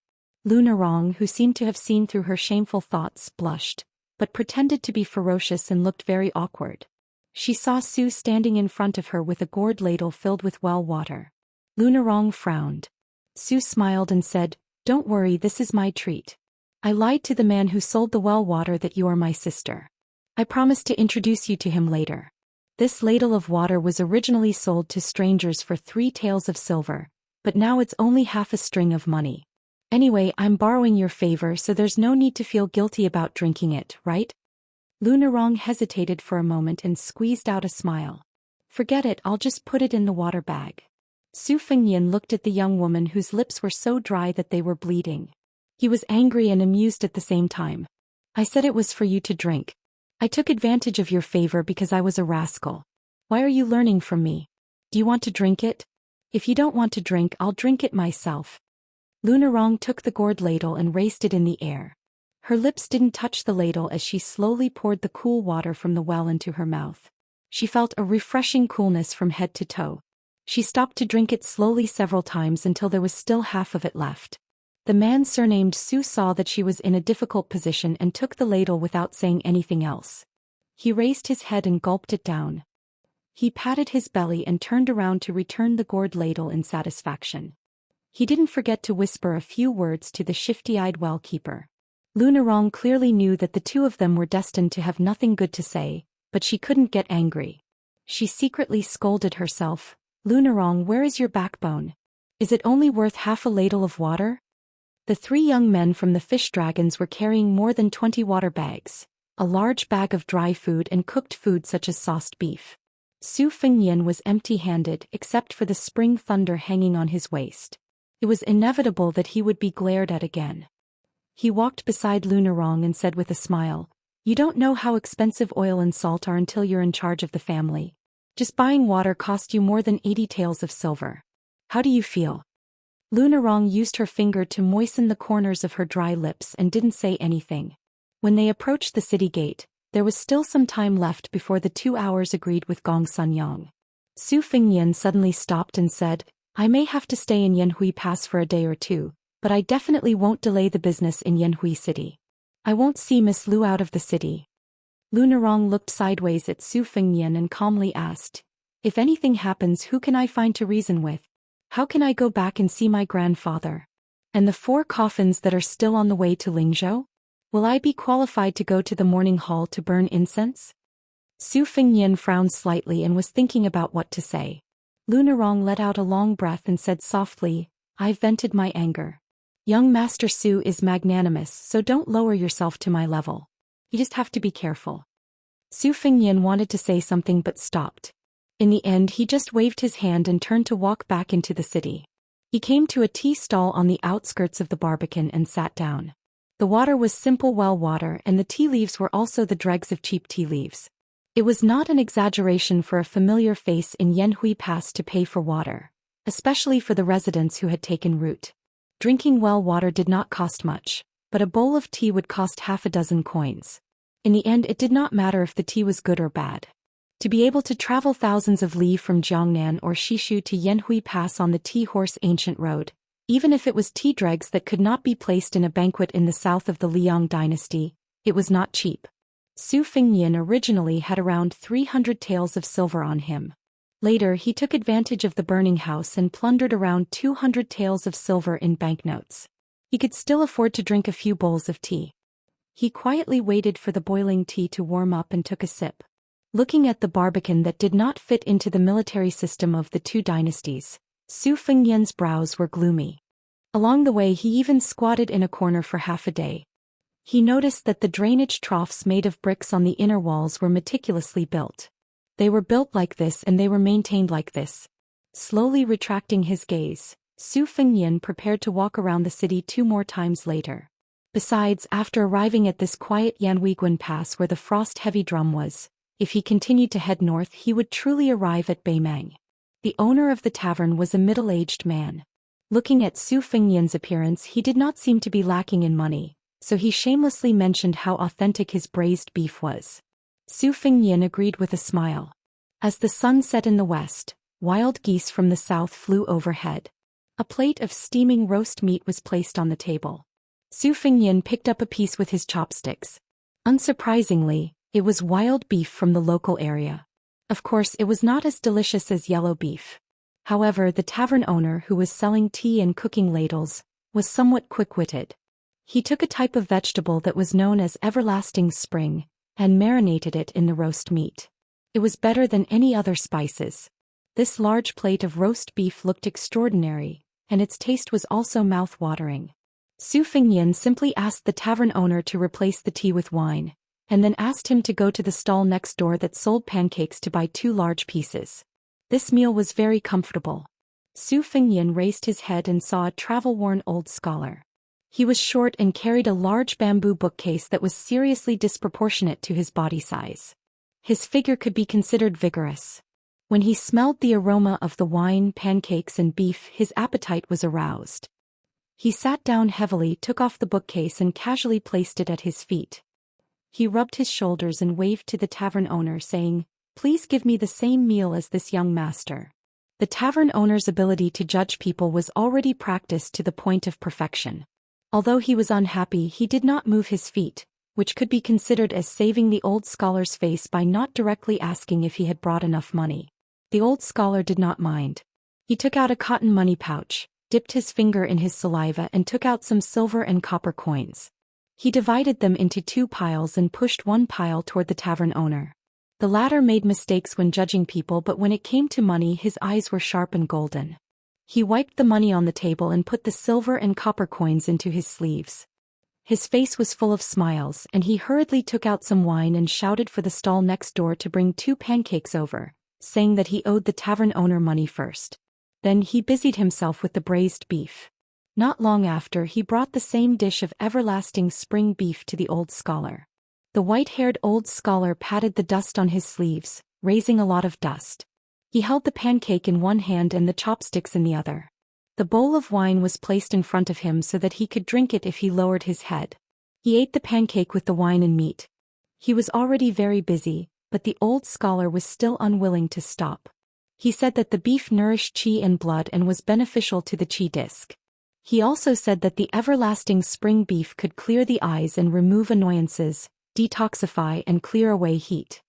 Lunarong, who seemed to have seen through her shameful thoughts, blushed, but pretended to be ferocious and looked very awkward. She saw Su standing in front of her with a gourd ladle filled with well water. Lunarong frowned. Su smiled and said, "Don't worry, this is my treat. I lied to the man who sold the well water that you are my sister. I promised to introduce you to him later." This ladle of water was originally sold to strangers for 3 taels of silver, but now it's only half a string of money. Anyway, I'm borrowing your favor, so there's no need to feel guilty about drinking it, right? Lunarong hesitated for a moment and squeezed out a smile. "Forget it, I'll just put it in the water bag." Su Fengyan looked at the young woman whose lips were so dry that they were bleeding. He was angry and amused at the same time. "I said it was for you to drink. I took advantage of your favor because I was a rascal. Why are you learning from me? Do you want to drink it? If you don't want to drink, I'll drink it myself." Lunarong took the gourd ladle and raised it in the air. Her lips didn't touch the ladle as she slowly poured the cool water from the well into her mouth. She felt a refreshing coolness from head to toe. She stopped to drink it slowly several times until there was still half of it left. The man surnamed Su saw that she was in a difficult position and took the ladle without saying anything else. He raised his head and gulped it down. He patted his belly and turned around to return the gourd ladle in satisfaction. He didn't forget to whisper a few words to the shifty-eyed well-keeper. Lunarong clearly knew that the two of them were destined to have nothing good to say, but she couldn't get angry. She secretly scolded herself. Lunarong, where is your backbone? Is it only worth half a ladle of water? The three young men from the fish dragons were carrying more than 20 water bags, a large bag of dry food and cooked food such as sauced beef. Su Fengyan was empty-handed except for the spring thunder hanging on his waist. It was inevitable that he would be glared at again. He walked beside Lunarong and said with a smile, "You don't know how expensive oil and salt are until you're in charge of the family. Just buying water cost you more than 80 taels of silver. How do you feel?" Lunarong used her finger to moisten the corners of her dry lips and didn't say anything. When they approached the city gate, there was still some time left before the 2 hours agreed with Gong Sunyang. Su Fengyan suddenly stopped and said, "I may have to stay in Yanhui Pass for a day or two, but I definitely won't delay the business in Yanhui City. I won't see Miss Lu out of the city." Lunarong looked sideways at Su Fengyan and calmly asked, "If anything happens, who can I find to reason with? How can I go back and see my grandfather? And the 4 coffins that are still on the way to Lingzhou? Will I be qualified to go to the morning hall to burn incense?" Su Fengyan frowned slightly and was thinking about what to say. Lunarong let out a long breath and said softly, "I've vented my anger. Young Master Su is magnanimous, so don't lower yourself to my level. You just have to be careful." Su Fengyan wanted to say something but stopped. In the end, he just waved his hand and turned to walk back into the city. He came to a tea stall on the outskirts of the Barbican and sat down. The water was simple well water and the tea leaves were also the dregs of cheap tea leaves. It was not an exaggeration for a familiar face in Yanhui Pass to pay for water, especially for the residents who had taken root. Drinking well water did not cost much, but a bowl of tea would cost half a dozen coins. In the end, it did not matter if the tea was good or bad. To be able to travel thousands of li from Jiangnan or Shishu to Yanhui Pass on the Tea Horse Ancient Road, even if it was tea dregs that could not be placed in a banquet in the south of the Liang dynasty, it was not cheap. Su Fengyan originally had around 300 taels of silver on him. Later he took advantage of the burning house and plundered around 200 taels of silver in banknotes. He could still afford to drink a few bowls of tea. He quietly waited for the boiling tea to warm up and took a sip. Looking at the barbican that did not fit into the military system of the 2 dynasties, Su Fengyan's brows were gloomy. Along the way he even squatted in a corner for half a day. He noticed that the drainage troughs made of bricks on the inner walls were meticulously built. They were built like this and they were maintained like this. Slowly retracting his gaze, Su Fengyan prepared to walk around the city 2 more times later. Besides, after arriving at this quiet Yanhuiguan Pass where the frost-heavy drum was, if he continued to head north he would truly arrive at Beimang. The owner of the tavern was a middle-aged man. Looking at Su Fengyan's appearance, he did not seem to be lacking in money, so he shamelessly mentioned how authentic his braised beef was. Su Fengyan agreed with a smile. As the sun set in the west, wild geese from the south flew overhead. A plate of steaming roast meat was placed on the table. Su Fengyan picked up a piece with his chopsticks. Unsurprisingly, it was wild beef from the local area. Of course, it was not as delicious as yellow beef. However, the tavern owner who was selling tea and cooking ladles was somewhat quick-witted. He took a type of vegetable that was known as everlasting spring and marinated it in the roast meat. It was better than any other spices. This large plate of roast beef looked extraordinary, and its taste was also mouth-watering. Su Fengyan simply asked the tavern owner to replace the tea with wine, and then asked him to go to the stall next door that sold pancakes to buy 2 large pieces. This meal was very comfortable. Su Fengyan raised his head and saw a travel-worn old scholar. He was short and carried a large bamboo bookcase that was seriously disproportionate to his body size. His figure could be considered vigorous. When he smelled the aroma of the wine, pancakes and beef, his appetite was aroused. He sat down heavily, took off the bookcase and casually placed it at his feet. He rubbed his shoulders and waved to the tavern owner saying, "Please give me the same meal as this young master." The tavern owner's ability to judge people was already practiced to the point of perfection. Although he was unhappy, he did not move his feet, which could be considered as saving the old scholar's face by not directly asking if he had brought enough money. The old scholar did not mind. He took out a cotton money pouch, dipped his finger in his saliva and took out some silver and copper coins. He divided them into 2 piles and pushed one pile toward the tavern owner. The latter made mistakes when judging people, but when it came to money his eyes were sharp and golden. He wiped the money on the table and put the silver and copper coins into his sleeves. His face was full of smiles, and he hurriedly took out some wine and shouted for the stall next door to bring 2 pancakes over, saying that he owed the tavern owner money first. Then he busied himself with the braised beef. Not long after, he brought the same dish of everlasting spring beef to the old scholar. The white-haired old scholar patted the dust on his sleeves, raising a lot of dust. He held the pancake in one hand and the chopsticks in the other. The bowl of wine was placed in front of him so that he could drink it if he lowered his head. He ate the pancake with the wine and meat. He was already very busy, but the old scholar was still unwilling to stop. He said that the beef nourished qi and blood and was beneficial to the qi disc. He also said that the everlasting spring beef could clear the eyes and remove annoyances, detoxify and clear away heat.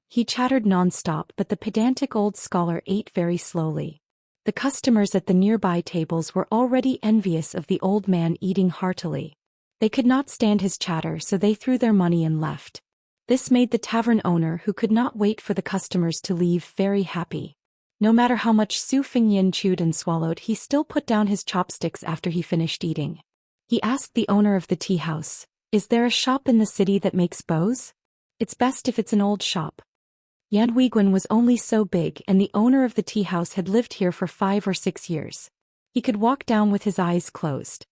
He chattered non-stop, but the pedantic old scholar ate very slowly. The customers at the nearby tables were already envious of the old man eating heartily. They could not stand his chatter, so they threw their money and left. This made the tavern owner, who could not wait for the customers to leave, very happy. No matter how much Su Fengyin chewed and swallowed, he still put down his chopsticks after he finished eating. He asked the owner of the tea house, "Is there a shop in the city that makes bows? It's best if it's an old shop." Yan Weiguan was only so big, and the owner of the tea house had lived here for 5 or 6 years. He could walk down with his eyes closed.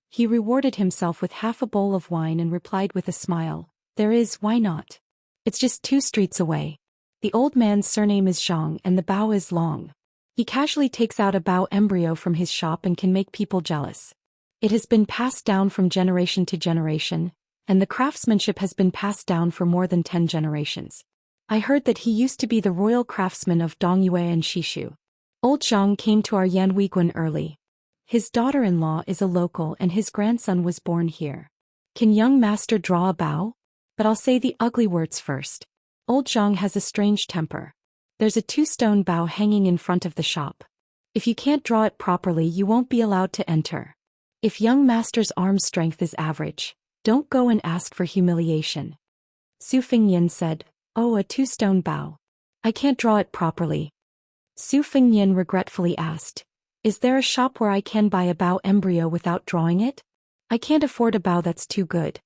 He rewarded himself with half a bowl of wine and replied with a smile, "There is, why not? It's just 2 streets away." The old man's surname is Zhang and the bao is long. He casually takes out a bao embryo from his shop and can make people jealous. It has been passed down from generation to generation, and the craftsmanship has been passed down for more than 10 generations. I heard that he used to be the royal craftsman of Dongyue and Shishu. Old Zhang came to our Yan Weiguan early. His daughter-in-law is a local and his grandson was born here. Can young master draw a bao? But I'll say the ugly words first. Old Zhang has a strange temper. There's a 2-stone bao hanging in front of the shop. If you can't draw it properly, you won't be allowed to enter. If young master's arm strength is average, don't go and ask for humiliation. Su Fengyin said, "Oh, a 2-stone bao. I can't draw it properly." Su Fengyin regretfully asked, "Is there a shop where I can buy a bao embryo without drawing it? I can't afford a bao that's too good."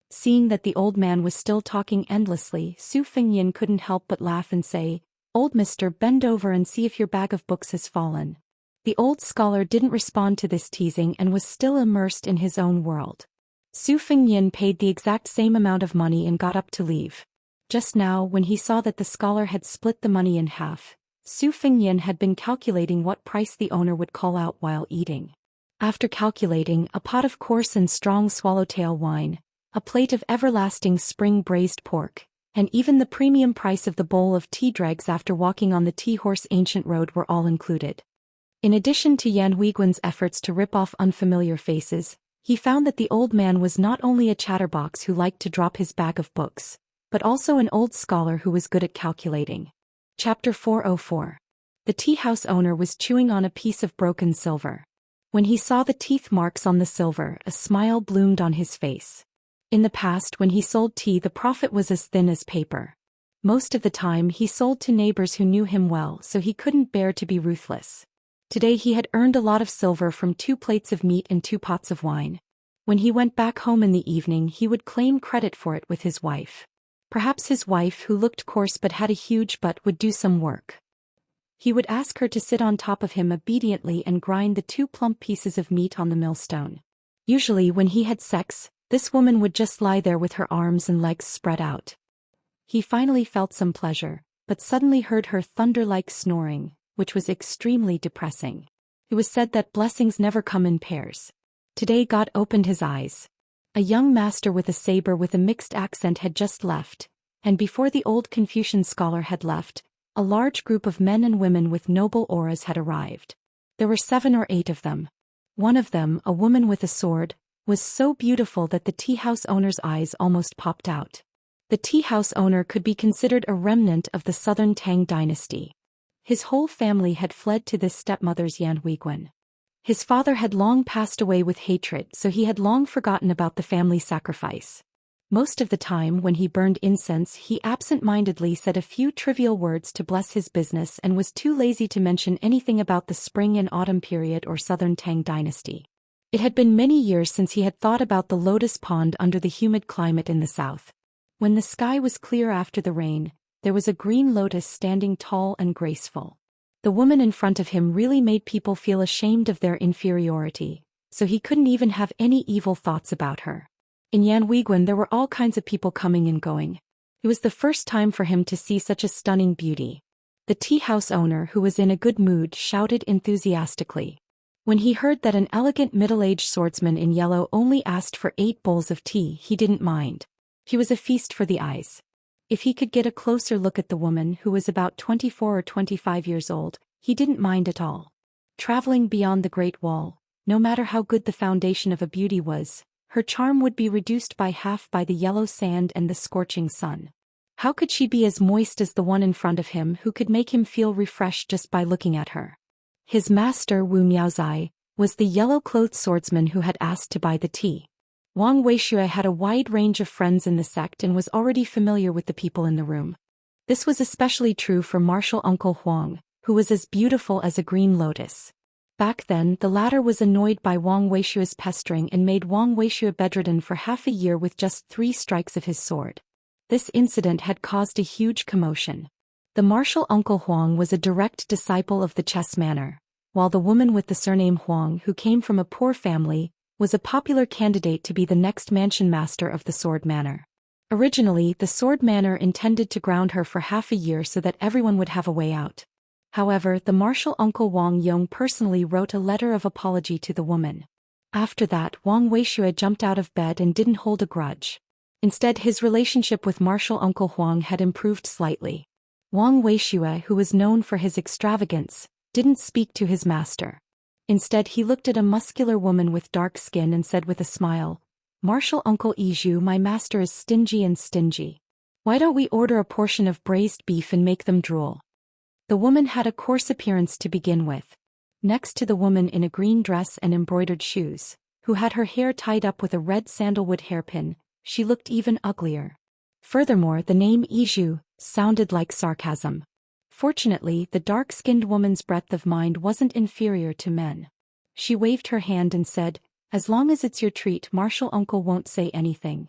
Seeing that the old man was still talking endlessly, Su Fengyin couldn't help but laugh and say, "Old mister, bend over and see if your bag of books has fallen." The old scholar didn't respond to this teasing and was still immersed in his own world. Su Fengyin paid the exact same amount of money and got up to leave. Just now, when he saw that the scholar had split the money in half, Su Fengyin had been calculating what price the owner would call out while eating. After calculating, a pot of coarse and strong swallowtail wine, a plate of everlasting spring braised pork, and even the premium price of the bowl of tea dregs after walking on the tea horse ancient road were all included. In addition to Yan Weiguan's efforts to rip off unfamiliar faces, he found that the old man was not only a chatterbox who liked to drop his bag of books, but also an old scholar who was good at calculating. Chapter 404. The tea house owner was chewing on a piece of broken silver. When he saw the teeth marks on the silver, a smile bloomed on his face. In the past, when he sold tea, the profit was as thin as paper. Most of the time he sold to neighbors who knew him well, so he couldn't bear to be ruthless. Today he had earned a lot of silver from 2 plates of meat and 2 pots of wine. When he went back home in the evening, he would claim credit for it with his wife. Perhaps his wife, who looked coarse but had a huge butt, would do some work. He would ask her to sit on top of him obediently and grind the 2 plump pieces of meat on the millstone. Usually when he had sex, this woman would just lie there with her arms and legs spread out. He finally felt some pleasure, but suddenly heard her thunder-like snoring, which was extremely depressing. It was said that blessings never come in pairs. Today God opened his eyes. A young master with a saber with a mixed accent had just left, and before the old Confucian scholar had left, a large group of men and women with noble auras had arrived. There were 7 or 8 of them. One of them, a woman with a sword, was so beautiful that the tea house owner's eyes almost popped out. The tea house owner could be considered a remnant of the southern Tang dynasty. His whole family had fled to this stepmother's Yan. His father had long passed away with hatred, so he had long forgotten about the family sacrifice. Most of the time when he burned incense, he absent-mindedly said a few trivial words to bless his business and was too lazy to mention anything about the spring and autumn period or southern Tang dynasty. It had been many years since he had thought about the lotus pond under the humid climate in the south. When the sky was clear after the rain, there was a green lotus standing tall and graceful. The woman in front of him really made people feel ashamed of their inferiority, so he couldn't even have any evil thoughts about her. In Yan there were all kinds of people coming and going. It was the first time for him to see such a stunning beauty. The tea house owner, who was in a good mood, shouted enthusiastically. When he heard that an elegant middle-aged swordsman in yellow only asked for 8 bowls of tea, he didn't mind. He was a feast for the eyes. If he could get a closer look at the woman, who was about 24 or 25 years old, he didn't mind at all. Traveling beyond the Great Wall, no matter how good the foundation of a beauty was, her charm would be reduced by half by the yellow sand and the scorching sun. How could she be as moist as the one in front of him, who could make him feel refreshed just by looking at her? His master, Wu Miaozai, was the yellow-clothed swordsman who had asked to buy the tea. Wang Weishui had a wide range of friends in the sect and was already familiar with the people in the room. This was especially true for martial uncle Huang, who was as beautiful as a green lotus. Back then, the latter was annoyed by Wang Weishui's pestering and made Wang Weishui bedridden for half a year with just 3 strikes of his sword. This incident had caused a huge commotion. The martial uncle Huang was a direct disciple of the chess manor, while the woman with the surname Huang, who came from a poor family, was a popular candidate to be the next mansion master of the sword manor. Originally, the sword manor intended to ground her for half a year so that everyone would have a way out. However, the martial uncle Wang Yong personally wrote a letter of apology to the woman. After that, Wang Weishui jumped out of bed and didn't hold a grudge. Instead, his relationship with martial uncle Huang had improved slightly. Wang Weishui, who was known for his extravagance, didn't speak to his master. Instead, he looked at a muscular woman with dark skin and said with a smile, "Martial Uncle Iju, my master is stingy and stingy. Why don't we order a portion of braised beef and make them drool?" The woman had a coarse appearance to begin with. Next to the woman in a green dress and embroidered shoes, who had her hair tied up with a red sandalwood hairpin, she looked even uglier. Furthermore, the name Iju sounded like sarcasm. Fortunately, the dark-skinned woman's breadth of mind wasn't inferior to men. She waved her hand and said, "As long as it's your treat, martial uncle won't say anything."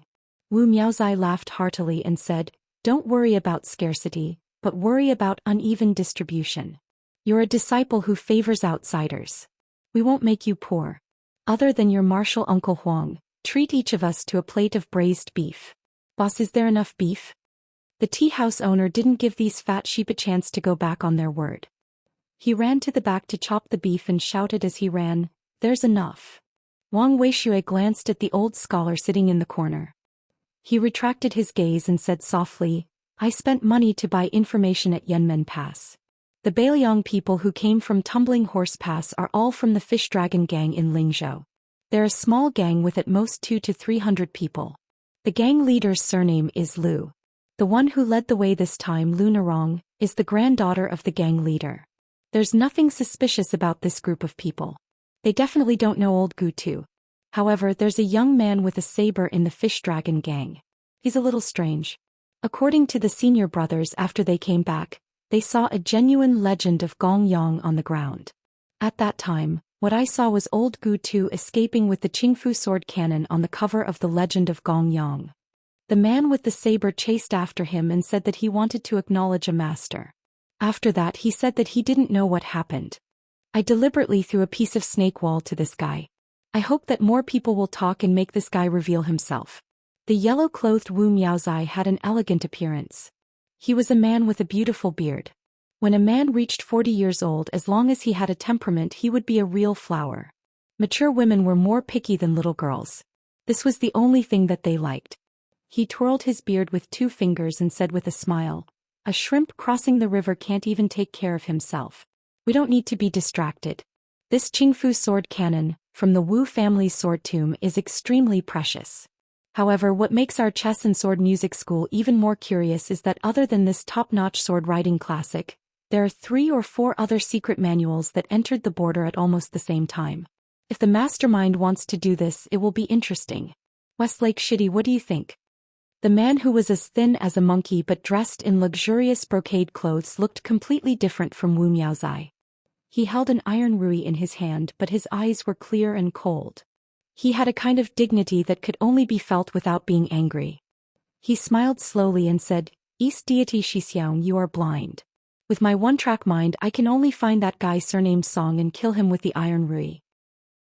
Wu Miaozai laughed heartily and said, "Don't worry about scarcity, but worry about uneven distribution. You're a disciple who favors outsiders. We won't make you poor. Other than your martial uncle Huang, treat each of us to a plate of braised beef. Boss, is there enough beef?" The tea house owner didn't give these fat sheep a chance to go back on their word. He ran to the back to chop the beef and shouted as he ran, "There's enough." Wang Weishui glanced at the old scholar sitting in the corner. He retracted his gaze and said softly, "I spent money to buy information at Yanmen Pass. The Bailiang people who came from Tumbling Horse Pass are all from the Fish Dragon Gang in Lingzhou. They're a small gang with at most 200 to 300 people. The gang leader's surname is Lu. The one who led the way this time, Lu Narong, is the granddaughter of the gang leader. There's nothing suspicious about this group of people. They definitely don't know old Gu Tu. However, there's a young man with a saber in the Fish Dragon Gang. He's a little strange. According to the senior brothers, after they came back, they saw a genuine legend of Gong Yang on the ground. At that time, what I saw was old Gu Tu escaping with the Qingfu sword cannon on the cover of the Legend of Gong Yang. The man with the saber chased after him and said that he wanted to acknowledge a master. After that, he said that he didn't know what happened. I deliberately threw a piece of snake wall to this guy. I hope that more people will talk and make this guy reveal himself. The yellow-clothed Wu Miaozai had an elegant appearance. He was a man with a beautiful beard. When a man reached 40 years old, as long as he had a temperament, he would be a real flower. Mature women were more picky than little girls. This was the only thing that they liked. He twirled his beard with 2 fingers and said with a smile, "A shrimp crossing the river can't even take care of himself. We don't need to be distracted. This Qingfu sword cannon, from the Wu family's sword tomb, is extremely precious." However, what makes our chess and sword music school even more curious is that other than this top-notch sword writing classic, there are 3 or 4 other secret manuals that entered the border at almost the same time. If the mastermind wants to do this, it will be interesting. Westlake Shitty, what do you think? The man who was as thin as a monkey but dressed in luxurious brocade clothes looked completely different from Wu Miaozai. He held an iron rui in his hand, but his eyes were clear and cold. He had a kind of dignity that could only be felt without being angry. He smiled slowly and said, "East deity Xixiang, you are blind. With my one-track mind, I can only find that guy surnamed Song and kill him with the iron rui."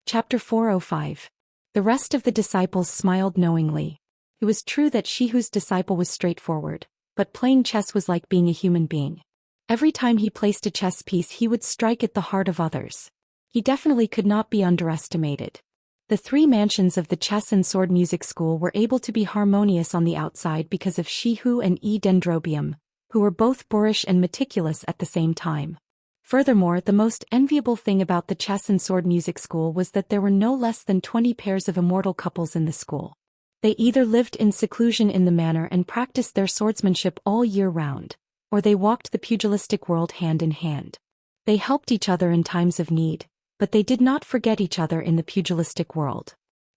Chapter 405. The rest of the disciples smiled knowingly. It was true that she whose disciple was straightforward, but playing chess was like being a human being. Every time he placed a chess piece, he would strike at the heart of others. He definitely could not be underestimated. The 3 mansions of the chess and sword music school were able to be harmonious on the outside because of Shihu and E. Dendrobium, who were both boorish and meticulous at the same time. Furthermore, the most enviable thing about the chess and sword music school was that there were no less than 20 pairs of immortal couples in the school. They either lived in seclusion in the manor and practiced their swordsmanship all year round, or they walked the pugilistic world hand in hand. They helped each other in times of need, but they did not forget each other in the pugilistic world.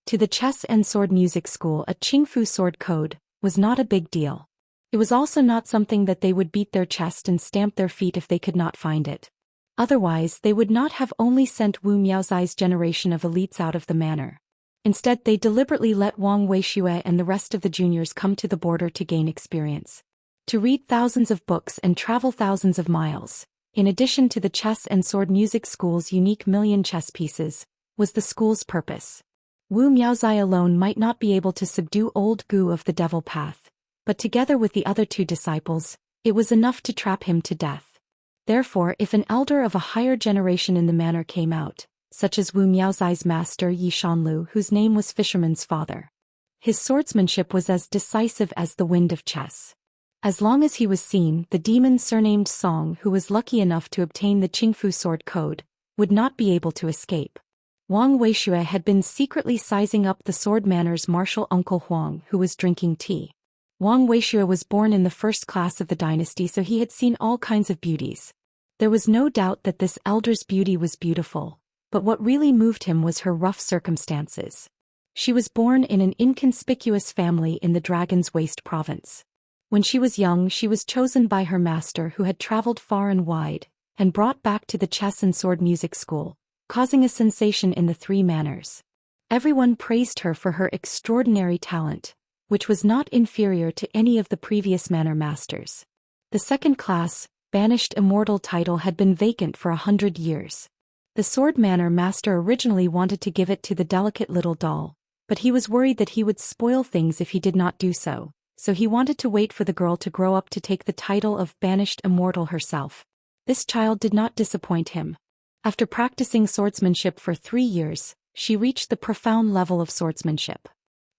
To the chess and sword music school, a Qingfu sword code was not a big deal. It was also not something that they would beat their chest and stamp their feet if they could not find it. Otherwise, they would not have only sent Wu Miaozai's generation of elites out of the manor. Instead, they deliberately let Wang Weixue and the rest of the juniors come to the border to gain experience. To read thousands of books and travel thousands of miles, in addition to the chess and sword music school's unique million chess pieces, was the school's purpose. Wu Miaozai alone might not be able to subdue old Gu of the Devil Path, but together with the other 2 disciples, it was enough to trap him to death. Therefore, if an elder of a higher generation in the manor came out, such as Wu Miaozai's master Yi Shanlu, whose name was Fisherman's Father, his swordsmanship was as decisive as the wind of chess. As long as he was seen, the demon surnamed Song, who was lucky enough to obtain the Qingfu sword code, would not be able to escape. Wang Weixue had been secretly sizing up the sword manor's martial uncle Huang, who was drinking tea. Wang Weixue was born in the 1st class of the dynasty, so he had seen all kinds of beauties. There was no doubt that this elder's beauty was beautiful, but what really moved him was her rough circumstances. She was born in an inconspicuous family in the Dragon's Waste province. When she was young, she was chosen by her master, who had traveled far and wide, and brought back to the chess and sword music school, causing a sensation in the 3 manors. Everyone praised her for her extraordinary talent, which was not inferior to any of the previous manor masters. The 2nd class, banished Immortal title had been vacant for 100 years. The sword manor master originally wanted to give it to the delicate little doll, but he was worried that he would spoil things if he did not do so, so he wanted to wait for the girl to grow up to take the title of banished Immortal herself. This child did not disappoint him. After practicing swordsmanship for 3 years, she reached the profound level of swordsmanship.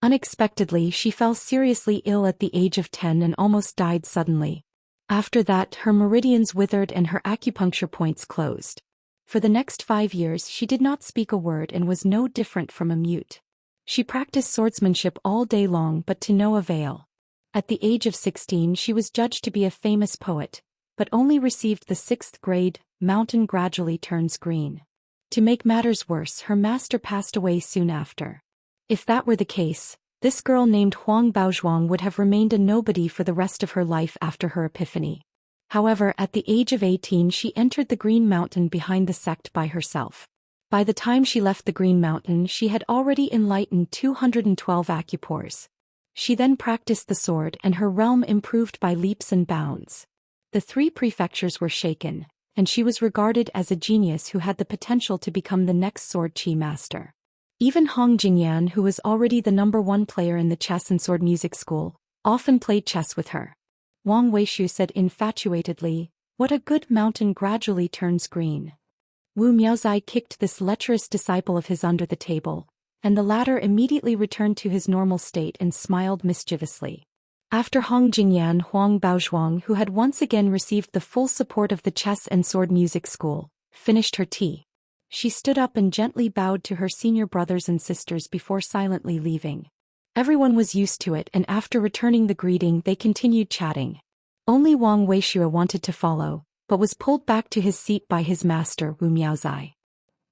Unexpectedly, she fell seriously ill at the age of 10 and almost died suddenly. After that, her meridians withered and her acupuncture points closed. For the next 5 years, she did not speak a word and was no different from a mute. She practiced swordsmanship all day long, but to no avail. At the age of 16, she was judged to be a famous poet, but only received the 6th grade. Mountain gradually turns green. To make matters worse, her master passed away soon after. If that were the case, this girl named Huang Baozhuang would have remained a nobody for the rest of her life after her epiphany. However, at the age of 18, she entered the Green Mountain behind the sect by herself. By the time she left the Green Mountain, she had already enlightened 212 acupores. She then practiced the sword and her realm improved by leaps and bounds. The 3 prefectures were shaken, and she was regarded as a genius who had the potential to become the next sword chi master. Even Hong Jingyan, who was already the #1 player in the chess and sword music school, often played chess with her. Wang Weixue said infatuatedly, "What a good mountain gradually turns green." Wu Miaozai kicked this lecherous disciple of his under the table, and the latter immediately returned to his normal state and smiled mischievously. After Hong Jingyan, Huang Baozhuang, who had once again received the full support of the chess and sword music school, finished her tea. She stood up and gently bowed to her senior brothers and sisters before silently leaving. Everyone was used to it, and after returning the greeting they continued chatting. Only Wang Weishue wanted to follow, but was pulled back to his seat by his master Wu Miaozai.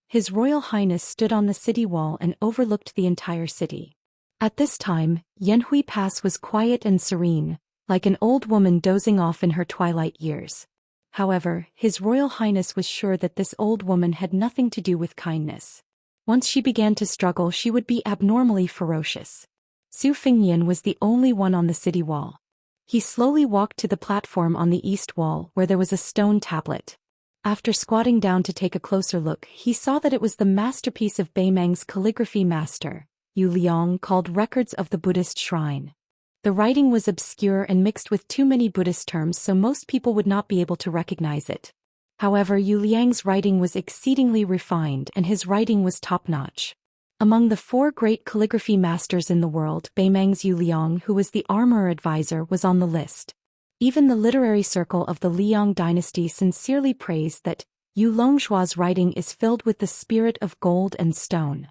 His Royal Highness stood on the city wall and overlooked the entire city. At this time, Yanhui Pass was quiet and serene, like an old woman dozing off in her twilight years. However, His Royal Highness was sure that this old woman had nothing to do with kindness. Once she began to struggle, she would be abnormally ferocious. Su Fingyan was the only one on the city wall. He slowly walked to the platform on the east wall where there was a stone tablet. After squatting down to take a closer look, he saw that it was the masterpiece of Beimang's calligraphy master, Yu Liang, called Records of the Buddhist Shrine. The writing was obscure and mixed with too many Buddhist terms, so most people would not be able to recognize it. However, Yu Liang's writing was exceedingly refined and his writing was top-notch. Among the 4 great calligraphy masters in the world, Beimang's Yu Liang, who was the armorer advisor, was on the list. Even the literary circle of the Liang dynasty sincerely praised that Yu Longshua's writing is filled with the spirit of gold and stone.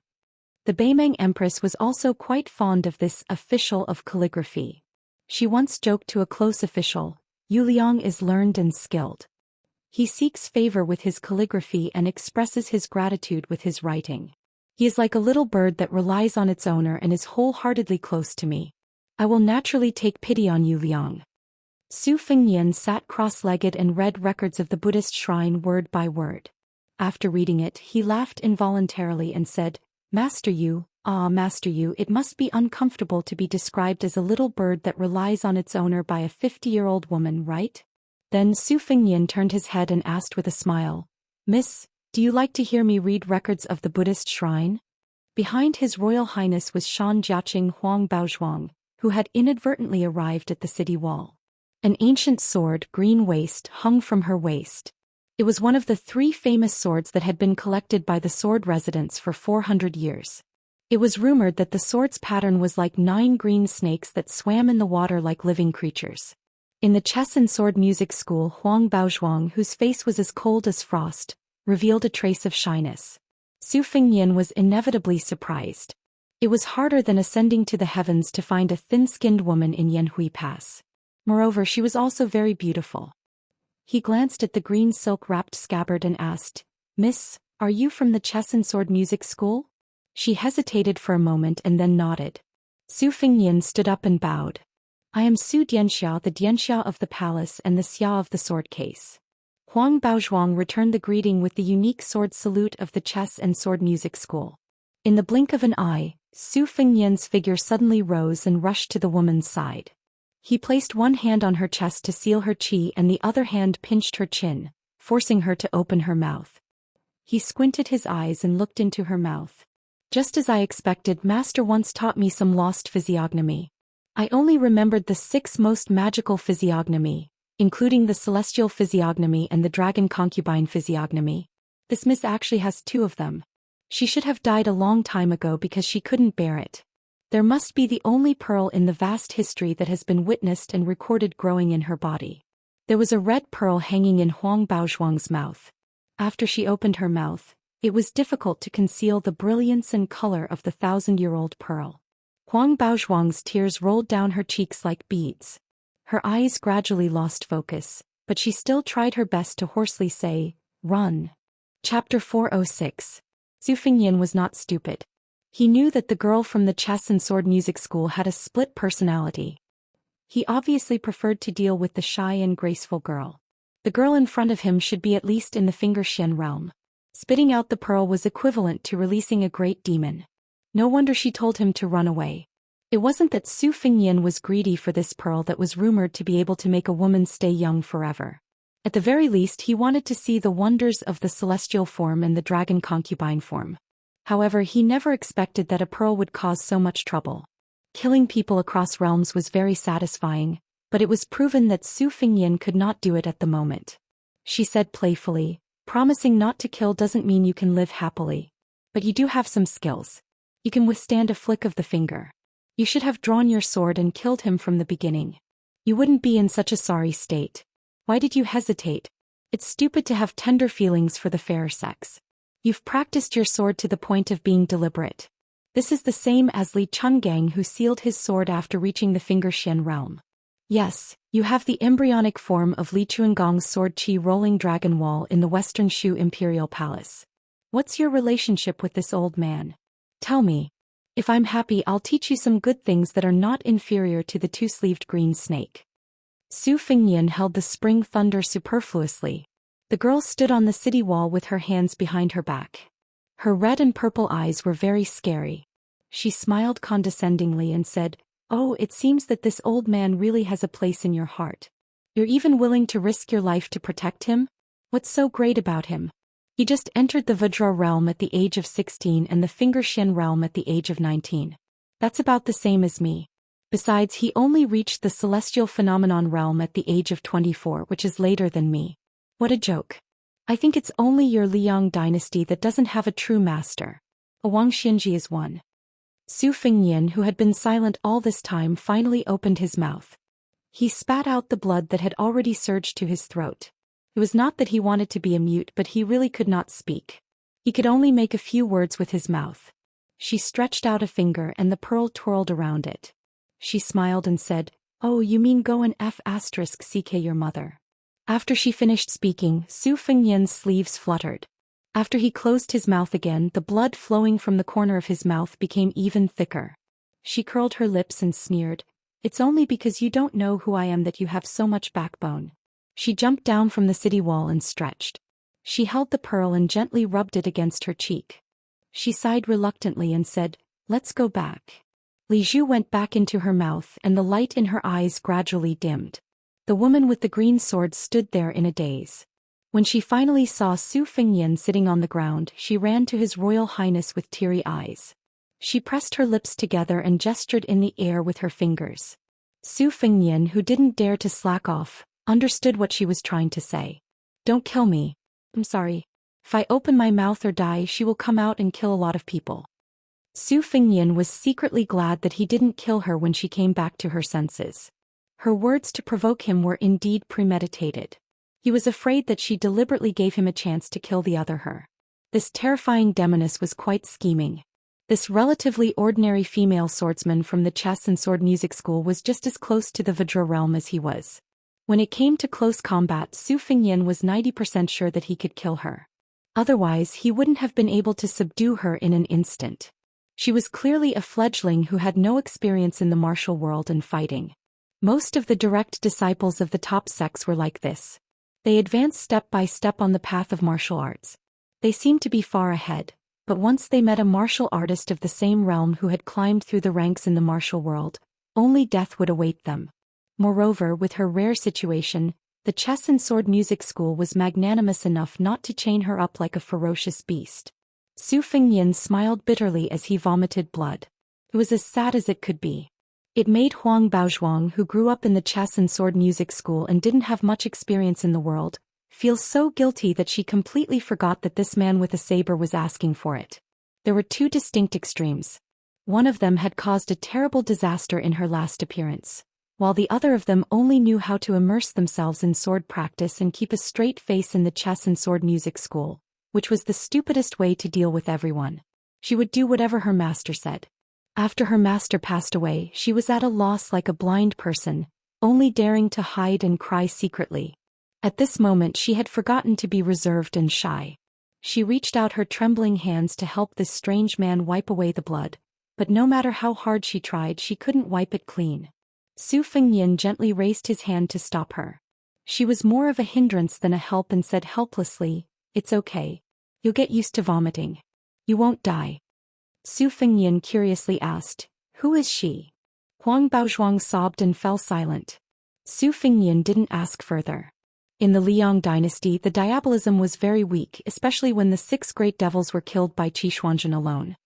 The Beimang Empress was also quite fond of this official of calligraphy. She once joked to a close official, "Yu Liang is learned and skilled. He seeks favor with his calligraphy and expresses his gratitude with his writing. He is like a little bird that relies on its owner and is wholeheartedly close to me. I will naturally take pity on Yu Liang." Su Fingyan sat cross-legged and read Records of the Buddhist Shrine word by word. After reading it, he laughed involuntarily and said, Master Yu, it must be uncomfortable to be described as a little bird that relies on its owner by a 50-year-old woman, right?" Then Su Fingyan turned his head and asked with a smile, "Miss, do you like to hear me read Records of the Buddhist Shrine?" Behind His Royal Highness was Shan Jiaqing Huang Baozhuang, who had inadvertently arrived at the city wall. An ancient sword, green waist, hung from her waist. It was one of the 3 famous swords that had been collected by the sword residents for 400 years. It was rumored that the sword's pattern was like 9 green snakes that swam in the water like living creatures. In the chess and sword music school, Huang Baozhuang, whose face was as cold as frost, revealed a trace of shyness. Su Fingyan was inevitably surprised. It was harder than ascending to the heavens to find a thin-skinned woman in Yanhui Pass. Moreover, she was also very beautiful. He glanced at the green silk-wrapped scabbard and asked, "Miss, are you from the chess and sword music school?" She hesitated for a moment and then nodded. Su Fingyan stood up and bowed. "I am Su Dianxia, the Dianxia of the palace and the Xia of the sword case." Huang Baozhuang returned the greeting with the unique sword salute of the chess and sword music school. In the blink of an eye, Su Fingyan's figure suddenly rose and rushed to the woman's side. He placed one hand on her chest to seal her qi and the other hand pinched her chin, forcing her to open her mouth. He squinted his eyes and looked into her mouth. "Just as I expected, Master once taught me some lost physiognomy. I only remembered the 6 most magical physiognomy, including the celestial physiognomy and the dragon concubine physiognomy. This miss actually has 2 of them. She should have died a long time ago because she couldn't bear it. There must be the only pearl in the vast history that has been witnessed and recorded growing in her body." There was a red pearl hanging in Huang Baozhuang's mouth. After she opened her mouth, it was difficult to conceal the brilliance and color of the 1,000-year-old pearl. Huang Baozhuang's tears rolled down her cheeks like beads. Her eyes gradually lost focus, but she still tried her best to hoarsely say, "Run." Chapter 406. Su Fingyan was not stupid. He knew that the girl from the chess and sword music school had a split personality. He obviously preferred to deal with the shy and graceful girl. The girl in front of him should be at least in the finger Xian realm. Spitting out the pearl was equivalent to releasing a great demon. No wonder she told him to run away. It wasn't that Su Fingyan was greedy for this pearl that was rumored to be able to make a woman stay young forever. At the very least, he wanted to see the wonders of the celestial form and the dragon concubine form. However, he never expected that a pearl would cause so much trouble. Killing people across realms was very satisfying, but it was proven that Su Fingyan could not do it at the moment. She said playfully, Promising not to kill doesn't mean you can live happily. But you do have some skills. You can withstand a flick of the finger. You should have drawn your sword and killed him from the beginning. You wouldn't be in such a sorry state. Why did you hesitate? It's stupid to have tender feelings for the fairer sex. You've practiced your sword to the point of being deliberate. This is the same as Li Chungang, who sealed his sword after reaching the Finger Xian realm. Yes, you have the embryonic form of Li Chunggang's sword Qi rolling dragon wall in the Western Shu Imperial Palace. What's your relationship with this old man? Tell me. If I'm happy, I'll teach you some good things that are not inferior to the two-sleeved green snake. Su Fengnian held the spring thunder superfluously. The girl stood on the city wall with her hands behind her back. Her red and purple eyes were very scary. She smiled condescendingly and said, "Oh, it seems that this old man really has a place in your heart. You're even willing to risk your life to protect him? What's so great about him? He just entered the Vajra realm at the age of 16 and the Finger Xian realm at the age of 19. That's about the same as me. Besides, he only reached the celestial phenomenon realm at the age of 24, which is later than me. What a joke. I think it's only your Liang dynasty that doesn't have a true master. Wang Xinji is one." Su Fengnian, who had been silent all this time, finally opened his mouth. He spat out the blood that had already surged to his throat. It was not that he wanted to be a mute, but he really could not speak. He could only make a few words with his mouth. She stretched out a finger and the pearl twirled around it. She smiled and said, "Oh, you mean go and *CK your mother." After she finished speaking, Su Fengnian's sleeves fluttered. After he closed his mouth again, the blood flowing from the corner of his mouth became even thicker. She curled her lips and sneered, "It's only because you don't know who I am that you have so much backbone." She jumped down from the city wall and stretched. She held the pearl and gently rubbed it against her cheek. She sighed reluctantly and said, "Let's go back." Li Zhu went back into her mouth and the light in her eyes gradually dimmed. The woman with the green sword stood there in a daze. When she finally saw Su Fengnian sitting on the ground, she ran to His Royal Highness with teary eyes. She pressed her lips together and gestured in the air with her fingers. Su Fengnian, who didn't dare to slack off, understood what she was trying to say. "Don't kill me. I'm sorry. If I open my mouth or die, she will come out and kill a lot of people." Su Fengnian was secretly glad that he didn't kill her when she came back to her senses. Her words to provoke him were indeed premeditated. He was afraid that she deliberately gave him a chance to kill the other her. This terrifying demoness was quite scheming. This relatively ordinary female swordsman from the chess and sword music school was just as close to the Vajra realm as he was. When it came to close combat, Su Fengnian was 90% sure that he could kill her. Otherwise, he wouldn't have been able to subdue her in an instant. She was clearly a fledgling who had no experience in the martial world and fighting. Most of the direct disciples of the top sects were like this. They advanced step by step on the path of martial arts. They seemed to be far ahead, but once they met a martial artist of the same realm who had climbed through the ranks in the martial world, only death would await them. Moreover, with her rare situation, the chess and sword music school was magnanimous enough not to chain her up like a ferocious beast. Su Fengnian smiled bitterly as he vomited blood. It was as sad as it could be. It made Huang Baozhuang, who grew up in the chess and sword music school and didn't have much experience in the world, feel so guilty that she completely forgot that this man with a saber was asking for it. There were two distinct extremes. One of them had caused a terrible disaster in her last appearance, while the other of them only knew how to immerse themselves in sword practice and keep a straight face in the chess and sword music school, which was the stupidest way to deal with everyone. She would do whatever her master said. After her master passed away, she was at a loss like a blind person, only daring to hide and cry secretly. At this moment she had forgotten to be reserved and shy. She reached out her trembling hands to help this strange man wipe away the blood, but no matter how hard she tried, she couldn't wipe it clean. Su Fengnian gently raised his hand to stop her. She was more of a hindrance than a help and said helplessly, "It's okay. You'll get used to vomiting. You won't die." Su Fengnian curiously asked, "Who is she?" Huang Baozhuang sobbed and fell silent. Su Fengnian didn't ask further. In the Liang dynasty, the diabolism was very weak, especially when the 6 great devils were killed by Qi Xuanzhen alone.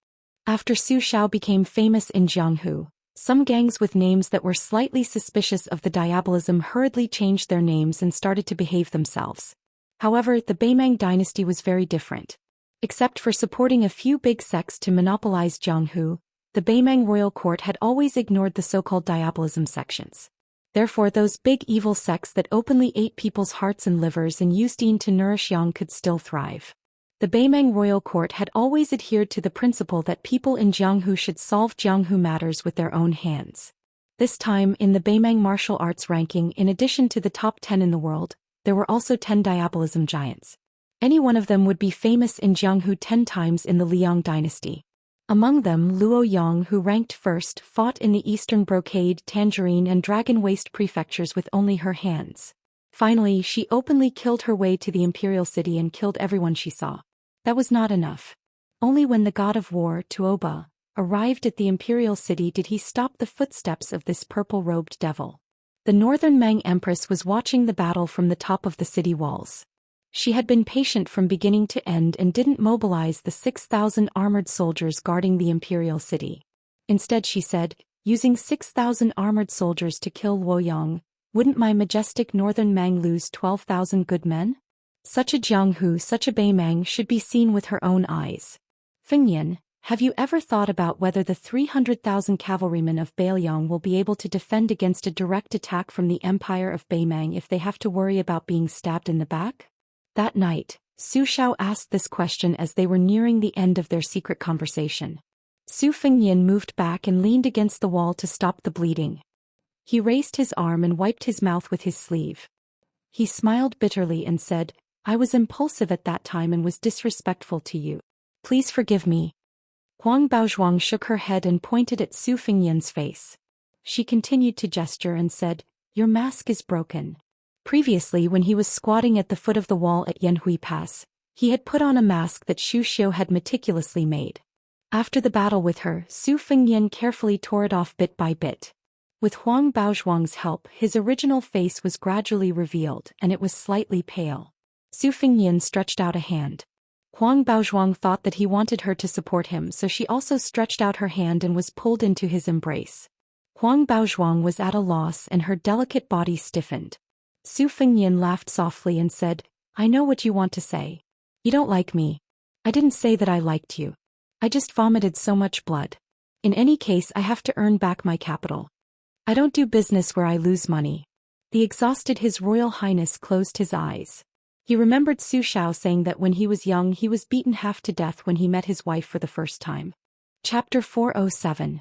After Su Xiao became famous in Jianghu, some gangs with names that were slightly suspicious of the diabolism hurriedly changed their names and started to behave themselves. However, the Beimang dynasty was very different. Except for supporting a few big sects to monopolize Jianghu, the Beimang royal court had always ignored the so-called diabolism sections. Therefore, those big evil sects that openly ate people's hearts and livers and used yin to nourish yang could still thrive. The Beimang royal court had always adhered to the principle that people in Jianghu should solve Jianghu matters with their own hands. This time, in the Beimang martial arts ranking, in addition to the top 10 in the world, there were also 10 diabolism giants. Any one of them would be famous in Jianghu 10 times in the Liang dynasty. Among them, Luo Yang, who ranked first, fought in the Eastern Brocade, Tangerine and Dragon Waste prefectures with only her hands. Finally, she openly killed her way to the imperial city and killed everyone she saw. That was not enough. Only when the god of war, Tuoba, arrived at the imperial city did he stop the footsteps of this purple-robed devil. The northern Mang Empress was watching the battle from the top of the city walls. She had been patient from beginning to end and didn't mobilize the 6,000 armored soldiers guarding the imperial city. Instead, she said, using 6,000 armored soldiers to kill Luoyang, wouldn't my majestic northern Mang lose 12,000 good men? Such a Jianghu, such a Beimang should be seen with her own eyes. Fengyan, have you ever thought about whether the 300,000 cavalrymen of Bailiang will be able to defend against a direct attack from the Empire of Beimang if they have to worry about being stabbed in the back? That night, Su Xiao asked this question as they were nearing the end of their secret conversation. Su Fengyan moved back and leaned against the wall to stop the bleeding. He raised his arm and wiped his mouth with his sleeve. He smiled bitterly and said, I was impulsive at that time and was disrespectful to you. Please forgive me. Huang Baozhuang shook her head and pointed at Su Fengyan's face. She continued to gesture and said, Your mask is broken. Previously, when he was squatting at the foot of the wall at Yanhui Pass, he had put on a mask that Xu Xiu had meticulously made. After the battle with her, Su Fengyan carefully tore it off bit by bit. With Huang Baozhuang's help, his original face was gradually revealed, and it was slightly pale. Su Fengyan stretched out a hand. Huang Baozhuang thought that he wanted her to support him, so she also stretched out her hand and was pulled into his embrace. Huang Baozhuang was at a loss and her delicate body stiffened. Su Fengyan laughed softly and said, I know what you want to say. You don't like me. I didn't say that I liked you. I just vomited so much blood. In any case, I have to earn back my capital. I don't do business where I lose money. The exhausted His Royal Highness closed his eyes. He remembered Su Xiao saying that when he was young he was beaten half to death when he met his wife for the first time. Chapter 407.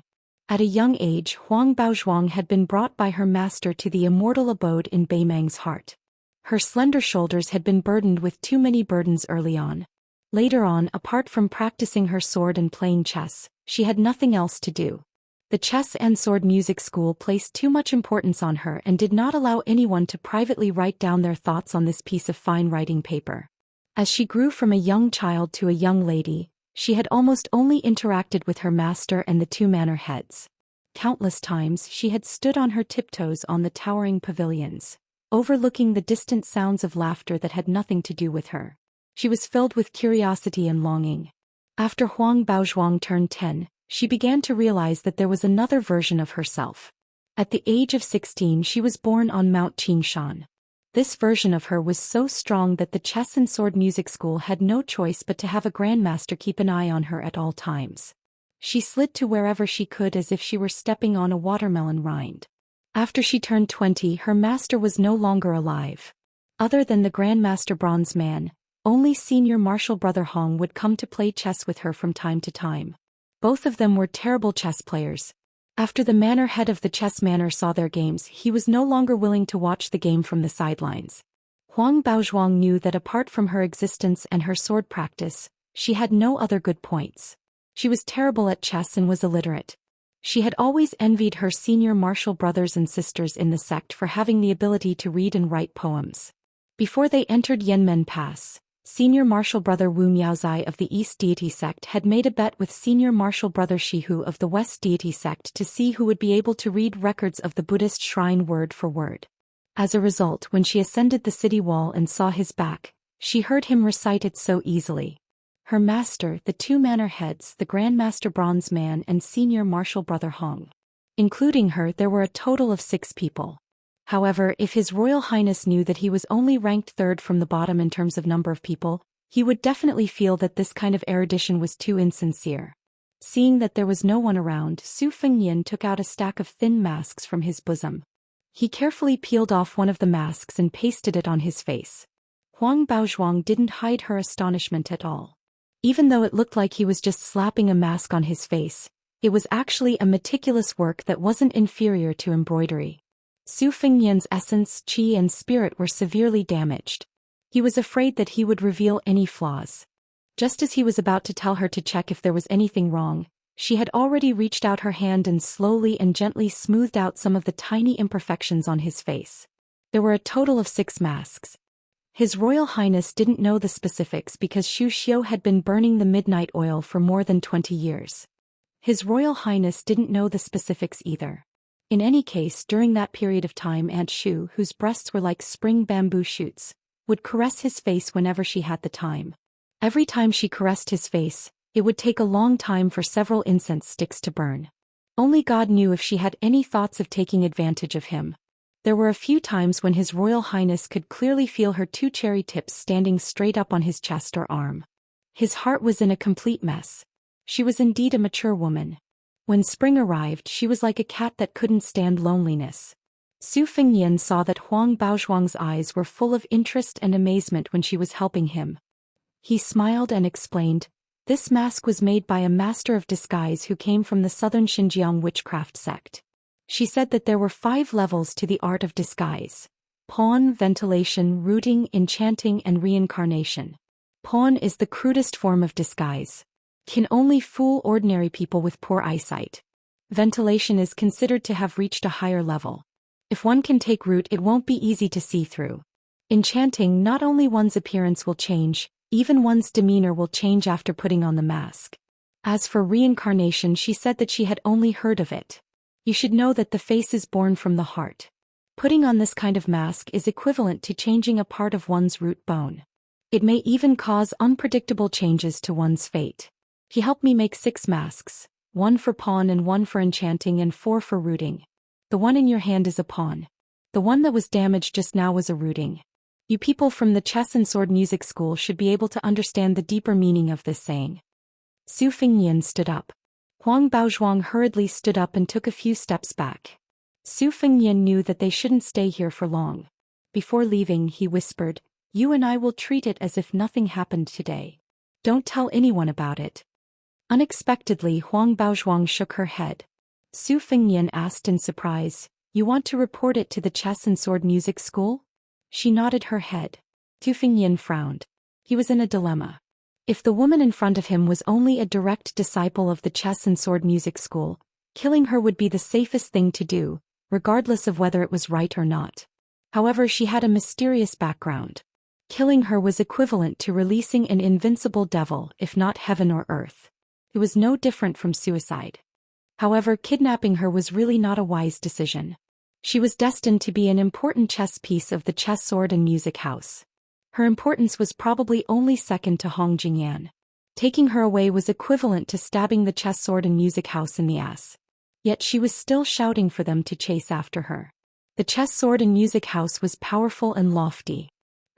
At a young age, Huang Baozhuang had been brought by her master to the immortal abode in Beimang's heart. Her slender shoulders had been burdened with too many burdens early on. Later on, apart from practicing her sword and playing chess, she had nothing else to do. The chess and sword music school placed too much importance on her and did not allow anyone to privately write down their thoughts on this piece of fine writing paper. As she grew from a young child to a young lady, she had almost only interacted with her master and the two manor heads. Countless times she had stood on her tiptoes on the towering pavilions, overlooking the distant sounds of laughter that had nothing to do with her. She was filled with curiosity and longing. After Huang Baozhuang turned 10, she began to realize that there was another version of herself. At the age of 16 she was born on Mount Qingshan. This version of her was so strong that the chess and sword music school had no choice but to have a grandmaster keep an eye on her at all times. She slid to wherever she could as if she were stepping on a watermelon rind. After she turned 20, her master was no longer alive. Other than the Grandmaster Bronze Man, only senior martial brother Hong would come to play chess with her from time to time. Both of them were terrible chess players. After the manor head of the chess manor saw their games, he was no longer willing to watch the game from the sidelines. Huang Baozhuang knew that apart from her existence and her sword practice, she had no other good points. She was terrible at chess and was illiterate. She had always envied her senior martial brothers and sisters in the sect for having the ability to read and write poems. Before they entered Yanmen Pass, senior martial brother Wu Miaozai of the East Deity sect had made a bet with senior martial brother Shihu of the West Deity sect to see who would be able to read records of the Buddhist shrine word for word. As a result, when she ascended the city wall and saw his back, she heard him recite it so easily. Her master, the two manor heads, the Grandmaster Bronze Man and senior martial brother Hong. Including her, there were a total of 6 people. However, if His Royal Highness knew that he was only ranked third from the bottom in terms of number of people, he would definitely feel that this kind of erudition was too insincere. Seeing that there was no one around, Su Fengnian took out a stack of thin masks from his bosom. He carefully peeled off one of the masks and pasted it on his face. Huang Baozhuang didn't hide her astonishment at all. Even though it looked like he was just slapping a mask on his face, it was actually a meticulous work that wasn't inferior to embroidery. Su Fengnian's essence, qi and spirit were severely damaged. He was afraid that he would reveal any flaws. Just as he was about to tell her to check if there was anything wrong, she had already reached out her hand and slowly and gently smoothed out some of the tiny imperfections on his face. There were a total of 6 masks. His Royal Highness didn't know the specifics because Zhou Xian had been burning the midnight oil for more than 20 years. His Royal Highness didn't know the specifics either. In any case, during that period of time, Aunt Shu, whose breasts were like spring bamboo shoots, would caress his face whenever she had the time. Every time she caressed his face, it would take a long time for several incense sticks to burn. Only God knew if she had any thoughts of taking advantage of him. There were a few times when His Royal Highness could clearly feel her 2 cherry tips standing straight up on his chest or arm. His heart was in a complete mess. She was indeed a mature woman. When spring arrived, she was like a cat that couldn't stand loneliness. Su Fengnian saw that Huang Baozhuang's eyes were full of interest and amazement when she was helping him. He smiled and explained, "This mask was made by a master of disguise who came from the southern Xinjiang witchcraft sect." She said that there were 5 levels to the art of disguise: pawn, ventilation, rooting, enchanting, and reincarnation. Pawn is the crudest form of disguise. Can only fool ordinary people with poor eyesight. Ventilation is considered to have reached a higher level. If one can take root, it won't be easy to see through. Enchanting, not only one's appearance will change, even one's demeanor will change after putting on the mask. As for reincarnation, she said that she had only heard of it. You should know that the face is born from the heart. Putting on this kind of mask is equivalent to changing a part of one's root bone. It may even cause unpredictable changes to one's fate. He helped me make 6 masks, 1 for pawn and 1 for enchanting and 4 for rooting. The one in your hand is a pawn. The one that was damaged just now was a rooting. You people from the chess and sword music school should be able to understand the deeper meaning of this saying. Su Fengnian stood up. Huang Baozhuang hurriedly stood up and took a few steps back. Su Fengnian knew that they shouldn't stay here for long. Before leaving, he whispered, "You and I will treat it as if nothing happened today. Don't tell anyone about it." Unexpectedly, Huang Baozhuang shook her head. Su Fengnian asked in surprise, "You want to report it to the chess and sword music school?" She nodded her head. Su Fengnian frowned. He was in a dilemma. If the woman in front of him was only a direct disciple of the chess and sword music school, killing her would be the safest thing to do, regardless of whether it was right or not. However, she had a mysterious background. Killing her was equivalent to releasing an invincible devil, if not heaven or earth. It was no different from suicide. However, kidnapping her was really not a wise decision. She was destined to be an important chess piece of the chess, sword and music house. Her importance was probably only second to Hong Jingyan. Taking her away was equivalent to stabbing the chess, sword and music house in the ass. Yet she was still shouting for them to chase after her. The chess, sword and music house was powerful and lofty.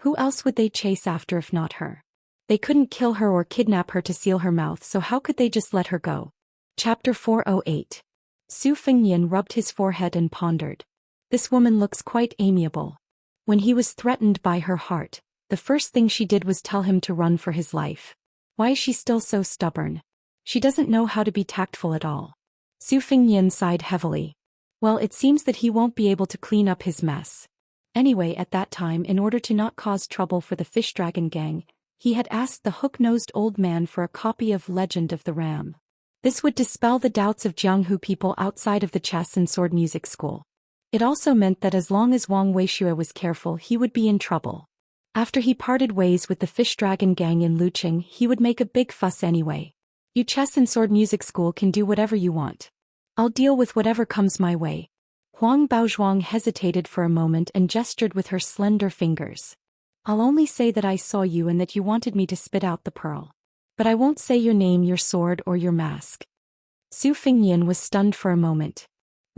Who else would they chase after if not her? They couldn't kill her or kidnap her to seal her mouth, so how could they just let her go? Chapter 408. Su Fengnian rubbed his forehead and pondered. This woman looks quite amiable. When he was threatened by her heart, the first thing she did was tell him to run for his life. Why is she still so stubborn? She doesn't know how to be tactful at all. Su Fengnian sighed heavily. Well, it seems that he won't be able to clean up his mess. Anyway, at that time, in order to not cause trouble for the fish dragon gang, he had asked the hook-nosed old man for a copy of Legend of the Ram. This would dispel the doubts of Jianghu people outside of the chess and sword music school. It also meant that as long as Wang Weishue was careful, he would be in trouble. After he parted ways with the fish dragon gang in Luqing, he would make a big fuss anyway. You chess and sword music school can do whatever you want. I'll deal with whatever comes my way. Huang Baozhuang hesitated for a moment and gestured with her slender fingers. I'll only say that I saw you and that you wanted me to spit out the pearl. But I won't say your name, your sword, or your mask. Su Fengnian was stunned for a moment.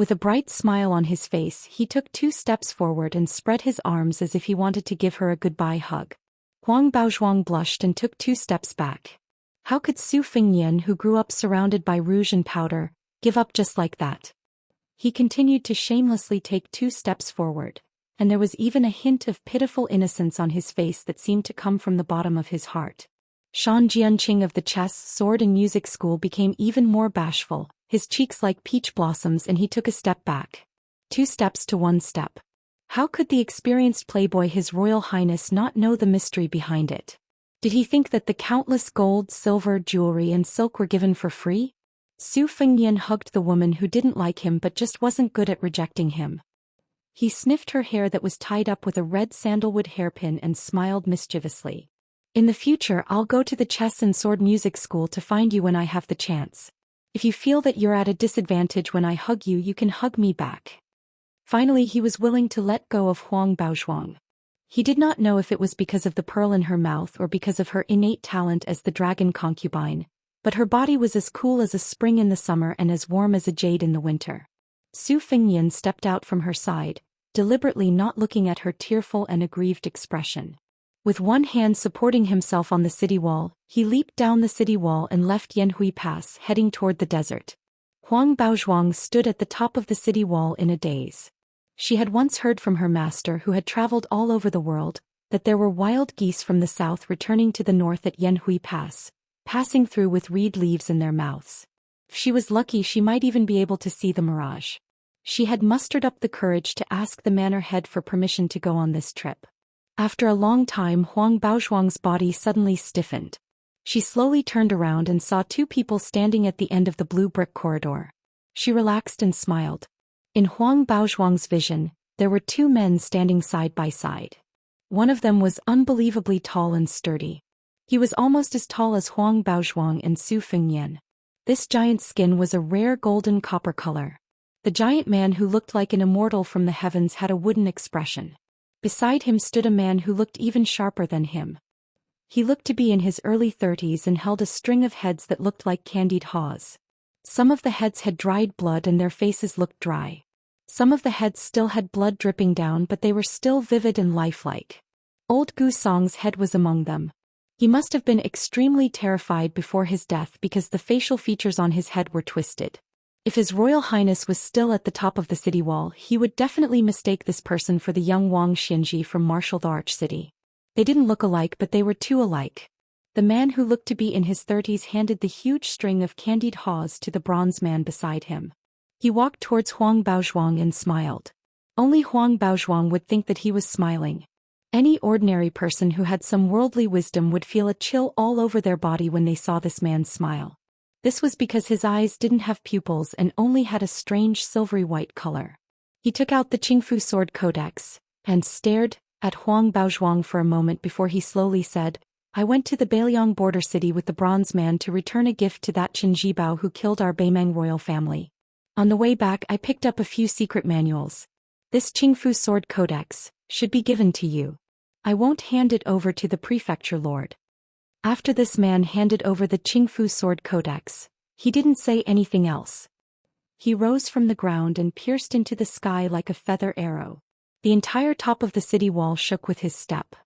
With a bright smile on his face, he took 2 steps forward and spread his arms as if he wanted to give her a goodbye hug. Huang Baozhuang blushed and took 2 steps back. How could Su Fengnian, who grew up surrounded by rouge and powder, give up just like that? He continued to shamelessly take 2 steps forward, and there was even a hint of pitiful innocence on his face that seemed to come from the bottom of his heart. Shan Jianqing of the chess, sword and music school became even more bashful, his cheeks like peach blossoms, and he took a step back. 2 steps to 1 step. How could the experienced playboy His Royal Highness not know the mystery behind it? Did he think that the countless gold, silver, jewelry and silk were given for free? Su Fengnian hugged the woman who didn't like him but just wasn't good at rejecting him. He sniffed her hair that was tied up with a red sandalwood hairpin and smiled mischievously. In the future, I'll go to the chess and sword music school to find you when I have the chance. If you feel that you're at a disadvantage when I hug you, you can hug me back. Finally, he was willing to let go of Huang Baozhuang. He did not know if it was because of the pearl in her mouth or because of her innate talent as the dragon concubine, but her body was as cool as a spring in the summer and as warm as a jade in the winter. Su Fengnian stepped out from her side, deliberately not looking at her tearful and aggrieved expression. With one hand supporting himself on the city wall, he leaped down the city wall and left Yanhui Pass, heading toward the desert. Huang Baozhuang stood at the top of the city wall in a daze. She had once heard from her master, who had traveled all over the world, that there were wild geese from the south returning to the north at Yanhui Pass, passing through with reed leaves in their mouths. If she was lucky, she might even be able to see the mirage. She had mustered up the courage to ask the manor head for permission to go on this trip. After a long time, Huang Baozhuang's body suddenly stiffened. She slowly turned around and saw 2 people standing at the end of the blue brick corridor. She relaxed and smiled. In Huang Baozhuang's vision, there were 2 men standing side by side. One of them was unbelievably tall and sturdy. He was almost as tall as Huang Baozhuang and Su Fengnian. This giant's skin was a rare golden copper color. The giant man, who looked like an immortal from the heavens, had a wooden expression. Beside him stood a man who looked even sharper than him. He looked to be in his early 30s and held a string of heads that looked like candied haws. Some of the heads had dried blood and their faces looked dry. Some of the heads still had blood dripping down, but they were still vivid and lifelike. Old Gu Song's head was among them. He must have been extremely terrified before his death because the facial features on his head were twisted. If His Royal Highness was still at the top of the city wall, he would definitely mistake this person for the young Wang Xianji from Marshall the Arch City. They didn't look alike, but they were 2 alike. The man who looked to be in his 30s handed the huge string of candied haws to the bronze man beside him. He walked towards Huang Baozhuang and smiled. Only Huang Baozhuang would think that he was smiling. Any ordinary person who had some worldly wisdom would feel a chill all over their body when they saw this man's smile. This was because his eyes didn't have pupils and only had a strange silvery white color. He took out the Qingfu sword codex and stared at Huang Baozhuang for a moment before he slowly said, "I went to the Beiliang border city with the bronze man to return a gift to that Qin Jibao who killed our Beimang royal family. On the way back, I picked up a few secret manuals. This Qingfu sword codex should be given to you. I won't hand it over to the prefecture lord." After this man handed over the Qingfu sword codex, he didn't say anything else. He rose from the ground and pierced into the sky like a feather arrow. The entire top of the city wall shook with his step.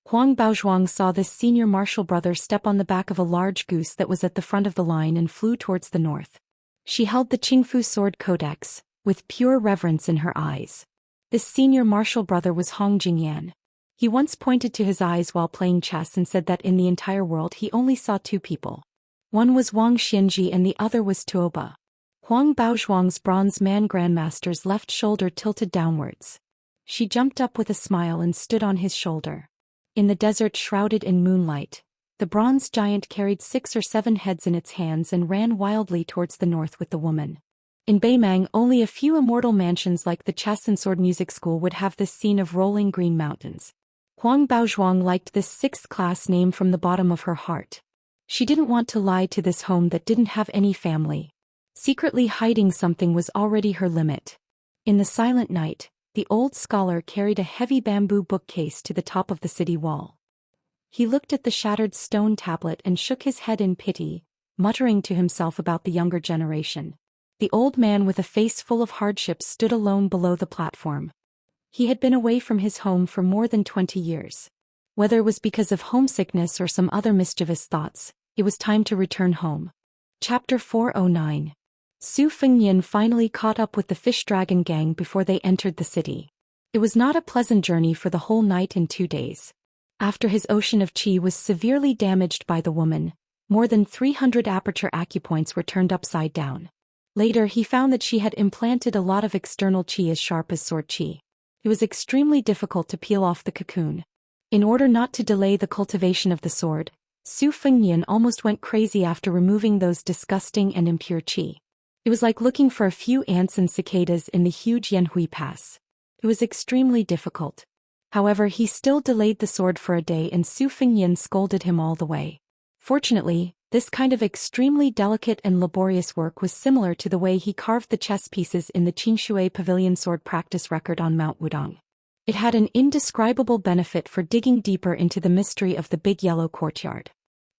Huang Baozhuang saw this senior martial brother step on the back of a large goose that was at the front of the line and flew towards the north. She held the Qingfu sword codex, with pure reverence in her eyes. This senior martial brother was Hong Jingyan. He once pointed to his eyes while playing chess and said that in the entire world he only saw 2 people. One was Wang Xianji and the other was Tuoba. Huang Baozhuang's bronze man grandmaster's left shoulder tilted downwards. She jumped up with a smile and stood on his shoulder. In the desert shrouded in moonlight, the bronze giant carried 6 or 7 heads in its hands and ran wildly towards the north with the woman. In Beimang, only a few immortal mansions like the chess and sword music school would have this scene of rolling green mountains. Huang Baozhuang liked this 6th-class name from the bottom of her heart. She didn't want to lie to this home that didn't have any family. Secretly hiding something was already her limit. In the silent night, the old scholar carried a heavy bamboo bookcase to the top of the city wall. He looked at the shattered stone tablet and shook his head in pity, muttering to himself about the younger generation. The old man with a face full of hardships stood alone below the platform. He had been away from his home for more than 20 years. Whether it was because of homesickness or some other mischievous thoughts, it was time to return home. Chapter 409. Su Fengnian finally caught up with the fish dragon gang before they entered the city. It was not a pleasant journey for the whole night and 2 days. After his ocean of qi was severely damaged by the woman, more than 300 aperture acupoints were turned upside down. Later he found that she had implanted a lot of external qi as sharp as sword qi. It was extremely difficult to peel off the cocoon. In order not to delay the cultivation of the sword, Su Fengnian almost went crazy after removing those disgusting and impure qi. It was like looking for a few ants and cicadas in the huge Yanhui Pass. It was extremely difficult. However, he still delayed the sword for a day and Su Fengnian scolded him all the way. Fortunately, this kind of extremely delicate and laborious work was similar to the way he carved the chess pieces in the Qingshui Pavilion sword practice record on Mount Wudong. It had an indescribable benefit for digging deeper into the mystery of the Big Yellow Courtyard.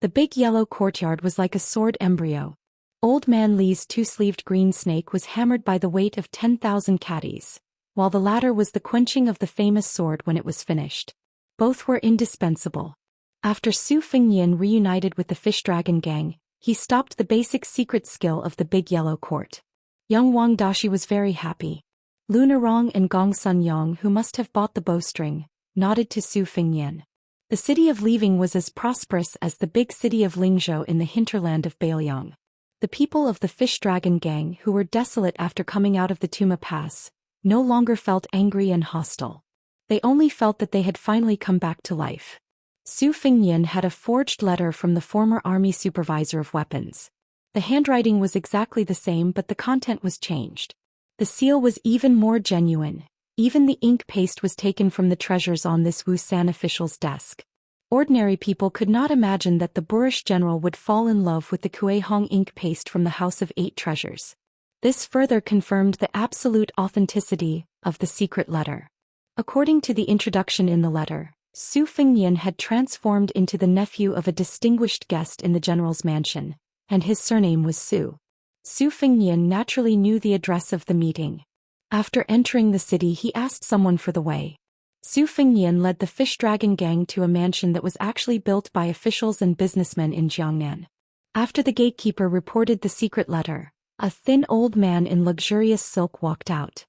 The Big Yellow Courtyard was like a sword embryo. Old Man Li's two-sleeved green snake was hammered by the weight of 10,000 caddies, while the latter was the quenching of the famous sword when it was finished. Both were indispensable. After Su Fengnian reunited with the fish dragon gang, he stopped the basic secret skill of the Big Yellow Court. Young Wang Dashi was very happy. Lu Narong and Gong Sun Yong, who must have bought the bowstring, nodded to Su Fengnian. The city of Leaving was as prosperous as the big city of Lingzhou in the hinterland of Bailiang. The people of the fish dragon gang, who were desolate after coming out of the Tuma Pass, no longer felt angry and hostile. They only felt that they had finally come back to life. Su Fengnian had a forged letter from the former army supervisor of weapons. The handwriting was exactly the same, but the content was changed. The seal was even more genuine. Even the ink paste was taken from the treasures on this Wuxian official's desk. Ordinary people could not imagine that the boorish general would fall in love with the Kuehong ink paste from the House of Eight Treasures. This further confirmed the absolute authenticity of the secret letter. According to the introduction in the letter, Su Fengnian had transformed into the nephew of a distinguished guest in the general's mansion, and his surname was Su. Su Fengnian naturally knew the address of the meeting. After entering the city, he asked someone for the way. Su Fengnian led the fish dragon gang to a mansion that was actually built by officials and businessmen in Jiangnan. After the gatekeeper reported the secret letter, a thin old man in luxurious silk walked out.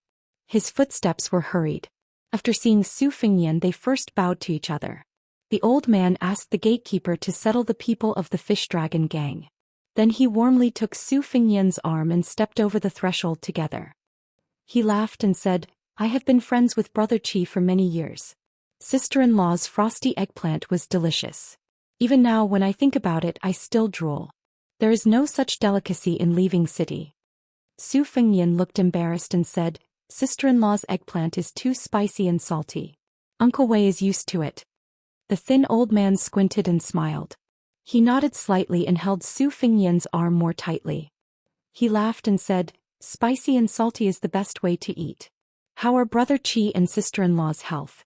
His footsteps were hurried. After seeing Su Fengnian, they first bowed to each other. The old man asked the gatekeeper to settle the people of the fish dragon gang. Then he warmly took Su Fengnian's arm and stepped over the threshold together. He laughed and said, "I have been friends with Brother Qi for many years. Sister-in-law's frosty eggplant was delicious. Even now when I think about it, I still drool. There is no such delicacy in Leaving City." Su Fengnian looked embarrassed and said, "Sister-in-law's eggplant is too spicy and salty. Uncle Wei is used to it." The thin old man squinted and smiled. He nodded slightly and held Su Fengnian's arm more tightly. He laughed and said, "Spicy and salty is the best way to eat. How are Brother Qi and sister-in-law's health?"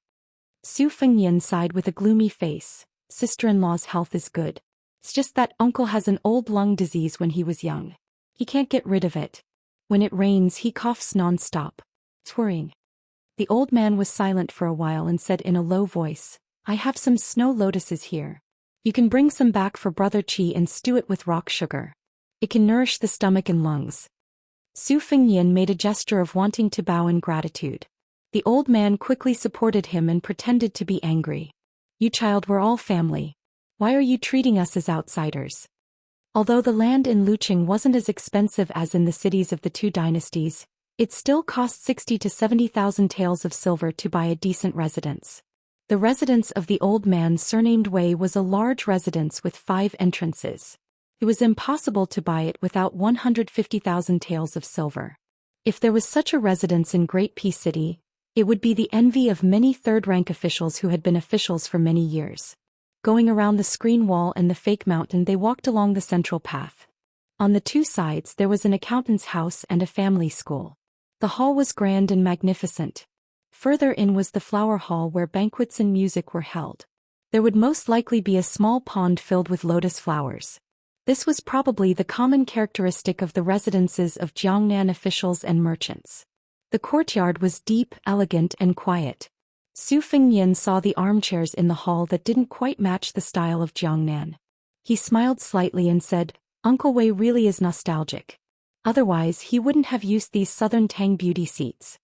Su Fengnian sighed with a gloomy face. "Sister-in-law's health is good. It's just that uncle has an old lung disease when he was young. He can't get rid of it. When it rains, he coughs non-stop. It's worrying." The old man was silent for a while and said in a low voice, "I have some snow lotuses here. You can bring some back for Brother Qi and stew it with rock sugar. It can nourish the stomach and lungs." Su Fengnian made a gesture of wanting to bow in gratitude. The old man quickly supported him and pretended to be angry. "You child, we're all family. Why are you treating us as outsiders?" Although the land in Luqing wasn't as expensive as in the cities of the two dynasties, it still cost 60 to 70,000 taels of silver to buy a decent residence. The residence of the old man surnamed Wei was a large residence with 5 entrances. It was impossible to buy it without 150,000 taels of silver. If there was such a residence in Great Peace City, it would be the envy of many third-rank officials who had been officials for many years. Going around the screen wall and the fake mountain, they walked along the central path. On the 2 sides there was an accountant's house and a family school. The hall was grand and magnificent. Further in was the flower hall where banquets and music were held. There would most likely be a small pond filled with lotus flowers. This was probably the common characteristic of the residences of Jiangnan officials and merchants. The courtyard was deep, elegant, and quiet. Su Fengnian saw the armchairs in the hall that didn't quite match the style of Jiangnan. He smiled slightly and said, "Uncle Wei really is nostalgic. Otherwise he wouldn't have used these southern Tang beauty seats."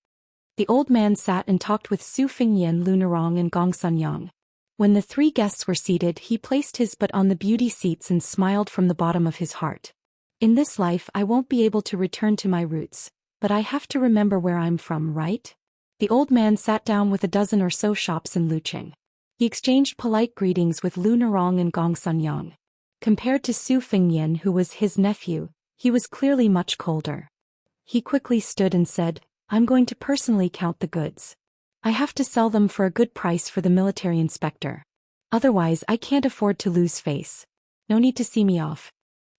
The old man sat and talked with Su Fengnian, Lu Nerong and Gong Sunyang. When the three guests were seated, he placed his butt on the beauty seats and smiled from the bottom of his heart. "In this life I won't be able to return to my roots, but I have to remember where I'm from, right?" The old man sat down with a dozen or so shops in Luqing. He exchanged polite greetings with Lu Nerong and Gong Sunyang. Compared to Su Fengnian, who was his nephew, he was clearly much colder. He quickly stood and said, "I'm going to personally count the goods. I have to sell them for a good price for the military inspector. Otherwise I can't afford to lose face. No need to see me off.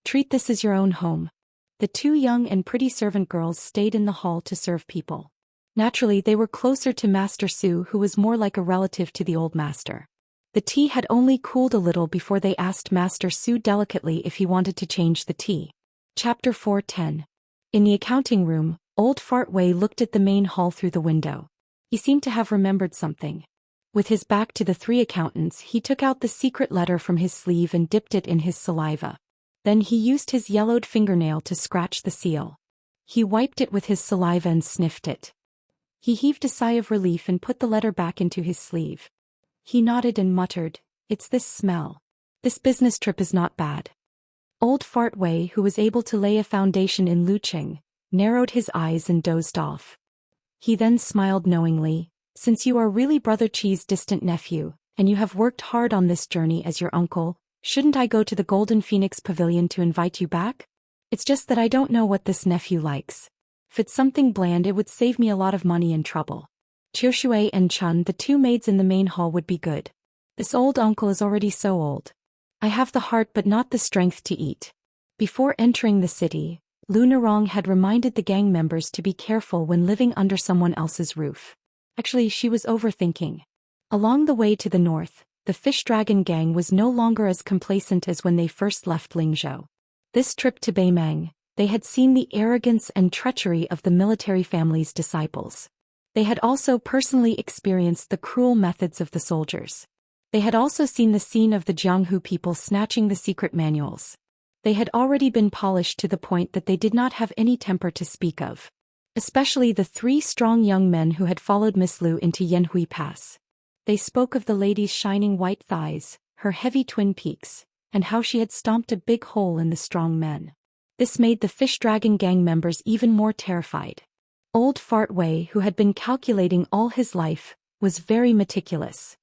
Treat this as your own home." The two young and pretty servant girls stayed in the hall to serve people. Naturally, they were closer to Master Su, who was more like a relative to the old master. The tea had only cooled a little before they asked Master Su delicately if he wanted to change the tea. Chapter 4:10. In the accounting room, old Fart Wei looked at the main hall through the window. He seemed to have remembered something. With his back to the three accountants, he took out the secret letter from his sleeve and dipped it in his saliva. Then he used his yellowed fingernail to scratch the seal. He wiped it with his saliva and sniffed it. He heaved a sigh of relief and put the letter back into his sleeve. He nodded and muttered, "It's this smell. This business trip is not bad." Old Fart Wei, who was able to lay a foundation in Luqing, narrowed his eyes and dozed off. He then smiled knowingly, "Since you are really Brother Qi's distant nephew, and you have worked hard on this journey as your uncle, shouldn't I go to the Golden Phoenix Pavilion to invite you back? It's just that I don't know what this nephew likes. If it's something bland, it would save me a lot of money and trouble. Qiushui and Chun, the two maids in the main hall, would be good. This old uncle is already so old. I have the heart but not the strength to eat." Before entering the city, Lu Nerong had reminded the gang members to be careful when living under someone else's roof. Actually, she was overthinking. Along the way to the north, the Fish Dragon gang was no longer as complacent as when they first left Lingzhou. This trip to Beimang, they had seen the arrogance and treachery of the military family's disciples. They had also personally experienced the cruel methods of the soldiers. They had also seen the scene of the Jianghu people snatching the secret manuals. They had already been polished to the point that they did not have any temper to speak of. Especially the three strong young men who had followed Miss Lu into Yanhui Pass. They spoke of the lady's shining white thighs, her heavy twin peaks, and how she had stomped a big hole in the strong men. This made the Fish Dragon gang members even more terrified. Old Fart Wei, who had been calculating all his life, was very meticulous.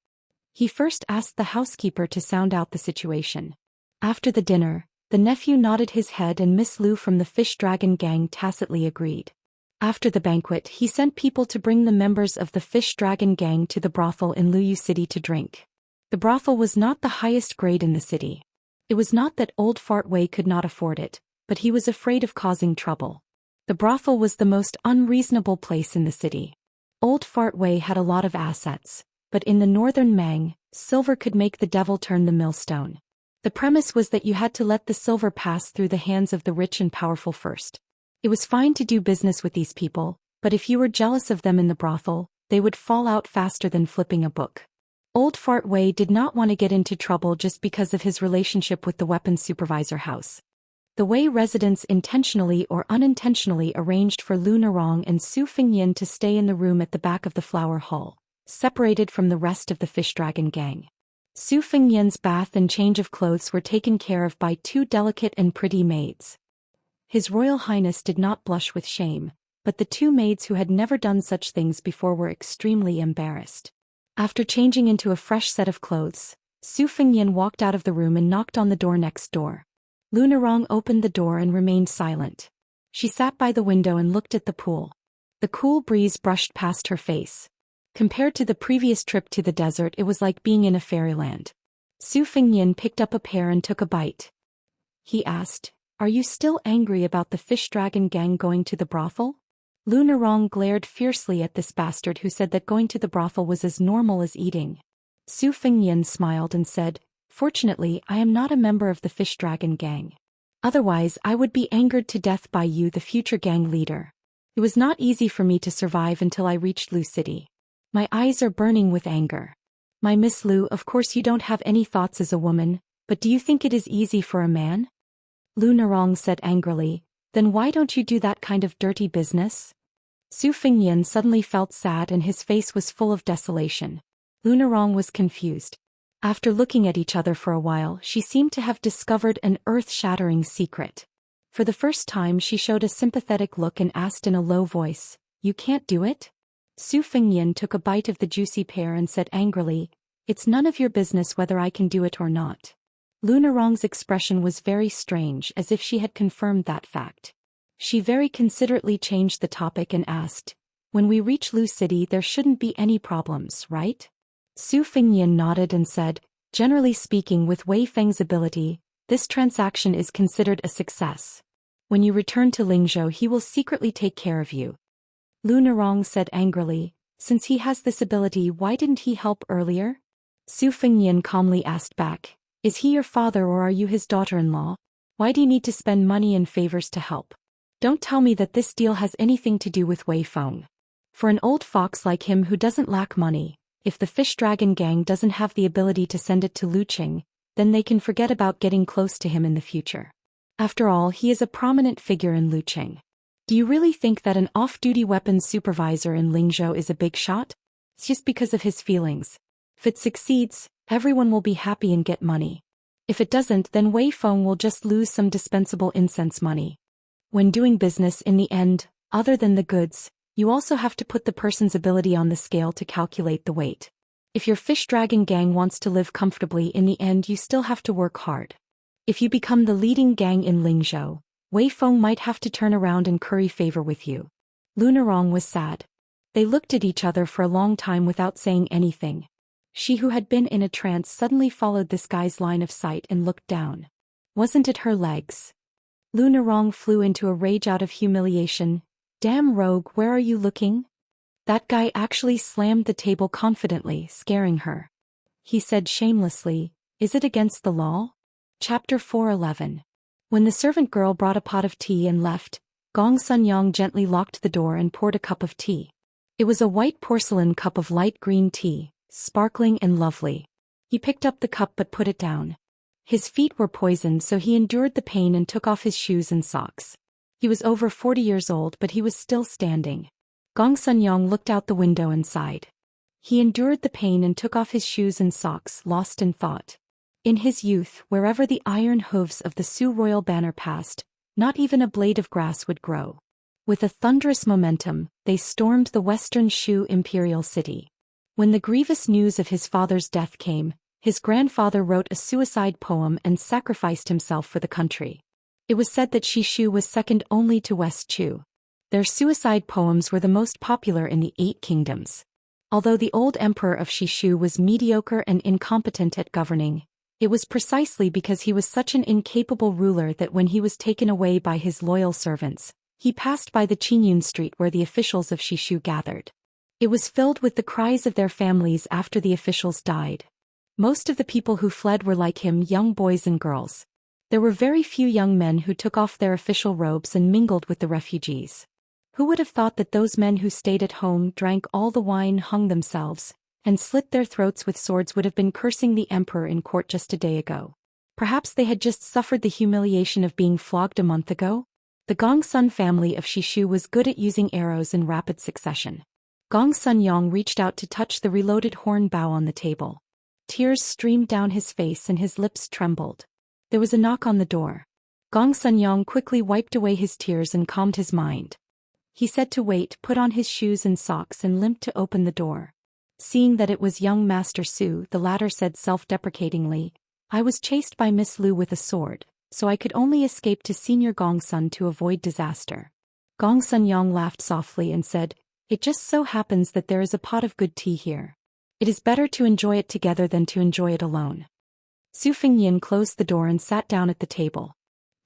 He first asked the housekeeper to sound out the situation. After the dinner, the nephew nodded his head and Miss Lu from the Fish Dragon gang tacitly agreed. After the banquet, he sent people to bring the members of the Fish Dragon gang to the brothel in Luyu City to drink. The brothel was not the highest grade in the city. It was not that old Fart Wei could not afford it, but he was afraid of causing trouble. The brothel was the most unreasonable place in the city. Old Fart Wei had a lot of assets, but in the northern Mang, silver could make the devil turn the millstone. The premise was that you had to let the silver pass through the hands of the rich and powerful first. It was fine to do business with these people, but if you were jealous of them in the brothel, they would fall out faster than flipping a book. Old Fart Wei did not want to get into trouble just because of his relationship with the weapons supervisor house. The Wei residents intentionally or unintentionally arranged for Lu Nerong and Su Fengnian to stay in the room at the back of the flower hall, separated from the rest of the Fish Dragon gang. Su Fengnian's bath and change of clothes were taken care of by two delicate and pretty maids. His Royal Highness did not blush with shame, but the two maids who had never done such things before were extremely embarrassed. After changing into a fresh set of clothes, Su Fengnian walked out of the room and knocked on the door next door. Lu Nerong opened the door and remained silent. She sat by the window and looked at the pool. The cool breeze brushed past her face. Compared to the previous trip to the desert, it was like being in a fairyland. Su Fengnian picked up a pear and took a bite. He asked, "Are you still angry about the Fish Dragon gang going to the brothel?" Lu Nerong glared fiercely at this bastard who said that going to the brothel was as normal as eating. Su Fengnian smiled and said, "Fortunately, I am not a member of the Fish Dragon gang. Otherwise I would be angered to death by you, the future gang leader. It was not easy for me to survive until I reached Lu City. My eyes are burning with anger. My Miss Lu, of course you don't have any thoughts as a woman, but do you think it is easy for a man? Lu Narong said angrily, then why don't you do that kind of dirty business? Su Fengyan suddenly felt sad and his face was full of desolation. Lu Narong was confused. After looking at each other for a while, she seemed to have discovered an earth-shattering secret. For the first time she showed a sympathetic look and asked in a low voice, "You can't do it?" Su Fengyan took a bite of the juicy pear and said angrily, "It's none of your business whether I can do it or not." Lu Narong's expression was very strange, as if she had confirmed that fact. She very considerately changed the topic and asked, "When we reach Lu City there shouldn't be any problems, right?" Su Fengyan nodded and said, "Generally speaking, with Wei Feng's ability, this transaction is considered a success. When you return to Lingzhou he will secretly take care of you." Lu Narong said angrily, "Since he has this ability, why didn't he help earlier?" Su Fengyan calmly asked back, "Is he your father or are you his daughter-in-law? Why do you need to spend money and favors to help? Don't tell me that this deal has anything to do with Wei Feng. For an old fox like him who doesn't lack money, if the Fish Dragon Gang doesn't have the ability to send it to Luqing, then they can forget about getting close to him in the future. After all, he is a prominent figure in Luqing. Do you really think that an off-duty weapons supervisor in Lingzhou is a big shot? It's just because of his feelings. If it succeeds, everyone will be happy and get money. If it doesn't, then Wei Feng will just lose some dispensable incense money. When doing business in the end, other than the goods, you also have to put the person's ability on the scale to calculate the weight. If your Fish Dragon Gang wants to live comfortably in the end, you still have to work hard. If you become the leading gang in Lingzhou, Wei Feng might have to turn around and curry favor with you." Lu Narong was sad. They looked at each other for a long time without saying anything. She, who had been in a trance, suddenly followed this guy's line of sight and looked down. Wasn't it her legs? Lu Narong flew into a rage out of humiliation. "Damn rogue, where are you looking?" That guy actually slammed the table confidently, scaring her. He said shamelessly, "Is it against the law?" Chapter 411. When the servant girl brought a pot of tea and left, Gong Sunyong gently locked the door and poured a cup of tea. It was a white porcelain cup of light green tea, sparkling and lovely. He picked up the cup but put it down. His feet were poisoned, so he endured the pain and took off his shoes and socks. He was over 40 years old, but he was still standing. Gong Sunyong looked out the window and sighed. He endured the pain and took off his shoes and socks, lost in thought. In his youth, wherever the iron hooves of the Su royal banner passed, not even a blade of grass would grow. With a thunderous momentum, they stormed the western Shu imperial city. When the grievous news of his father's death came, his grandfather wrote a suicide poem and sacrificed himself for the country. It was said that Shishu was second only to West Chu. Their suicide poems were the most popular in the 8 kingdoms. Although the old emperor of Shishu was mediocre and incompetent at governing, it was precisely because he was such an incapable ruler that when he was taken away by his loyal servants, he passed by the Qinyun street where the officials of Shishu gathered. It was filled with the cries of their families after the officials died. Most of the people who fled were like him, young boys and girls. There were very few young men who took off their official robes and mingled with the refugees. Who would have thought that those men who stayed at home, drank all the wine, hung themselves, and slit their throats with swords would have been cursing the emperor in court just a day ago? Perhaps they had just suffered the humiliation of being flogged a month ago? The Gongsun family of Shishu was good at using arrows in rapid succession. Gong Sunyong reached out to touch the reloaded horn bow on the table. Tears streamed down his face and his lips trembled. There was a knock on the door. Gong Sunyong quickly wiped away his tears and calmed his mind. He said to wait, put on his shoes and socks and limped to open the door. Seeing that it was young Master Su, the latter said self-deprecatingly, "I was chased by Miss Lu with a sword, so I could only escape to Senior Gongsun to avoid disaster." Gong Sunyong laughed softly and said, "It just so happens that there is a pot of good tea here. It is better to enjoy it together than to enjoy it alone." Su Fengyan closed the door and sat down at the table.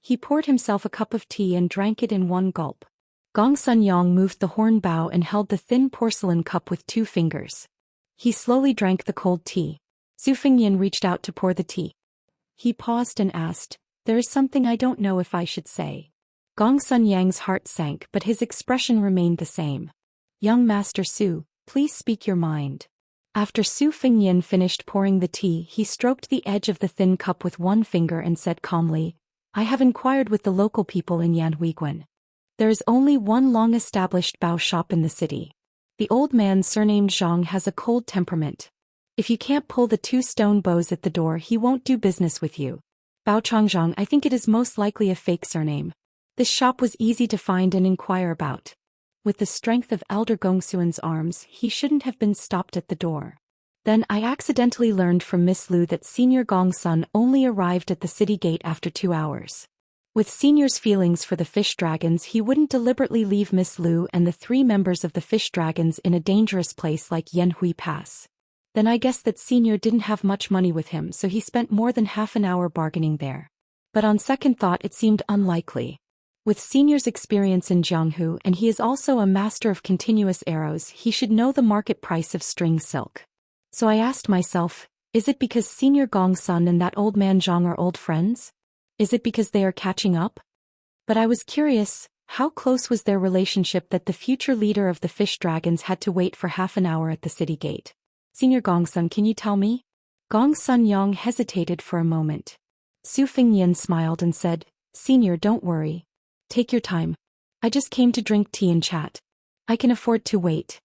He poured himself a cup of tea and drank it in one gulp. Gong Sunyong moved the horn bow and held the thin porcelain cup with 2 fingers. He slowly drank the cold tea. Su Fengyan reached out to pour the tea. He paused and asked, there is something I don't know if I should say. Gong Sun Yang's heart sank, but his expression remained the same. Young Master Su, please speak your mind. After Su Fengnian finished pouring the tea, he stroked the edge of the thin cup with one finger and said calmly, I have inquired with the local people in Yanhuiguan. There is only one long-established bao shop in the city. The old man surnamed Zhang has a cold temperament. If you can't pull the 2 stone bows at the door, he won't do business with you. Bao Changzhang, I think it is most likely a fake surname. This shop was easy to find and inquire about. With the strength of Elder Gongsuan's arms, he shouldn't have been stopped at the door. Then I accidentally learned from Miss Lu that Senior Gong Sun only arrived at the city gate after 2 hours. With Senior's feelings for the fish dragons, he wouldn't deliberately leave Miss Lu and the 3 members of the fish dragons in a dangerous place like Yanhui Pass. Then I guess that Senior didn't have much money with him, so he spent more than half an hour bargaining there. But on second thought it seemed unlikely. With Senior's experience in Jianghu, and he is also a master of continuous arrows, he should know the market price of string silk. So I asked myself, is it because Senior Gong Sun and that old man Zhang are old friends? Is it because they are catching up? But I was curious, how close was their relationship that the future leader of the fish dragons had to wait for half an hour at the city gate? Senior Gong Sun, can you tell me? Gong Sun Yang hesitated for a moment. Su Fengnian smiled and said, Senior, don't worry. Take your time. I just came to drink tea and chat. I can afford to wait.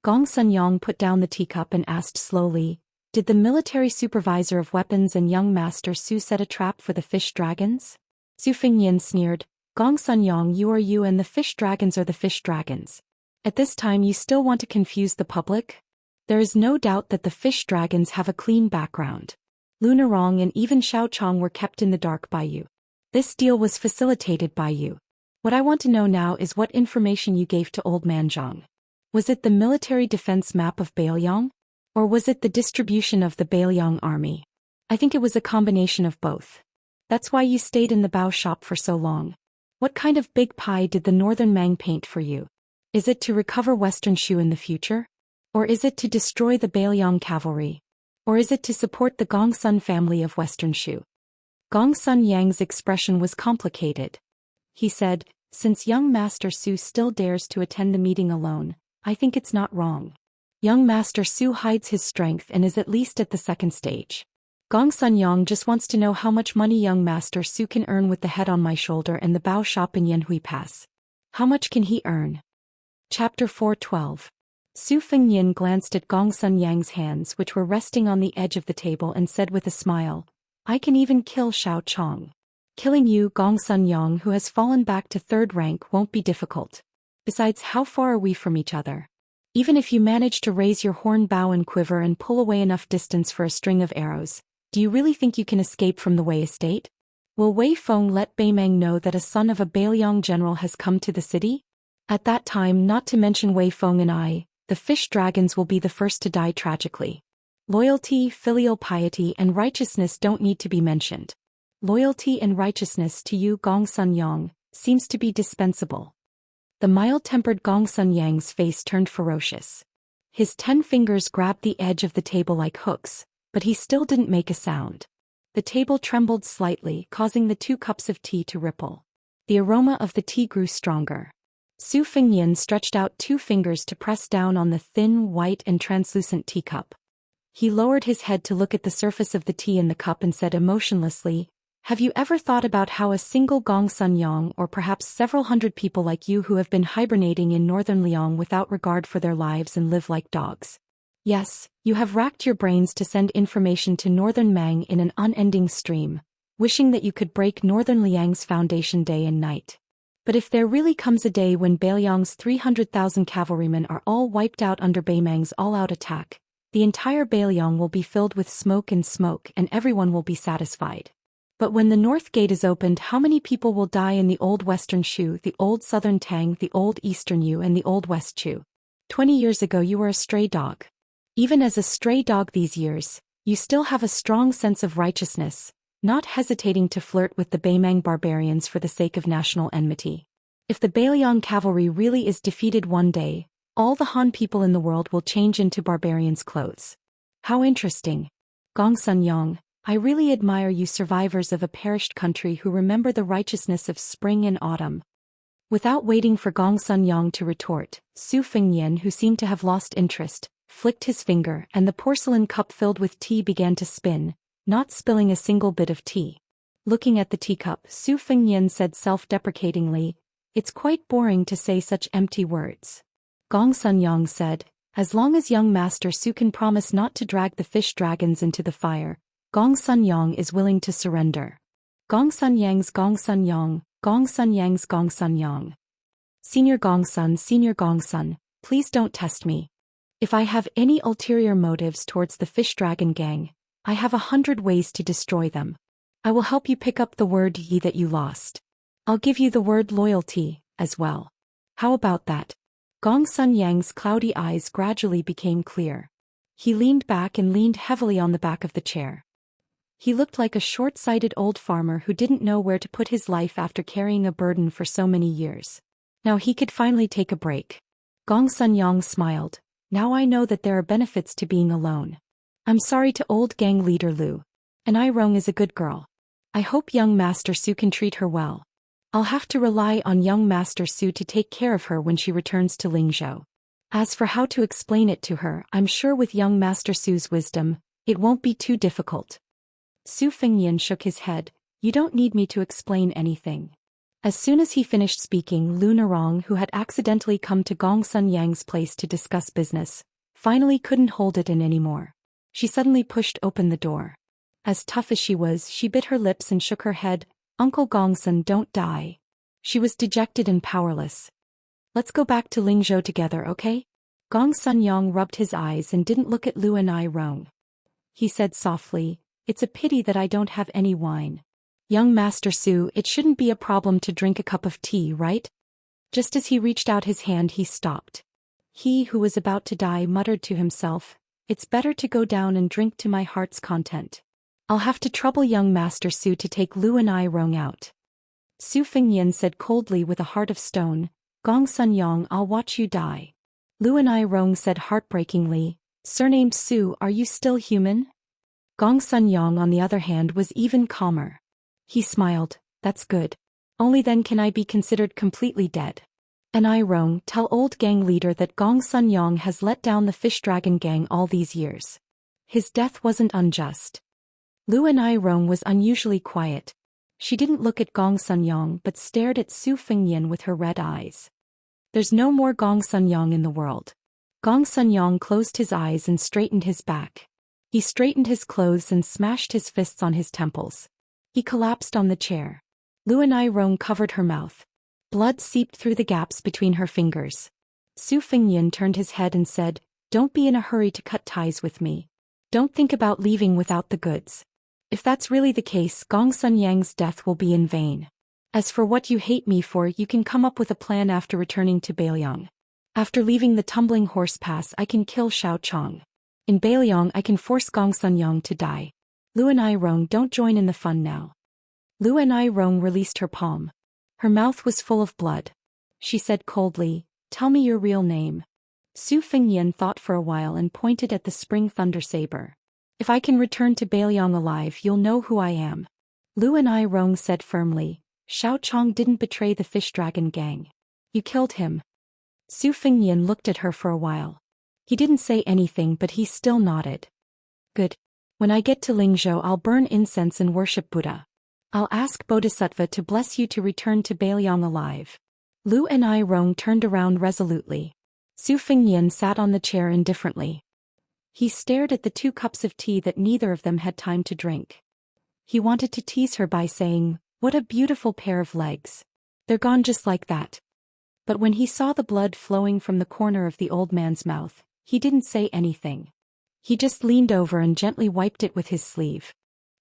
Gong Sun Yang put down the teacup and asked slowly, did the military supervisor of weapons and young Master Su set a trap for the fish dragons? Su Fengnian sneered, Gong Sun Yang, you are you and the fish dragons are the fish dragons. At this time you still want to confuse the public? There is no doubt that the fish dragons have a clean background. Lu Narong and even Xiao Chong were kept in the dark by you. This deal was facilitated by you. What I want to know now is what information you gave to Old Man Zhang. Was it the military defense map of Bailiang? Or was it the distribution of the Bailiang army? I think it was a combination of both. That's why you stayed in the bao shop for so long. What kind of big pie did the Northern Mang paint for you? Is it to recover Western Shu in the future? Or is it to destroy the Bailiang cavalry? Or is it to support the Gong Sun family of Western Shu? Gong Sun Yang's expression was complicated. He said, since young Master Su still dares to attend the meeting alone, I think it's not wrong. Young Master Su hides his strength and is at least at the second stage. Gong Sun Yang just wants to know how much money young Master Su can earn with the head on my shoulder and the bao shop in Yanhui Pass. How much can he earn? Chapter 412. Su Fengnian glanced at Gong Sun Yang's hands, which were resting on the edge of the table, and said with a smile, I can even kill Xiao Chong. Killing you, Gong Sun Yang, who has fallen back to 3rd rank, won't be difficult. Besides, how far are we from each other? Even if you manage to raise your horn bow and quiver and pull away enough distance for a string of arrows, do you really think you can escape from the Wei estate? Will Wei Feng let Beimeng know that a son of a Bailiang general has come to the city? At that time, not to mention Wei Feng and I, the fish dragons will be the first to die tragically. Loyalty, filial piety, and righteousness don't need to be mentioned. Loyalty and righteousness to you, Gong Sun Yang, seems to be dispensable. The mild-tempered Gong Sun Yang's face turned ferocious. His 10 fingers grabbed the edge of the table like hooks, but he still didn't make a sound. The table trembled slightly, causing the 2 cups of tea to ripple. The aroma of the tea grew stronger. Su Fengnian stretched out 2 fingers to press down on the thin, white and translucent teacup. He lowered his head to look at the surface of the tea in the cup and said emotionlessly, have you ever thought about how a single Gong Sun Yang, or perhaps several hundred people like you who have been hibernating in northern Liang without regard for their lives and live like dogs? Yes, you have racked your brains to send information to northern Mang in an unending stream, wishing that you could break northern Liang's foundation day and night. But if there really comes a day when Bailiang's 300,000 cavalrymen are all wiped out under Beimeng's all-out attack, the entire Bailiang will be filled with smoke and everyone will be satisfied. But when the north gate is opened, how many people will die in the old western Shu, the old southern Tang, the old eastern Yu and the old west Chu? 20 years ago you were a stray dog. Even as a stray dog these years, you still have a strong sense of righteousness, not hesitating to flirt with the Beimeng barbarians for the sake of national enmity. If the Bailiang cavalry really is defeated one day, all the Han people in the world will change into barbarians' clothes. How interesting. Gong Sun Yang, I really admire you survivors of a perished country who remember the righteousness of spring and autumn. Without waiting for Gong Sun Yang to retort, Su Fengnian, who seemed to have lost interest, flicked his finger and the porcelain cup filled with tea began to spin, not spilling a single bit of tea. Looking at the teacup, Su Fengnian said self-deprecatingly, "It's quite boring to say such empty words." Gong Sun Yang said, "As long as young Master Su can promise not to drag the fish dragons into the fire, Gong Sun Yang is willing to surrender." Gong Sun Yang's Gong Sun Yang, Gong Sun Yang's Gong Sun Yang. Senior Gong Sun, please don't test me. If I have any ulterior motives towards the fish dragon gang, I have 100 ways to destroy them. I will help you pick up the word yi that you lost. I'll give you the word loyalty, as well. How about that? Gong Sun Yang's cloudy eyes gradually became clear. He leaned back and leaned heavily on the back of the chair. He looked like a short-sighted old farmer who didn't know where to put his life after carrying a burden for so many years. Now he could finally take a break. Gong Sun Yang smiled. Now I know that there are benefits to being alone. I'm sorry to old gang leader Lu. And Ai Rong is a good girl. I hope young Master Su can treat her well. I'll have to rely on young Master Su to take care of her when she returns to Lingzhou. As for how to explain it to her, I'm sure with young Master Su's wisdom, it won't be too difficult. Su Fengnian shook his head. You don't need me to explain anything. As soon as he finished speaking, Lu Narong, who had accidentally come to Gong Sun Yang's place to discuss business, finally couldn't hold it in anymore. She suddenly pushed open the door. As tough as she was, she bit her lips and shook her head. Uncle Gongsun, don't die. She was dejected and powerless. Let's go back to Lingzhou together, okay? Gong Sun Yang rubbed his eyes and didn't look at Lu and Ai Rong. He said softly, "It's a pity that I don't have any wine. Young Master Su, it shouldn't be a problem to drink a cup of tea, right?" Just as he reached out his hand, he stopped. He who was about to die muttered to himself, "It's better to go down and drink to my heart's content. I'll have to trouble young Master Su to take Lu and Ai Rong out." Su Fengnian said coldly with a heart of stone, "Gong Sun Yang, I'll watch you die." Lu and Ai Rong said heartbreakingly, "Surnamed Su, are you still human?" Gong Sun Yang, on the other hand, was even calmer. He smiled, "That's good. Only then can I be considered completely dead." And Ai Rong, tell old gang leader that Gong Sun Yang has let down the fish dragon gang all these years. His death wasn't unjust. Lu and Ai Rong was unusually quiet. She didn't look at Gong Sun Yang but stared at Su Fengnian with her red eyes. There's no more Gong Sun Yang in the world. Gong Sun Yang closed his eyes and straightened his back. He straightened his clothes and smashed his fists on his temples. He collapsed on the chair. Lu and Ai Rong covered her mouth. Blood seeped through the gaps between her fingers. Su Fengnian turned his head and said, "Don't be in a hurry to cut ties with me. Don't think about leaving without the goods. If that's really the case, Gong Sun Yang's death will be in vain. As for what you hate me for, you can come up with a plan after returning to Beiliang. After leaving the Tumbling Horse Pass, I can kill Xiao Chong. In Beiliang, I can force Gong Sun Yang to die. Lu and Ai Rong, don't join in the fun now." Lu and Ai Rong released her palm. Her mouth was full of blood. She said coldly, "Tell me your real name." Su Fengnian thought for a while and pointed at the spring thunder saber. "If I can return to Beiliang alive, you'll know who I am." Lu and Ai Rong said firmly, "Xiao Chong didn't betray the fish dragon gang. You killed him." Su Fengnian looked at her for a while. He didn't say anything but he still nodded. "Good. When I get to Lingzhou, I'll burn incense and worship Buddha. I'll ask Bodhisattva to bless you to return to Beiliang alive." Lu and Ai Rong turned around resolutely. Su Fengnian sat on the chair indifferently. He stared at the 2 cups of tea that neither of them had time to drink. He wanted to tease her by saying, "What a beautiful pair of legs. They're gone just like that." But when he saw the blood flowing from the corner of the old man's mouth, he didn't say anything. He just leaned over and gently wiped it with his sleeve.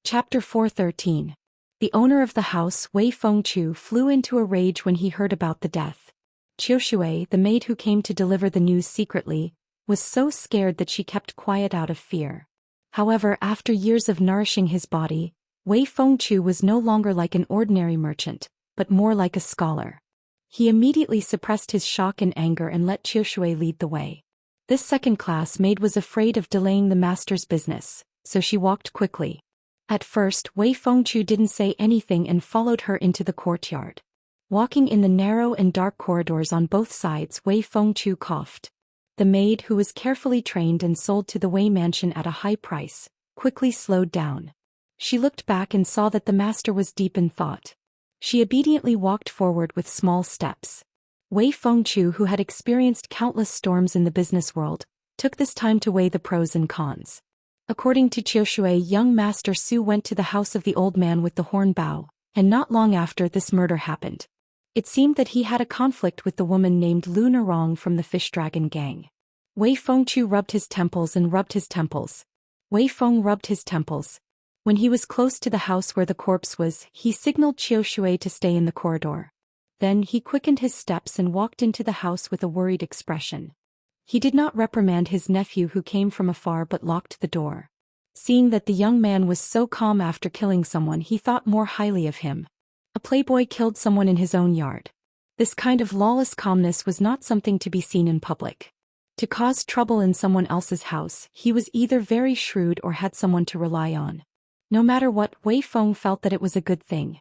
Chapter 413. The owner of the house, Wei Fengchu, flew into a rage when he heard about the death. Qiushui, the maid who came to deliver the news secretly, was so scared that she kept quiet out of fear. However, after years of nourishing his body, Wei Fengchu was no longer like an ordinary merchant, but more like a scholar. He immediately suppressed his shock and anger and let Qiushui lead the way. This second-class maid was afraid of delaying the master's business, so she walked quickly. At first, Wei Fengchu didn't say anything and followed her into the courtyard. Walking in the narrow and dark corridors on both sides, Wei Fengchu coughed. The maid, who was carefully trained and sold to the Wei mansion at a high price, quickly slowed down. She looked back and saw that the master was deep in thought. She obediently walked forward with small steps. Wei Fengchu, who had experienced countless storms in the business world, took this time to weigh the pros and cons. According to Qiushui, young Master Su went to the house of the old man with the horn bow, and not long after this murder happened. It seemed that he had a conflict with the woman named Lu Nerong from the Fish Dragon gang. Wei Fengchu rubbed his temples and rubbed his temples. Wei Feng rubbed his temples. When he was close to the house where the corpse was, he signaled Qiushui to stay in the corridor. Then he quickened his steps and walked into the house with a worried expression. He did not reprimand his nephew who came from afar but locked the door. Seeing that the young man was so calm after killing someone, he thought more highly of him. A playboy killed someone in his own yard. This kind of lawless calmness was not something to be seen in public. To cause trouble in someone else's house, he was either very shrewd or had someone to rely on. No matter what, Wei Feng felt that it was a good thing.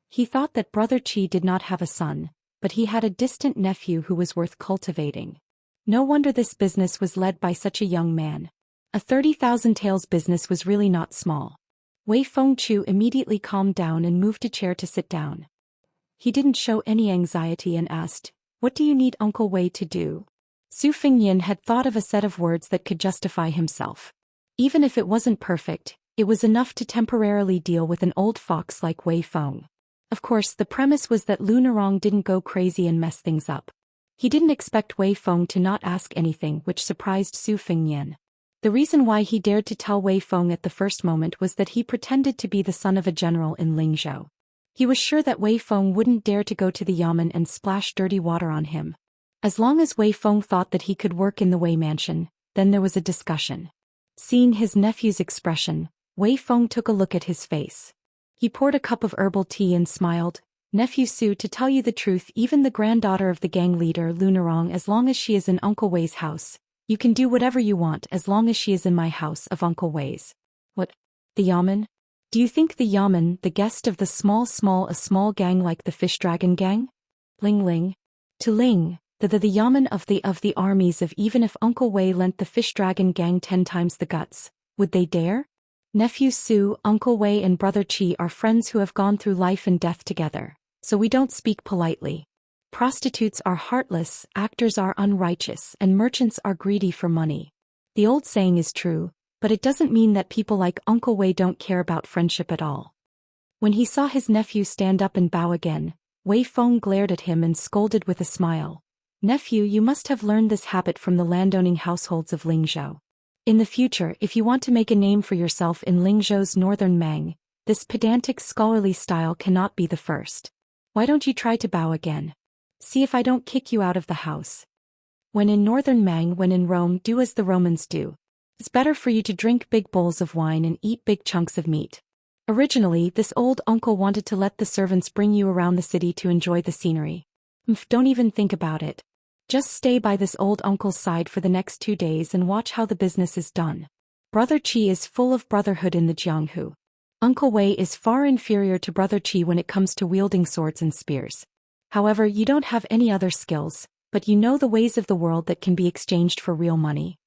He thought that Brother Qi did not have a son, but he had a distant nephew who was worth cultivating. No wonder this business was led by such a young man. A 30,000 taels business was really not small. Wei Fengchu immediately calmed down and moved a chair to sit down. He didn't show any anxiety and asked, "What do you need Uncle Wei to do?" Su Fengyin had thought of a set of words that could justify himself. Even if it wasn't perfect, it was enough to temporarily deal with an old fox like Wei Feng. Of course, the premise was that Lu Nerong didn't go crazy and mess things up. He didn't expect Wei Feng to not ask anything, which surprised Su Fengyin. The reason why he dared to tell Wei Feng at the first moment was that he pretended to be the son of a general in Lingzhou. He was sure that Wei Feng wouldn't dare to go to the yamen and splash dirty water on him. As long as Wei Feng thought that he could work in the Wei mansion, then there was a discussion. Seeing his nephew's expression, Wei Feng took a look at his face. He poured a cup of herbal tea and smiled. "Nephew Su, to tell you the truth, even the granddaughter of the gang leader Lu Nerong, as long as she is in Uncle Wei's house, you can do whatever you want as long as she is in my house of Uncle Wei's." "What? The yamen? Do you think the yamen, the guest of the a small gang like the Fish Dragon gang?" Ling Ling. To Ling, the yamen of the armies of even if Uncle Wei lent the Fish Dragon gang 10 times the guts, would they dare? "Nephew Su, Uncle Wei and Brother Qi are friends who have gone through life and death together, so we don't speak politely. Prostitutes are heartless, actors are unrighteous, and merchants are greedy for money. The old saying is true, but it doesn't mean that people like Uncle Wei don't care about friendship at all." When he saw his nephew stand up and bow again, Wei Feng glared at him and scolded with a smile. "Nephew, you must have learned this habit from the landowning households of Lingzhou. In the future, if you want to make a name for yourself in Lingzhou's northern Mang, this pedantic scholarly style cannot be the first. Why don't you try to bow again? See if I don't kick you out of the house. When in northern Mang, when in Rome, do as the Romans do. It's better for you to drink big bowls of wine and eat big chunks of meat." Originally, this old uncle wanted to let the servants bring you around the city to enjoy the scenery. Don't even think about it. Just stay by this old uncle's side for the next 2 days and watch how the business is done. Brother Qi is full of brotherhood in the Jianghu. Uncle Wei is far inferior to Brother Qi when it comes to wielding swords and spears. However, you don't have any other skills, but you know the ways of the world that can be exchanged for real money.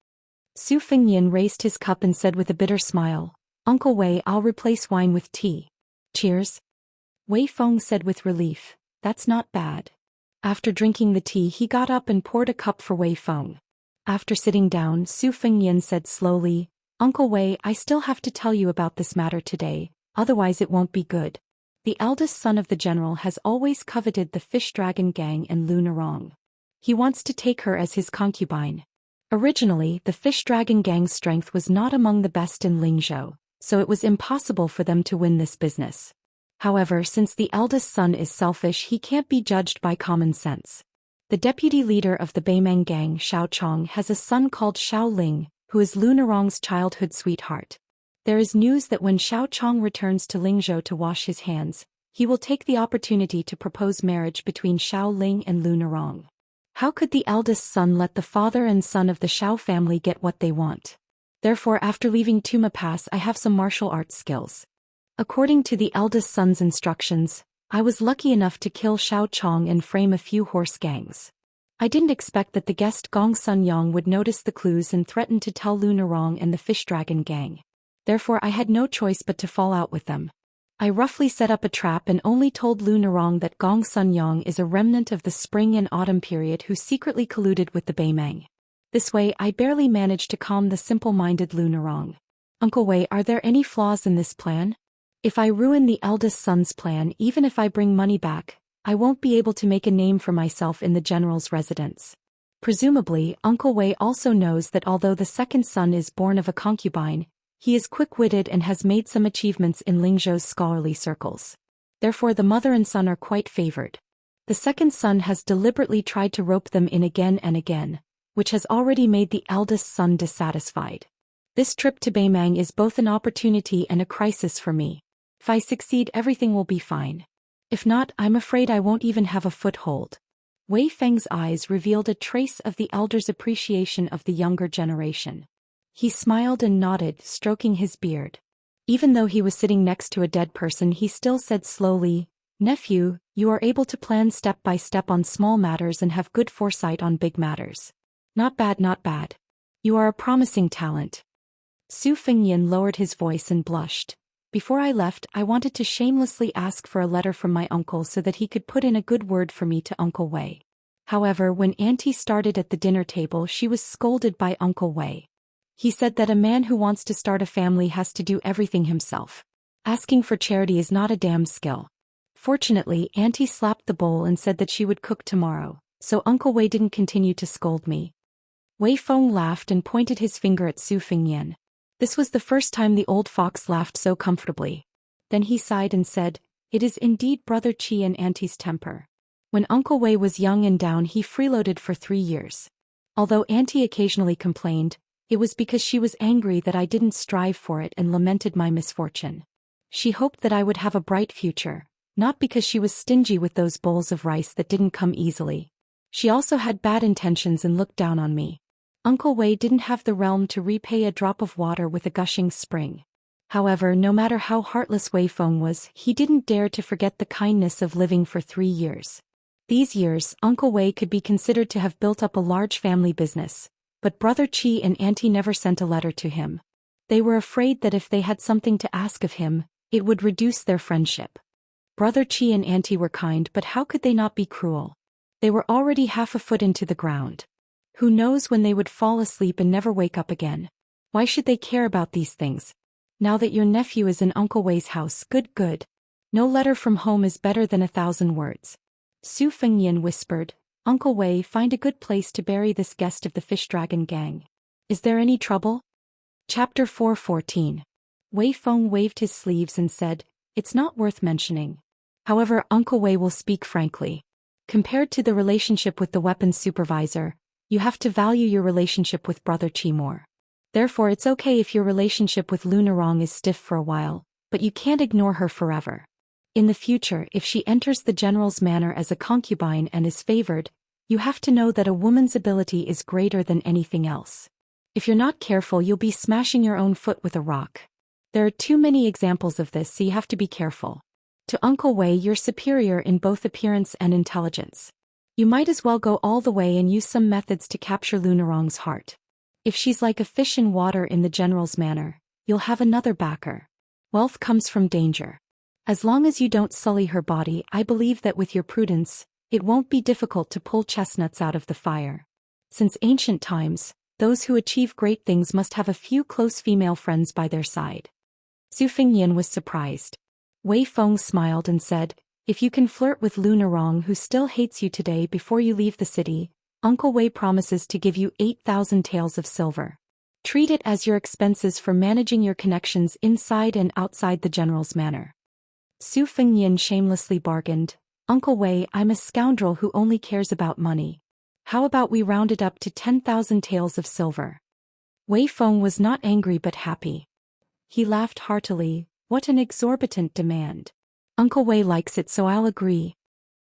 Su Fengyin raised his cup and said with a bitter smile, "Uncle Wei, I'll replace wine with tea. Cheers." Wei Feng said with relief, "That's not bad." After drinking the tea, he got up and poured a cup for Wei Feng. After sitting down, Su Fengyin said slowly, "Uncle Wei, I still have to tell you about this matter today, otherwise it won't be good. The eldest son of the general has always coveted the Fish Dragon gang and Lu Nerong. He wants to take her as his concubine. Originally, the Fish Dragon gang's strength was not among the best in Lingzhou, so it was impossible for them to win this business. However, since the eldest son is selfish, he can't be judged by common sense. The deputy leader of the Beimang gang, Xiao Chong, has a son called Xiao Ling, who is Lu Nerong's childhood sweetheart. There is news that when Xiao Chong returns to Lingzhou to wash his hands, he will take the opportunity to propose marriage between Xiao Ling and Lu Nerong. How could the eldest son let the father and son of the Xiao family get what they want? Therefore, after leaving Tuma Pass, I have some martial arts skills. According to the eldest son's instructions, I was lucky enough to kill Xiao Chong and frame a few horse gangs. I didn't expect that the guest Gong Sun Yang would notice the clues and threaten to tell Lu Narong and the Fish Dragon gang. Therefore I had no choice but to fall out with them. I roughly set up a trap and only told Lu Narong that Gong Sun Yang is a remnant of the spring and autumn period who secretly colluded with the Beimeng. This way I barely managed to calm the simple-minded Lu Narong. Uncle Wei, are there any flaws in this plan? If I ruin the eldest son's plan, even if I bring money back, I won't be able to make a name for myself in the general's residence. Presumably, Uncle Wei also knows that although the second son is born of a concubine, he is quick-witted and has made some achievements in Lingzhou's scholarly circles. Therefore the mother and son are quite favored. The second son has deliberately tried to rope them in again and again, which has already made the eldest son dissatisfied. This trip to Beimeng is both an opportunity and a crisis for me. If I succeed, everything will be fine. If not, I'm afraid I won't even have a foothold. Wei Feng's eyes revealed a trace of the elder's appreciation of the younger generation. He smiled and nodded, stroking his beard. Even though he was sitting next to a dead person, he still said slowly, "Nephew, you are able to plan step by step on small matters and have good foresight on big matters. Not bad, not bad. You are a promising talent." Su Fengyan lowered his voice and blushed. Before I left, I wanted to shamelessly ask for a letter from my uncle so that he could put in a good word for me to Uncle Wei. However, when Auntie started at the dinner table, she was scolded by Uncle Wei. He said that a man who wants to start a family has to do everything himself. Asking for charity is not a damn skill. Fortunately, Auntie slapped the bowl and said that she would cook tomorrow, so Uncle Wei didn't continue to scold me. Wei Feng laughed and pointed his finger at Su Fengyan. This was the first time the old fox laughed so comfortably. Then he sighed and said, "It is indeed Brother Qi and Auntie's temper. When Uncle Wei was young and down, he freeloaded for 3 years. Although Auntie occasionally complained, it was because she was angry that I didn't strive for it and lamented my misfortune. She hoped that I would have a bright future, not because she was stingy with those bowls of rice that didn't come easily. She also had bad intentions and looked down on me. Uncle Wei didn't have the realm to repay a drop of water with a gushing spring. However, no matter how heartless Wei Feng was, he didn't dare to forget the kindness of living for 3 years. These years, Uncle Wei could be considered to have built up a large family business, but Brother Qi and Auntie never sent a letter to him. They were afraid that if they had something to ask of him, it would reduce their friendship. Brother Qi and Auntie were kind, but how could they not be cruel? They were already half a foot into the ground. Who knows when they would fall asleep and never wake up again? Why should they care about these things? Now that your nephew is in Uncle Wei's house, good. No letter from home is better than 1,000 words. Su Fengyan whispered, "Uncle Wei, find a good place to bury this guest of the Fish Dragon gang. Is there any trouble?" Chapter 4:14. Wei Feng waved his sleeves and said, "It's not worth mentioning. However, Uncle Wei will speak frankly. Compared to the relationship with the weapons supervisor, you have to value your relationship with Brother Qi more. Therefore it's okay if your relationship with Lu Narong is stiff for a while, but you can't ignore her forever. In the future, if she enters the general's manor as a concubine and is favored, you have to know that a woman's ability is greater than anything else. If you're not careful, you'll be smashing your own foot with a rock. There are too many examples of this, so you have to be careful. To Uncle Wei, you're superior in both appearance and intelligence. You might as well go all the way and use some methods to capture Lu Narong's heart. If she's like a fish in water in the general's manor, you'll have another backer. Wealth comes from danger. As long as you don't sully her body, I believe that with your prudence, it won't be difficult to pull chestnuts out of the fire. Since ancient times, those who achieve great things must have a few close female friends by their side." Su Fengyan was surprised. Wei Feng smiled and said, "If you can flirt with Lu Narong, who still hates you today, before you leave the city, Uncle Wei promises to give you 8,000 taels of silver. Treat it as your expenses for managing your connections inside and outside the general's manor." Su Fengyan shamelessly bargained, "Uncle Wei, I'm a scoundrel who only cares about money. How about we round it up to 10,000 taels of silver?" Wei Feng was not angry but happy. He laughed heartily. What an exorbitant demand. Uncle Wei likes it, so I'll agree.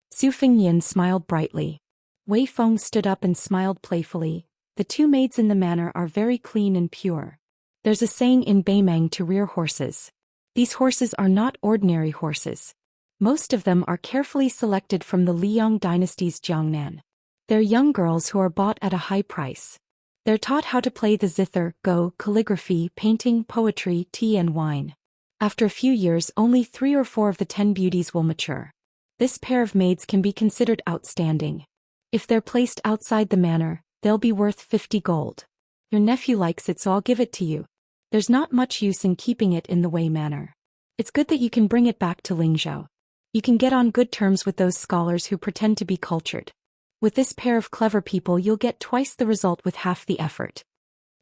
Su Fengyan smiled brightly. Wei Feng stood up and smiled playfully. "The 2 maids in the manor are very clean and pure. There's a saying in Beimeng to rear horses. These horses are not ordinary horses. Most of them are carefully selected from the Liang dynasty's Jiangnan. They're young girls who are bought at a high price. They're taught how to play the zither, go, calligraphy, painting, poetry, tea and wine. After a few years, only 3 or 4 of the 10 beauties will mature. This pair of maids can be considered outstanding. If they're placed outside the manor, they'll be worth 50 gold. Your nephew likes it, so I'll give it to you. There's not much use in keeping it in the Wei manor. It's good that you can bring it back to Lingzhou. You can get on good terms with those scholars who pretend to be cultured. With this pair of clever people you'll get twice the result with half the effort.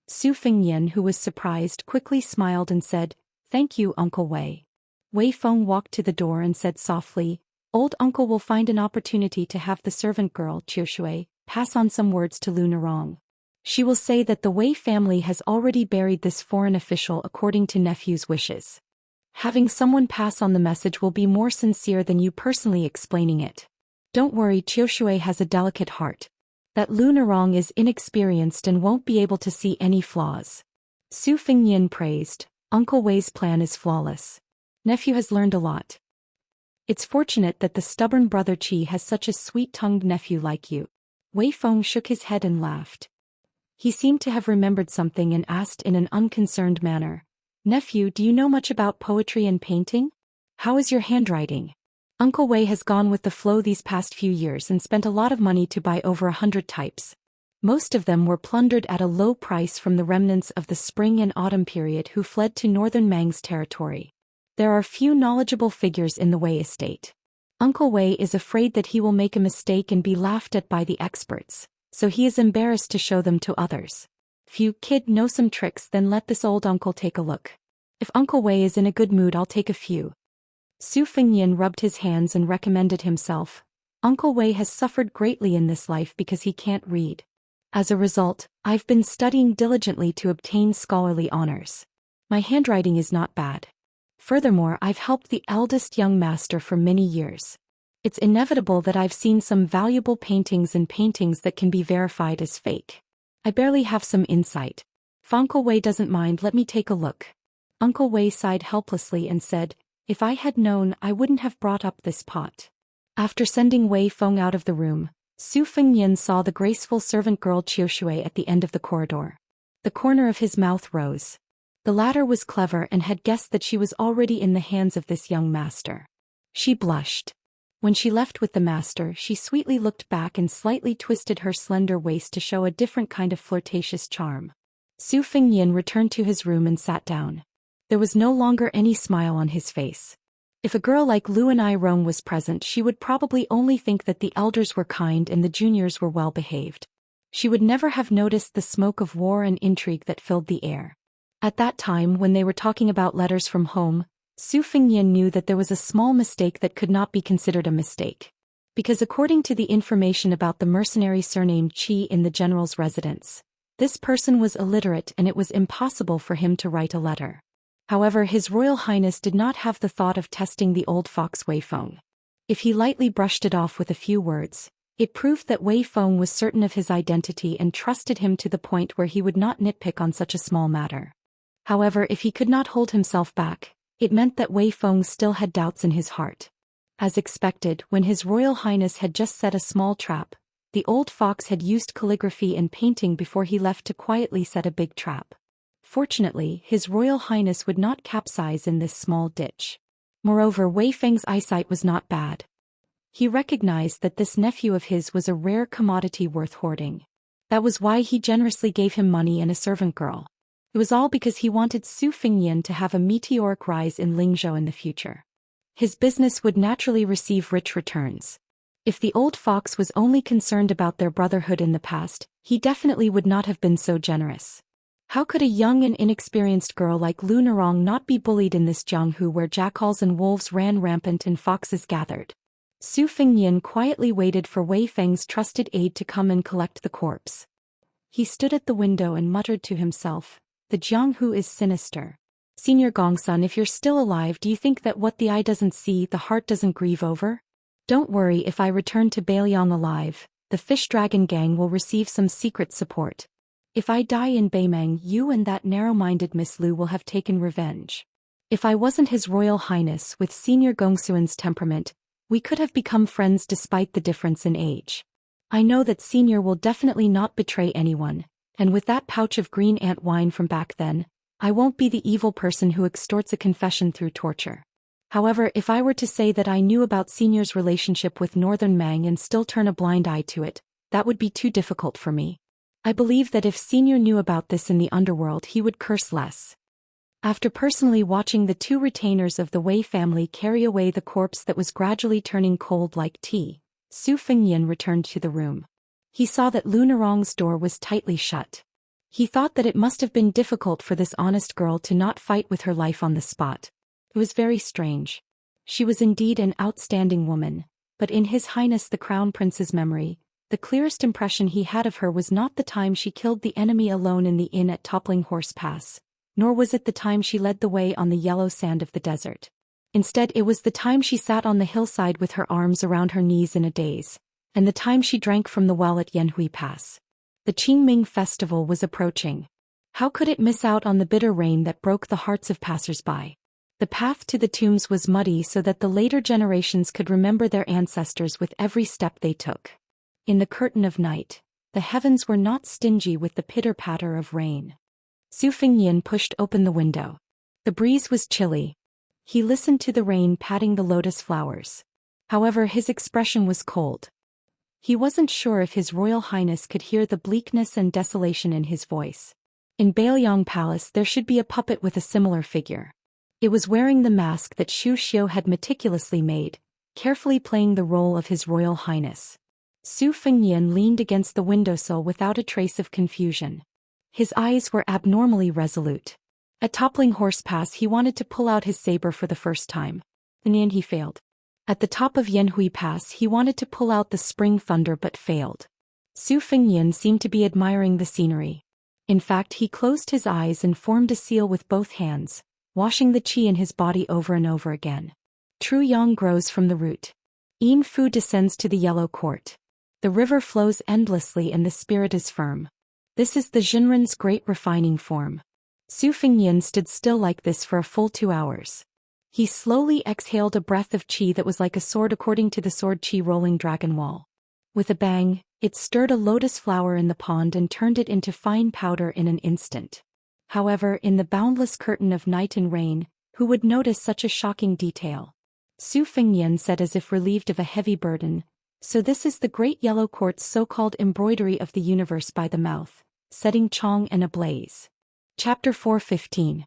Su Fengyan, who was surprised, quickly smiled and said, "Thank you, Uncle Wei." Wei Feng walked to the door and said softly, "Old uncle will find an opportunity to have the servant girl, Qiushui, pass on some words to Lu Nerong. She will say that the Wei family has already buried this foreign official according to nephew's wishes. Having someone pass on the message will be more sincere than you personally explaining it. Don't worry, Qiushui has a delicate heart. That Lu Nerong is inexperienced and won't be able to see any flaws." Su Fengyan praised, "Uncle Wei's plan is flawless. Nephew has learned a lot. It's fortunate that the stubborn brother Qi has such a sweet-tongued nephew like you." Wei Feng shook his head and laughed. He seemed to have remembered something and asked in an unconcerned manner, "Nephew, do you know much about poetry and painting? How is your handwriting?" Uncle Wei has gone with the flow these past few years and spent a lot of money to buy over 100 types. Most of them were plundered at a low price from the remnants of the spring and autumn period who fled to northern Mang's territory. There are few knowledgeable figures in the Wei estate. Uncle Wei is afraid that he will make a mistake and be laughed at by the experts, so he is embarrassed to show them to others. If you, kid, know some tricks, then let this old uncle take a look. If Uncle Wei is in a good mood, I'll take a few. Su Fengyan rubbed his hands and recommended himself. Uncle Wei has suffered greatly in this life because he can't read. As a result, I've been studying diligently to obtain scholarly honors. My handwriting is not bad. Furthermore, I've helped the eldest young master for many years. It's inevitable that I've seen some valuable paintings and paintings that can be verified as fake. I barely have some insight. If Uncle Wei doesn't mind, let me take a look." Uncle Wei sighed helplessly and said, "If I had known, I wouldn't have brought up this pot." After sending Wei Feng out of the room, Su Fengyan saw the graceful servant girl Qiushui at the end of the corridor. The corner of his mouth rose. The latter was clever and had guessed that she was already in the hands of this young master. She blushed. When she left with the master, she sweetly looked back and slightly twisted her slender waist to show a different kind of flirtatious charm. Su Fengyan returned to his room and sat down. There was no longer any smile on his face. If a girl like Lu and Rong was present, she would probably only think that the elders were kind and the juniors were well behaved. She would never have noticed the smoke of war and intrigue that filled the air. At that time, when they were talking about letters from home, Su Fengyan knew that there was a small mistake that could not be considered a mistake. Because according to the information about the mercenary surnamed Qi in the general's residence, this person was illiterate and it was impossible for him to write a letter. However, His Royal Highness did not have the thought of testing the old fox Wei Feng. If he lightly brushed it off with a few words, it proved that Wei Feng was certain of his identity and trusted him to the point where he would not nitpick on such a small matter. However, if he could not hold himself back, it meant that Wei Feng still had doubts in his heart. As expected, when His Royal Highness had just set a small trap, the old fox had used calligraphy and painting before he left to quietly set a big trap. Fortunately, His Royal Highness would not capsize in this small ditch. Moreover, Wei Feng's eyesight was not bad. He recognized that this nephew of his was a rare commodity worth hoarding. That was why he generously gave him money and a servant girl. It was all because he wanted Su Fengyan to have a meteoric rise in Lingzhou in the future. His business would naturally receive rich returns. If the old fox was only concerned about their brotherhood in the past, he definitely would not have been so generous. How could a young and inexperienced girl like Lu Nerong not be bullied in this Jianghu where jackals and wolves ran rampant and foxes gathered? Su Fengyan quietly waited for Wei Feng's trusted aide to come and collect the corpse. He stood at the window and muttered to himself, "The Jianghu is sinister. Senior Gongsun, if you're still alive, do you think that what the eye doesn't see, the heart doesn't grieve over? Don't worry, if I return to Beiliang alive, the Fish Dragon Gang will receive some secret support. If I die in Beimeng, you and that narrow-minded Miss Lu will have taken revenge." If I wasn't His Royal Highness with Senior Gongsuan's temperament, we could have become friends despite the difference in age. I know that Senior will definitely not betray anyone, and with that pouch of green ant wine from back then, I won't be the evil person who extorts a confession through torture. However, if I were to say that I knew about Senior's relationship with Northern Mang and still turn a blind eye to it, that would be too difficult for me. I believe that if Senior knew about this in the underworld, he would curse less. After personally watching the two retainers of the Wei family carry away the corpse that was gradually turning cold like tea, Su Fengyan returned to the room. He saw that Lu Narong's door was tightly shut. He thought that it must have been difficult for this honest girl to not fight with her life on the spot. It was very strange. She was indeed an outstanding woman, but in His Highness the Crown Prince's memory, the clearest impression he had of her was not the time she killed the enemy alone in the inn at Toppling Horse Pass, nor was it the time she led the way on the yellow sand of the desert. Instead, it was the time she sat on the hillside with her arms around her knees in a daze, and the time she drank from the well at Yanhui Pass. The Qingming festival was approaching. How could it miss out on the bitter rain that broke the hearts of passers-by? The path to the tombs was muddy so that the later generations could remember their ancestors with every step they took. In the curtain of night, the heavens were not stingy with the pitter-patter of rain. Su Fengyan pushed open the window. The breeze was chilly. He listened to the rain patting the lotus flowers. However, his expression was cold. He wasn't sure if His Royal Highness could hear the bleakness and desolation in his voice. In Bailiang Palace there should be a puppet with a similar figure. It was wearing the mask that Zhou Xian had meticulously made, carefully playing the role of His Royal Highness. Su Fengyan leaned against the windowsill without a trace of confusion. His eyes were abnormally resolute. At Toppling Horse Pass he wanted to pull out his saber for the first time. In the end he failed. At the top of Yanhui Pass he wanted to pull out the Spring Thunder but failed. Su Fengyan seemed to be admiring the scenery. In fact, he closed his eyes and formed a seal with both hands, washing the qi in his body over and over again. True yang grows from the root. Yin Fu descends to the yellow court. The river flows endlessly and the spirit is firm. This is the Jinren's great refining form. Su Fengyan stood still like this for a full 2 hours. He slowly exhaled a breath of qi that was like a sword according to the sword qi rolling dragon wall. With a bang, it stirred a lotus flower in the pond and turned it into fine powder in an instant. However, in the boundless curtain of night and rain, who would notice such a shocking detail? Su Fengyan said as if relieved of a heavy burden, "So this is the great yellow quartz so-called embroidery of the universe by the mouth, setting Chong and ablaze." Chapter 4:15.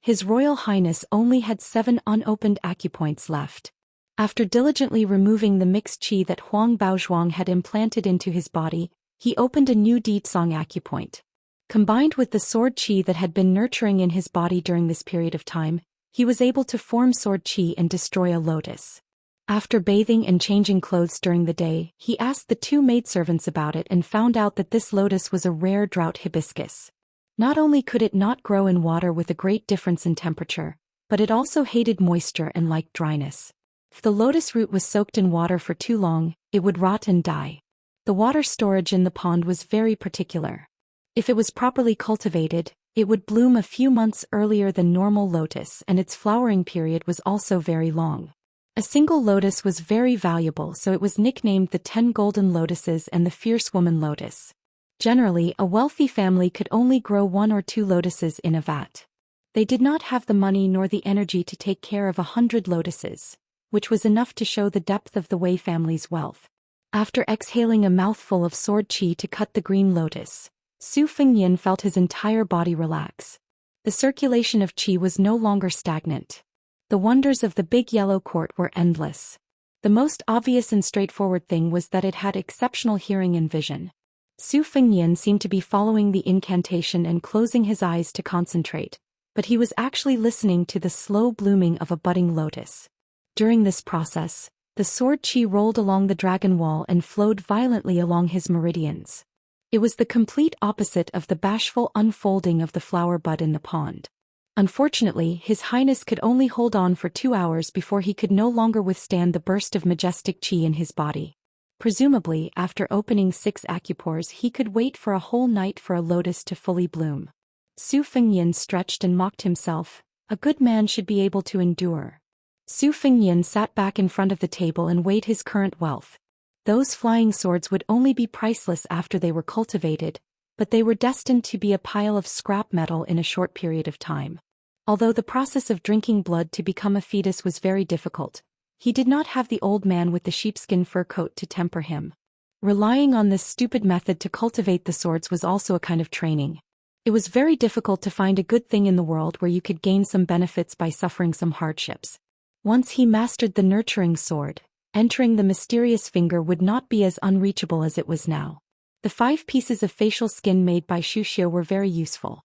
His Royal Highness only had 7 unopened acupoints left. After diligently removing the mixed qi that Huang Baozhuang had implanted into his body, he opened a new Ditsong acupoint. Combined with the sword qi that had been nurturing in his body during this period of time, he was able to form sword qi and destroy a lotus. After bathing and changing clothes during the day, he asked the 2 maidservants about it and found out that this lotus was a rare drought hibiscus. Not only could it not grow in water with a great difference in temperature, but it also hated moisture and liked dryness. If the lotus root was soaked in water for too long, it would rot and die. The water storage in the pond was very particular. If it was properly cultivated, it would bloom a few months earlier than normal lotus, and its flowering period was also very long. A single lotus was very valuable, so it was nicknamed the 10 golden lotuses and the fierce woman lotus. Generally, a wealthy family could only grow 1 or 2 lotuses in a vat. They did not have the money nor the energy to take care of 100 lotuses, which was enough to show the depth of the Wei family's wealth. After exhaling a mouthful of sword qi to cut the green lotus, Su Fengyan felt his entire body relax. The circulation of qi was no longer stagnant. The wonders of the big yellow court were endless. The most obvious and straightforward thing was that it had exceptional hearing and vision. Su Fengyan seemed to be following the incantation and closing his eyes to concentrate, but he was actually listening to the slow blooming of a budding lotus. During this process, the sword qi rolled along the dragon wall and flowed violently along his meridians. It was the complete opposite of the bashful unfolding of the flower bud in the pond. Unfortunately, His Highness could only hold on for 2 hours before he could no longer withstand the burst of majestic qi in his body. Presumably, after opening 6 acupores, he could wait for a whole night for a lotus to fully bloom. Su Fengyan stretched and mocked himself, A good man should be able to endure. Su Fengnian sat back in front of the table and weighed his current wealth. Those flying swords would only be priceless after they were cultivated, but they were destined to be a pile of scrap metal in a short period of time. Although the process of drinking blood to become a fetus was very difficult, he did not have the old man with the sheepskin fur coat to temper him. Relying on this stupid method to cultivate the swords was also a kind of training. It was very difficult to find a good thing in the world where you could gain some benefits by suffering some hardships. Once he mastered the nurturing sword, entering the mysterious finger would not be as unreachable as it was now. The 5 pieces of facial skin made by Zhou Xian were very useful.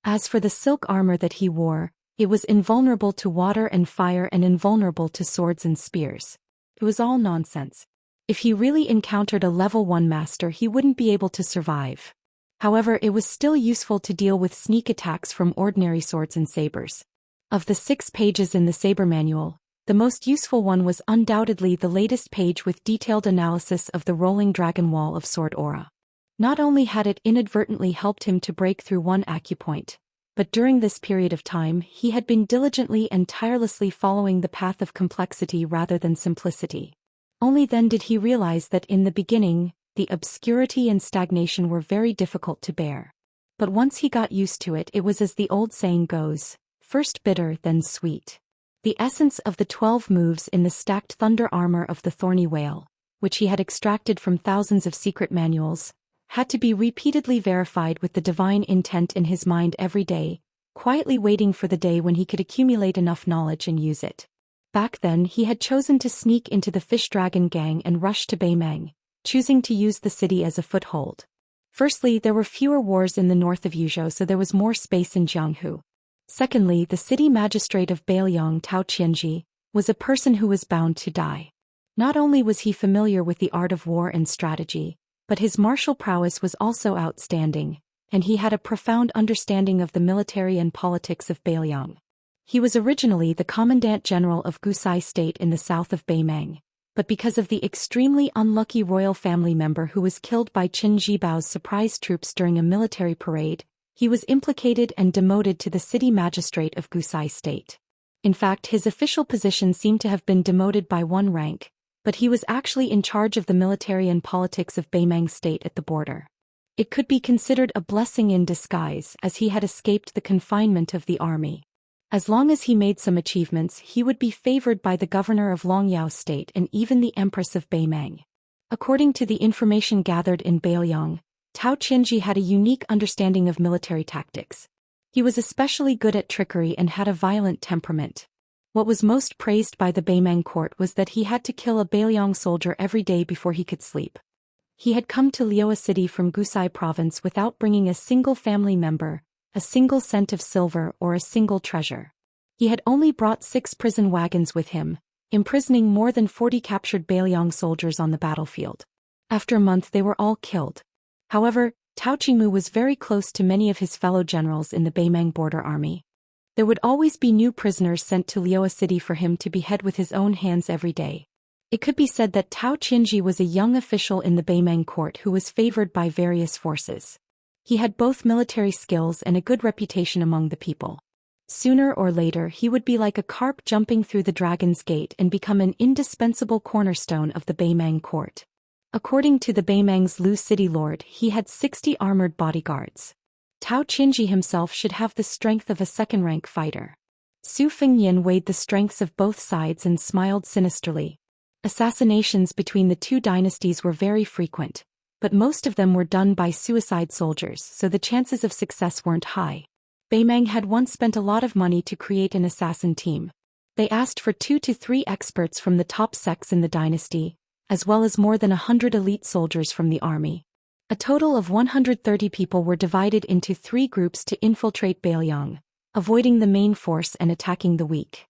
As for the silk armor that he wore, it was invulnerable to water and fire and invulnerable to swords and spears. It was all nonsense. If he really encountered a level 1 master, he wouldn't be able to survive. However, it was still useful to deal with sneak attacks from ordinary swords and sabers. Of the 6 pages in the saber manual, the most useful one was undoubtedly the latest page with detailed analysis of the rolling dragon wall of sword aura. Not only had it inadvertently helped him to break through one acupoint, but during this period of time he had been diligently and tirelessly following the path of complexity rather than simplicity. Only then did he realize that in the beginning, the obscurity and stagnation were very difficult to bear. But once he got used to it, it was as the old saying goes, first bitter then sweet. The essence of the 12 moves in the stacked thunder armor of the thorny whale, which he had extracted from thousands of secret manuals, had to be repeatedly verified with the divine intent in his mind every day, quietly waiting for the day when he could accumulate enough knowledge and use it. Back then he had chosen to sneak into the fish dragon gang and rush to Beimang, choosing to use the city as a foothold. Firstly, there were fewer wars in the north of Yuzhou, so there was more space in Jianghu. Secondly, the city magistrate of Beiliang, Tao Qianji, was a person who was bound to die. Not only was he familiar with the art of war and strategy, but his martial prowess was also outstanding, and he had a profound understanding of the military and politics of Beiliang. He was originally the commandant general of Gusai State in the south of Beimang, but because of the extremely unlucky royal family member who was killed by Qin Jibao's surprise troops during a military parade, he was implicated and demoted to the city magistrate of Gusai State. In fact, his official position seemed to have been demoted by 1 rank, but he was actually in charge of the military and politics of Beimang State at the border. It could be considered a blessing in disguise, as he had escaped the confinement of the army. As long as he made some achievements, he would be favored by the governor of Longyao State and even the empress of Beimang. According to the information gathered in Beiliang, Tao Qianji had a unique understanding of military tactics. He was especially good at trickery and had a violent temperament. What was most praised by the Beimang court was that he had to kill a Beiliang soldier every day before he could sleep. He had come to Liuwa City from Gusai province without bringing a single family member, a single cent of silver or a single treasure. He had only brought 6 prison wagons with him, imprisoning more than 40 captured Beiliang soldiers on the battlefield. After a month they were all killed. However, Tao Qingmu was very close to many of his fellow generals in the Beimang border army. There would always be new prisoners sent to Liuwa City for him to behead with his own hands every day. It could be said that Tao Qianji was a young official in the Beimang court who was favored by various forces. He had both military skills and a good reputation among the people. Sooner or later he would be like a carp jumping through the dragon's gate and become an indispensable cornerstone of the Beimang court. According to the Beimang's Lu city lord, he had 60 armored bodyguards. Tao Qianji himself should have the strength of a second-rank fighter. Su Fengnian weighed the strengths of both sides and smiled sinisterly. Assassinations between the 2 dynasties were very frequent, but most of them were done by suicide soldiers, so the chances of success weren't high. Beimang had once spent a lot of money to create an assassin team. They asked for 2 to 3 experts from the top sects in the dynasty, as well as more than 100 elite soldiers from the army. A total of 130 people were divided into 3 groups to infiltrate Beiliang, avoiding the main force and attacking the weak.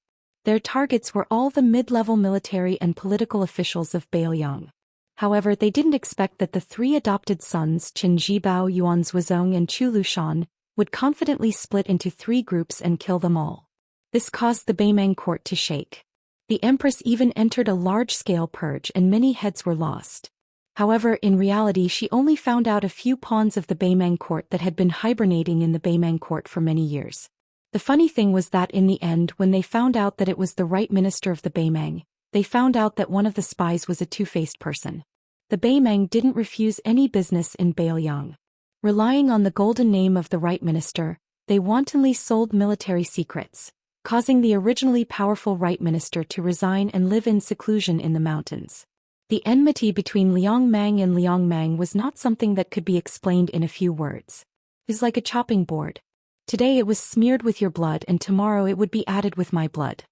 Their targets were all the mid-level military and political officials of Beiliang. However, they didn't expect that the 3 adopted sons, Qin Jibao, Yuan Zuozong and Chu Lushan, would confidently split into 3 groups and kill them all. This caused the Beimang court to shake. The empress even entered a large-scale purge and many heads were lost. However, in reality she only found out a few pawns of the Beimang court that had been hibernating in the Beimang court for many years. The funny thing was that in the end, when they found out that it was the right minister of the Beimang, they found out that one of the spies was a two-faced person. The Beimang didn't refuse any business in Baoyang. Relying on the golden name of the right minister, they wantonly sold military secrets, causing the originally powerful right minister to resign and live in seclusion in the mountains. The enmity between Liang Mang and Liang Mang was not something that could be explained in a few words. It was like a chopping board. Today it was smeared with your blood and tomorrow it would be added with my blood.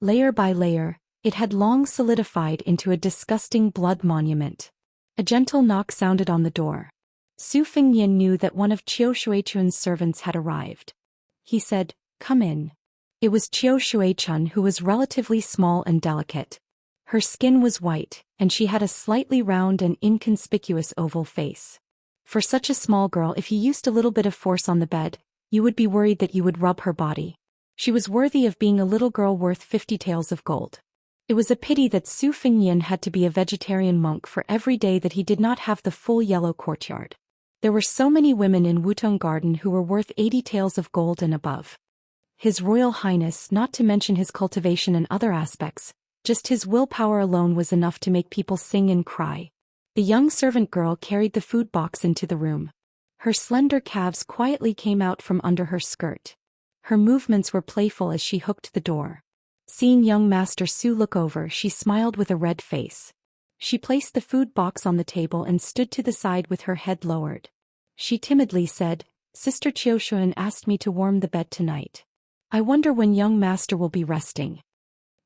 Layer by layer, it had long solidified into a disgusting blood monument. A gentle knock sounded on the door. Su Fengnian knew that one of Qiu Shuichun's servants had arrived. He said, "Come in." It was Qiu Shuichun, who was relatively small and delicate. Her skin was white, and she had a slightly round and inconspicuous oval face. For such a small girl, if you used a little bit of force on the bed, you would be worried that you would rub her body. She was worthy of being a little girl worth 50 taels of gold. It was a pity that Su Fengnian had to be a vegetarian monk for every day that he did not have the full yellow courtyard. There were so many women in Wutong Garden who were worth 80 taels of gold and above. His Royal Highness, not to mention his cultivation and other aspects, just his willpower alone was enough to make people sing and cry. The young servant girl carried the food box into the room. Her slender calves quietly came out from under her skirt. Her movements were playful as she hooked the door. Seeing young Master Su look over, she smiled with a red face. She placed the food box on the table and stood to the side with her head lowered. She timidly said, "Sister Qiushuan asked me to warm the bed tonight. I wonder when young master will be resting."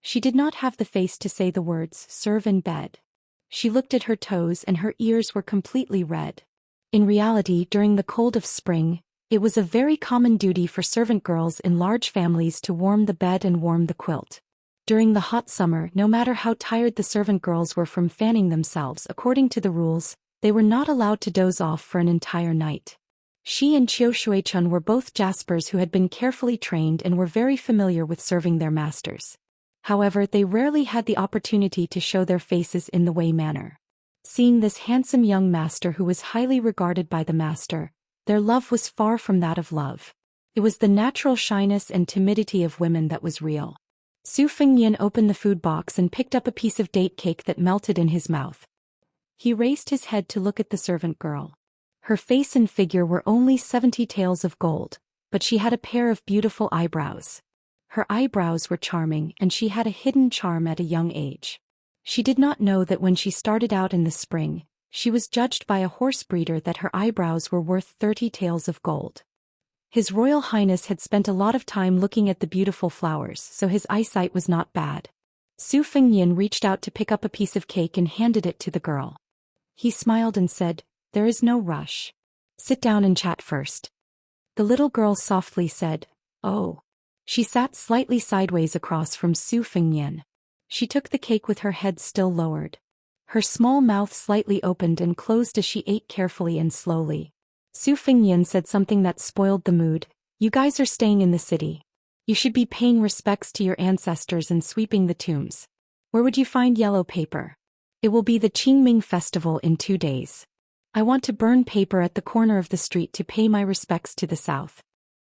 She did not have the face to say the words, "serve in bed." She looked at her toes and her ears were completely red. In reality, during the cold of spring, it was a very common duty for servant girls in large families to warm the bed and warm the quilt. During the hot summer, no matter how tired the servant girls were from fanning themselves according to the rules, they were not allowed to doze off for an entire night. She and Qiu Shuichun were both Jaspers who had been carefully trained and were very familiar with serving their masters. However, they rarely had the opportunity to show their faces in the way manner. Seeing this handsome young master who was highly regarded by the master, their love was far from that of love. It was the natural shyness and timidity of women that was real. Su Fengnian opened the food box and picked up a piece of date cake that melted in his mouth. He raised his head to look at the servant girl. Her face and figure were only 70 taels of gold, but she had a pair of beautiful eyebrows. Her eyebrows were charming and she had a hidden charm at a young age. She did not know that when she started out in the spring, she was judged by a horse breeder that her eyebrows were worth 30 taels of gold. His Royal Highness had spent a lot of time looking at the beautiful flowers, so his eyesight was not bad. Su Fengnian reached out to pick up a piece of cake and handed it to the girl. He smiled and said, "There is no rush. Sit down and chat first." The little girl softly said, "Oh." She sat slightly sideways across from Su Fengnian. She took the cake with her head still lowered. Her small mouth slightly opened and closed as she ate carefully and slowly. Su Fengnian said something that spoiled the mood. "You guys are staying in the city. You should be paying respects to your ancestors and sweeping the tombs. Where would you find yellow paper? It will be the Qingming festival in 2 days. I want to burn paper at the corner of the street to pay my respects to the south.